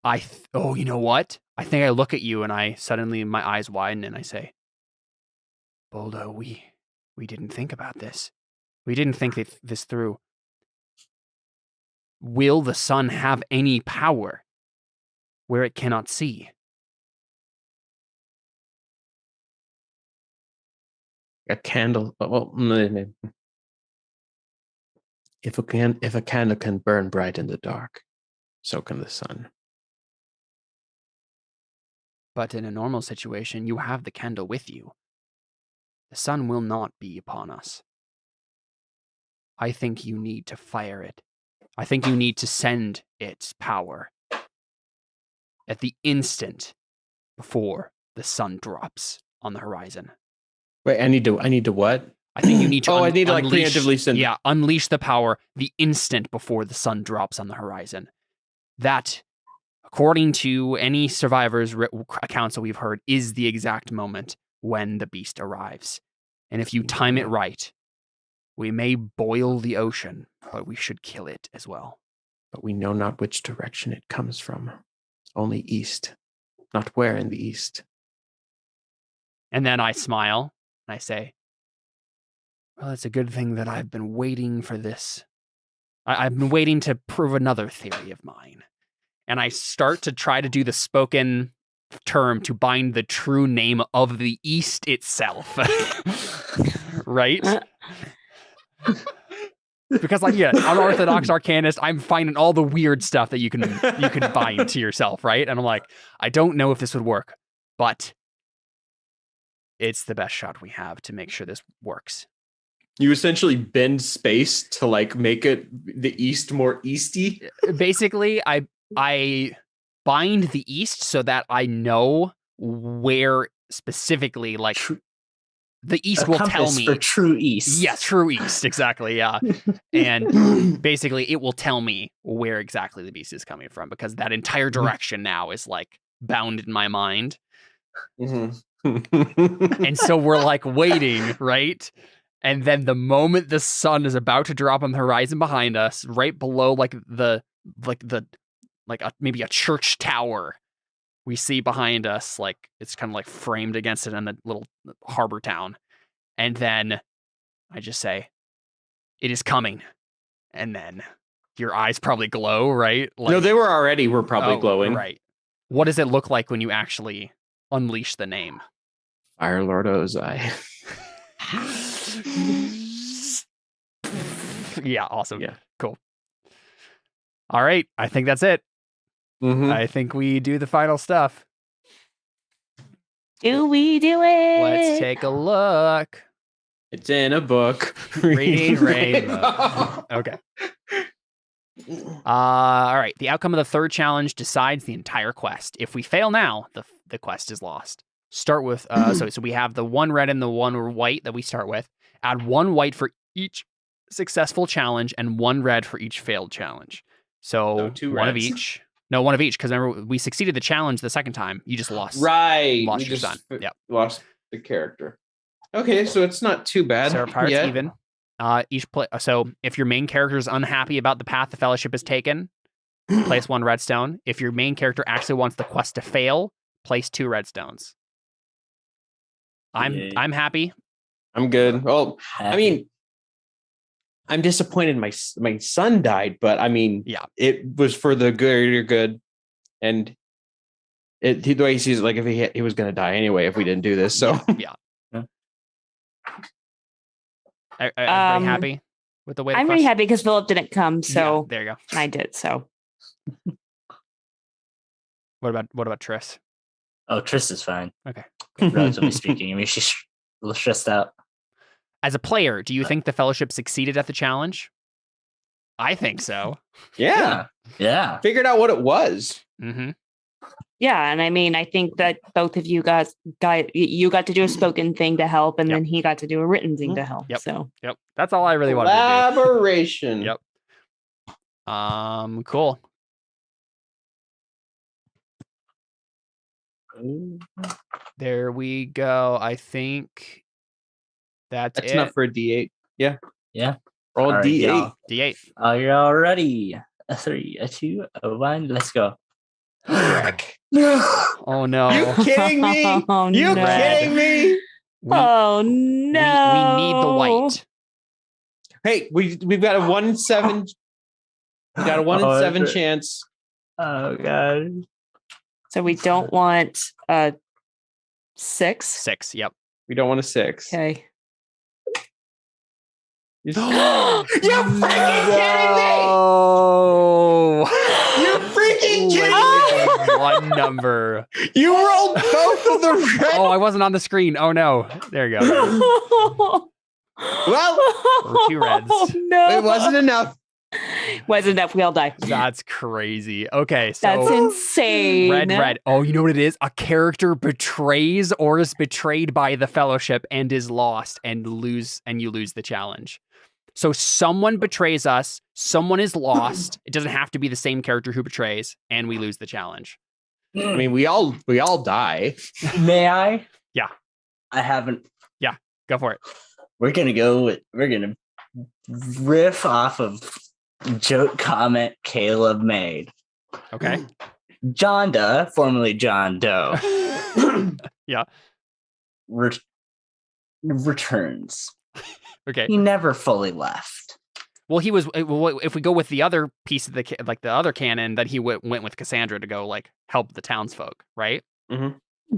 you know what? I think I look at you, and I suddenly my eyes widen, and I say, "Boldo, we didn't think about this. We didn't think this through. Will the sun have any power where it cannot see?" A candle. Well, if a candle can burn bright in the dark, so can the sun. But in a normal situation, you have the candle with you. The sun will not be upon us. I think you need to fire it. I think you need to send its power at the instant before the sun drops on the horizon. Wait, I need to what? I think you need to I need to preemptively send. Yeah, unleash the power the instant before the sun drops on the horizon. That, according to any survivors' accounts that we've heard, is the exact moment when the beast arrives. And if you time it right, we may boil the ocean, but we should kill it as well. But we know not which direction it comes from. Only east. Not where in the east. And then I smile, and I say, well, it's a good thing that I've been waiting for this. I've been waiting to prove another theory of mine. And I start to try to do the spoken term to bind the true name of the East itself. Right? Because unorthodox arcanist, I'm finding all the weird stuff that you can bind to yourself, right? And I'm like, I don't know if this would work, but it's the best shot we have to make sure this works. You essentially bend space to make it the East more easty. Basically, I bind the East so that I know where specifically, the East will tell me. For true East. Yeah, true East, exactly, yeah. And basically, it will tell me where exactly the beast is coming from, because that entire direction now is, bound in my mind. Mm-hmm. And so we're, waiting, right? And then the moment the sun is about to drop on the horizon behind us, right below, maybe a church tower, we see behind us, it's kind of framed against it in the little harbor town. And then I just say, it is coming. And then your eyes probably glow, right? No, they were probably glowing. Right. What does it look like when you actually unleash the name? Fire Lord Ozai. Yeah, awesome. Yeah. Cool. All right. I think that's it. Mm-hmm. I think we do the final stuff. Do we do it? Let's take a look. It's in a book. Reading Rainbow. Okay. All right. The outcome of the third challenge decides the entire quest. If we fail now, the quest is lost. Start with so we have the one red and the one white that we start with. Add one white for each successful challenge and one red for each failed challenge. So two one reds. of each. No, one of each, because remember we succeeded the challenge the second time. You just lost. Right. Lost your son. Yep. Lost the character. Okay, so it's not too bad. So our pirates even. So if your main character is unhappy about the path the Fellowship has taken, place one redstone. If your main character actually wants the quest to fail, place 2 redstones. I'm happy. I'm good. Well, Happy. I mean, I'm disappointed my son died, but I mean, yeah, it was for the greater good, and the way he sees it, if he was going to die anyway if we didn't do this. So yeah. Everybody happy with the way? I'm really happy because Philip didn't come, so there you go. I did. So what about Triss? Oh, Triss is fine. Okay. Relatively speaking, I mean, she's a little stressed out. As a player, do you think the Fellowship succeeded at the challenge? I think so. Yeah. Yeah. Figured out what it was. Mm-hmm. Yeah, and I mean, I think that both of you guys you got to do a spoken thing to help, and then he got to do a written thing to help. Yep. So That's all I really wanted to do. Collaboration. Yep. Cool. There we go. I think that's it. Enough for a D8. Yeah. Roll All right, D8. y'all. D8. Are you all ready? A 3, a 2, a 1. Let's go. Oh no. You kidding me? Oh, You no. kidding me? Oh no! We need the white. Hey, we've got a 1 in 7. We got a 1 in 7 chance. Oh god. So we don't want a 6. 6. Yep. We don't want a 6. Okay. You freaking kidding me? Oh. You freaking kidding me? One number. You rolled both of the red. Oh, I wasn't on the screen. Oh no. There you go. Well, or 2 reds. Oh, no. it wasn't enough. Wasn't enough. We all die. That's crazy. Okay, so That's insane. red. Oh, you know what it is? A character betrays or is betrayed by the fellowship and is lost and you lose the challenge. So someone betrays us, someone is lost. It doesn't have to be the same character who betrays, and we lose the challenge. I mean, we all die. May I? Yeah. I haven't. Yeah, go for it. We're gonna riff off of joke comment Caleb made. Okay. John Doe, formerly John Doe. Yeah. Returns. Okay. He never fully left. Well, he was. If we go with the other piece of the other canon, that he went with Cassandra to go help the townsfolk, right? Mm-hmm.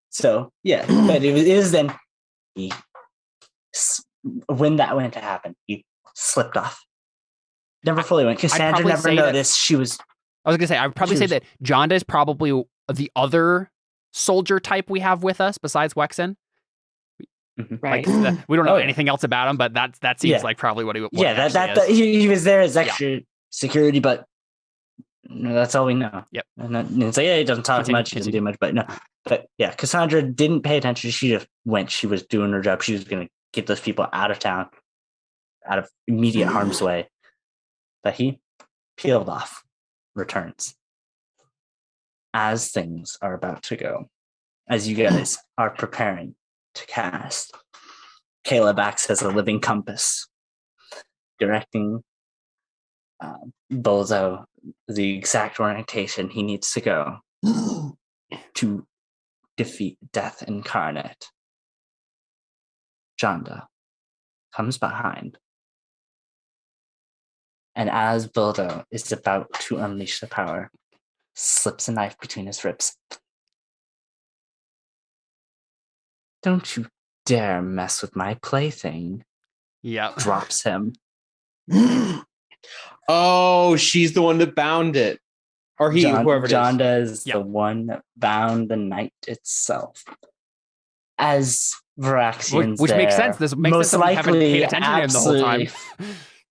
So yeah, but it is then when that went to happen, he slipped off. Never fully went. Cassandra never noticed she was. I was gonna say I would probably say that Jonda is probably the other soldier type we have with us besides Wexen. Right. We don't know anything else about him, but that seems like probably what he. He was there as extra security, but that's all we know. Yep. And so he doesn't talk much, he doesn't do much, but no. But yeah, Cassandra didn't pay attention. She just went. She was doing her job. She was going to get those people out of town, out of immediate harm's way. But he peeled off. Returns as things are about to go, as you guys are preparing to cast. Caleb acts as a living compass, directing Bozo the exact orientation he needs to go to defeat Death Incarnate. Jonda comes behind, and as Bildo is about to unleash the power, slips a knife between his ribs. Don't you dare mess with my plaything. Yeah. Drops him. Oh, she's the one that bound it. Or he, whoever it is. Jonda is the one that bound the knight itself. As Varaxian's which there, makes sense. This makes most sense. likely, Haven't paid attention to him the whole time.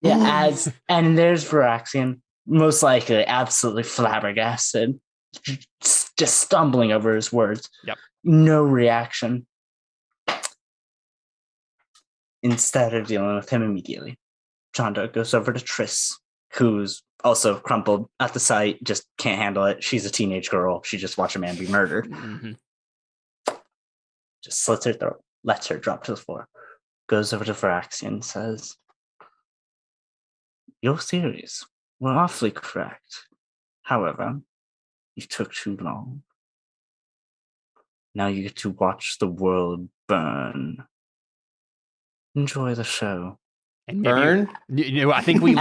Yeah, and there's Varaxian, most likely absolutely flabbergasted, just stumbling over his words. Yep. No reaction. Instead of dealing with him immediately, Jonda goes over to Triss, who's also crumpled at the sight, just can't handle it. She's a teenage girl. She just watched a man be murdered. Mm-hmm. Just slits her throat, lets her drop to the floor, goes over to Varaxian, says, "Your theories were awfully correct. However, you took too long. Now you get to watch the world burn. Enjoy the show." And burn? I think we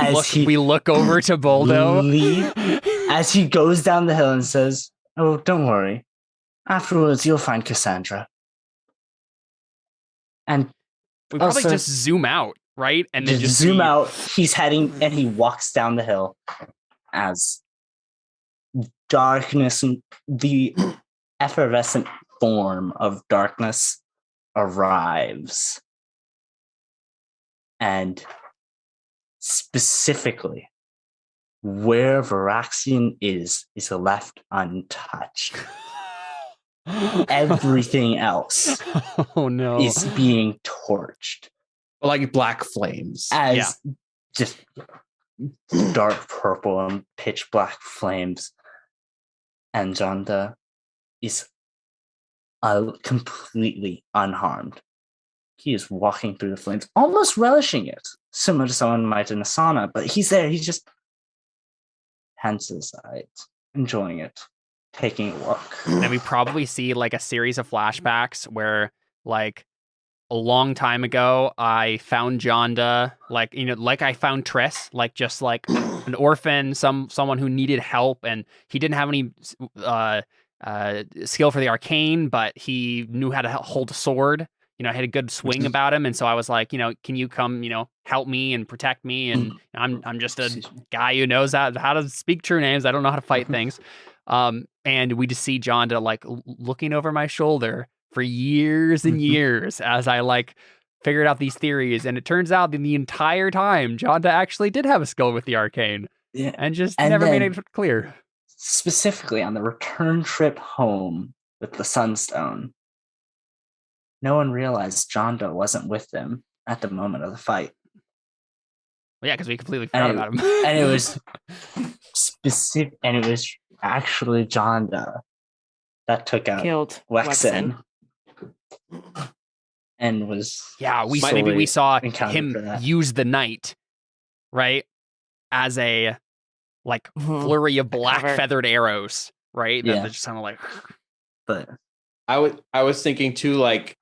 look over to Boldo as he goes down the hill and says, "Oh, don't worry. Afterwards, you'll find Cassandra." And we probably just zoom out, right? And then just zoom out. He's heading and he walks down the hill as darkness and the effervescent form of darkness arrives. And specifically where Varaxian is left untouched. Everything else is being torched. Like black flames. As just dark purple and pitch black flames. And Janda is completely unharmed. He is walking through the flames, almost relishing it, similar to someone might in a sauna, but he's there. He's just hands to the side, enjoying it, taking a walk. And we probably see like a series of flashbacks where like a long time ago, I found Janda, like, you know, like I found Triss, like just like an orphan, someone who needed help, and he didn't have any skill for the arcane, but he knew how to hold a sword. You know, I had a good swing about him, and so I was like, you know, can you come, you know, help me and protect me? And I'm just a guy who knows how to speak true names. I don't know how to fight things. And we just see Janda like looking over my shoulder for years and years as I like figured out these theories, and it turns out that the entire time Janda actually did have a skill with the arcane, and just never made it clear. Specifically on the return trip home with the Sunstone, no one realized Janda wasn't with them at the moment of the fight. Well, yeah, because we completely forgot about him. And it was specific, and it was actually Janda that took out Killed Wexen. And was maybe we saw him use the knight, right, as a like flurry of black feathered arrows, right? Yeah. That just sounded like. But I was thinking too, like,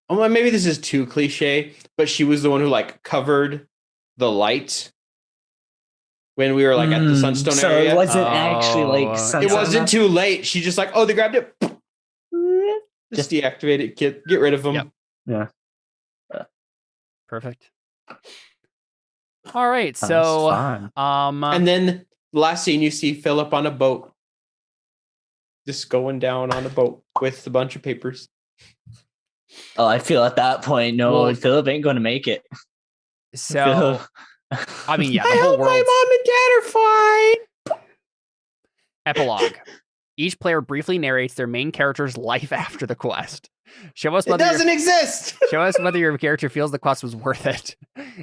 oh, well, maybe this is too cliche, but she was the one who like covered the light when we were like at the Sunstone area. So it wasn't actually like Sunstone. It wasn't too late. She just like, oh, they grabbed it. Just deactivate it. Get rid of them. Yep. Yeah. Perfect. All right. So, and then last scene, you see Philip on a boat, just going down on a boat with a bunch of papers. Oh, I feel at that point, Philip ain't going to make it. So, I mean, yeah, the I whole hope world. my mom and dad are fine. Epilogue. Each player briefly narrates their main character's life after the quest. Show us it doesn't exist. Show us whether your character feels the quest was worth it.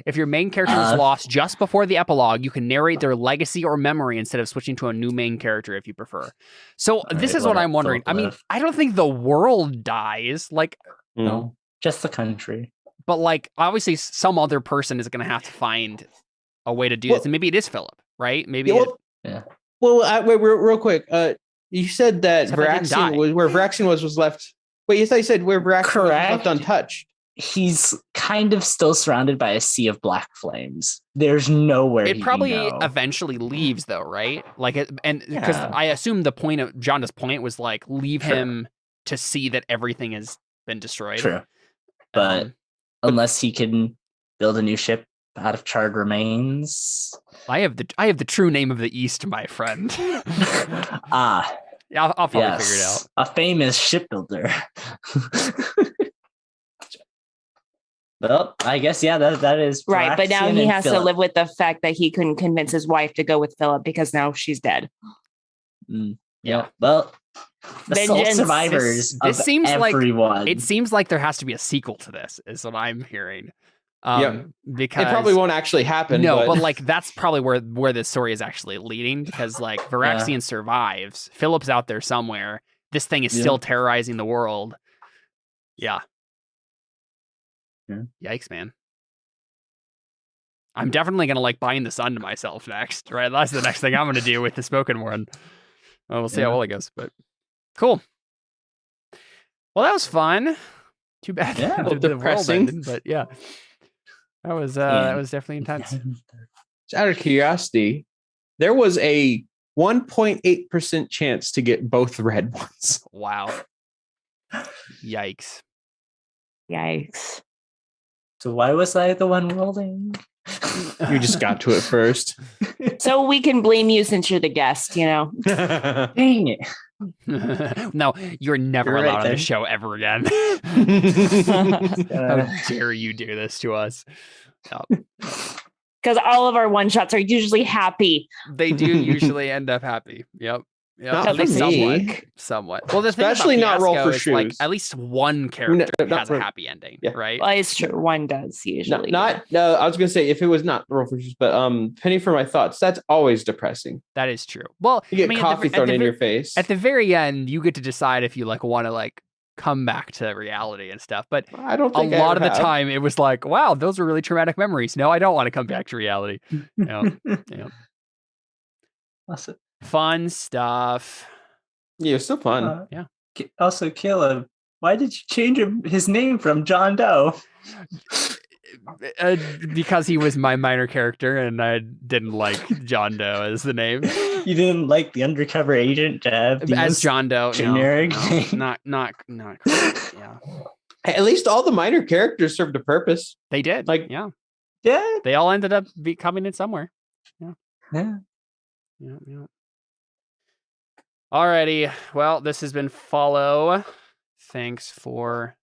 If your main character is lost just before the epilogue, you can narrate their legacy or memory instead of switching to a new main character if you prefer. So this is what I'm wondering. I mean, I don't think the world dies. Like, no, just the country. But like, obviously, some other person is going to have to find a way to do this, and maybe it is Philip, right? Maybe. Yeah. Well, wait, real quick. You said that Varaxian was where Varaxian was left. Wait, you thought you said where Varaxian was left untouched. He's kind of still surrounded by a sea of black flames. There's nowhere it probably eventually leaves, though, right? Like, because I assume the point of Janda's point was like leave him to see that everything has been destroyed. True, but unless he can build a new ship out of charred remains. I have the true name of the East, my friend. Yeah, I'll probably figure it out. A famous shipbuilder. Well, I guess that is right. But now he has to live with the fact that he couldn't convince his wife to go with Philip because now she's dead. Yeah. Well, the sole survivors. This seems everyone. Like it seems like there has to be a sequel to this. Is what I'm hearing. Because it probably won't actually happen. No, but like that's probably where this story is actually leading, because like Varaxian survives. Philip's out there somewhere. This thing is still terrorizing the world. Yeah. Yikes, man. I'm definitely gonna like bind the sun to myself next, right? That's the next thing I'm gonna do with the spoken one. Well, we'll see how well it goes, but cool. Well, that was fun. Too bad. Yeah, depressing, ended, but yeah. That was definitely intense. Just out of curiosity, there was a 1.8% chance to get both red ones. Wow. Yikes. So why was I the one rolling? You just got to it first. So we can blame you since you're the guest, you know. Dang it. No, you're never allowed on the show ever again. How dare you do this to us? Because because all of our one shots are usually happy. They do usually end up happy. Yep. Not At for least me. Somewhat. Well, the Especially thing not about roll Fiasco for is like shoes. at least one character has a happy ending, Yeah. right? Well, it's true. One does usually. No, I was gonna say if it was not roll for shoes, but penny for my thoughts. That's always depressing. That is true. Well, You get coffee thrown in your face. At the very end, you get to decide if you like want to like come back to reality and stuff. But I don't think a lot of the time it was like, wow, those are really traumatic memories. No, I don't want to come back to reality. Yeah. Awesome. Fun stuff. Yeah, it's so fun. Yeah. Also, Caleb, why did you change his name from John Doe? Because he was my minor character, and I didn't like John Doe as the name. You didn't like the undercover agent to have as John Doe. Generic. No, not correct. Yeah. At least all the minor characters served a purpose. They did. Like, yeah. Yeah. They all ended up coming in somewhere. Yeah. Yeah. Alrighty. Well, this has been Follow. Thanks for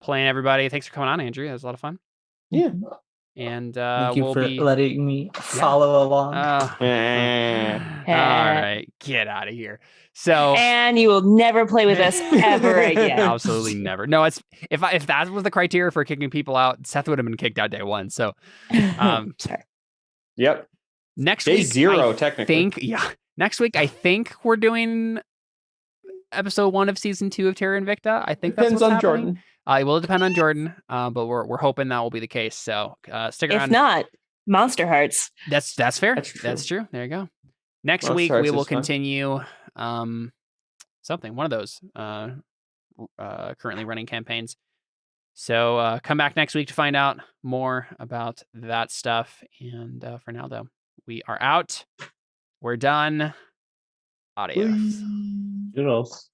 playing, everybody. Thanks for coming on, Andrew. That was a lot of fun. Yeah. And thank you for letting me follow along. All right. Get out of here. So and you will never play with us ever again. Absolutely never. No, it's if that was the criteria for kicking people out, Seth would have been kicked out day one. So sorry. Yep. Next day week, 0, technically. Next week, I think we're doing episode 1 of season 2 of Terra Invicta. I think depends that's what's on happening. Jordan. It will depend on Jordan, but we're hoping that will be the case. So stick around. If not, Monster Hearts. That's fair. That's true. There you go. Next Monster week Hearts we will is fun. continue something, one of those currently running campaigns. So come back next week to find out more about that stuff. And for now, though, we are out. We're done. Adios. Doodles.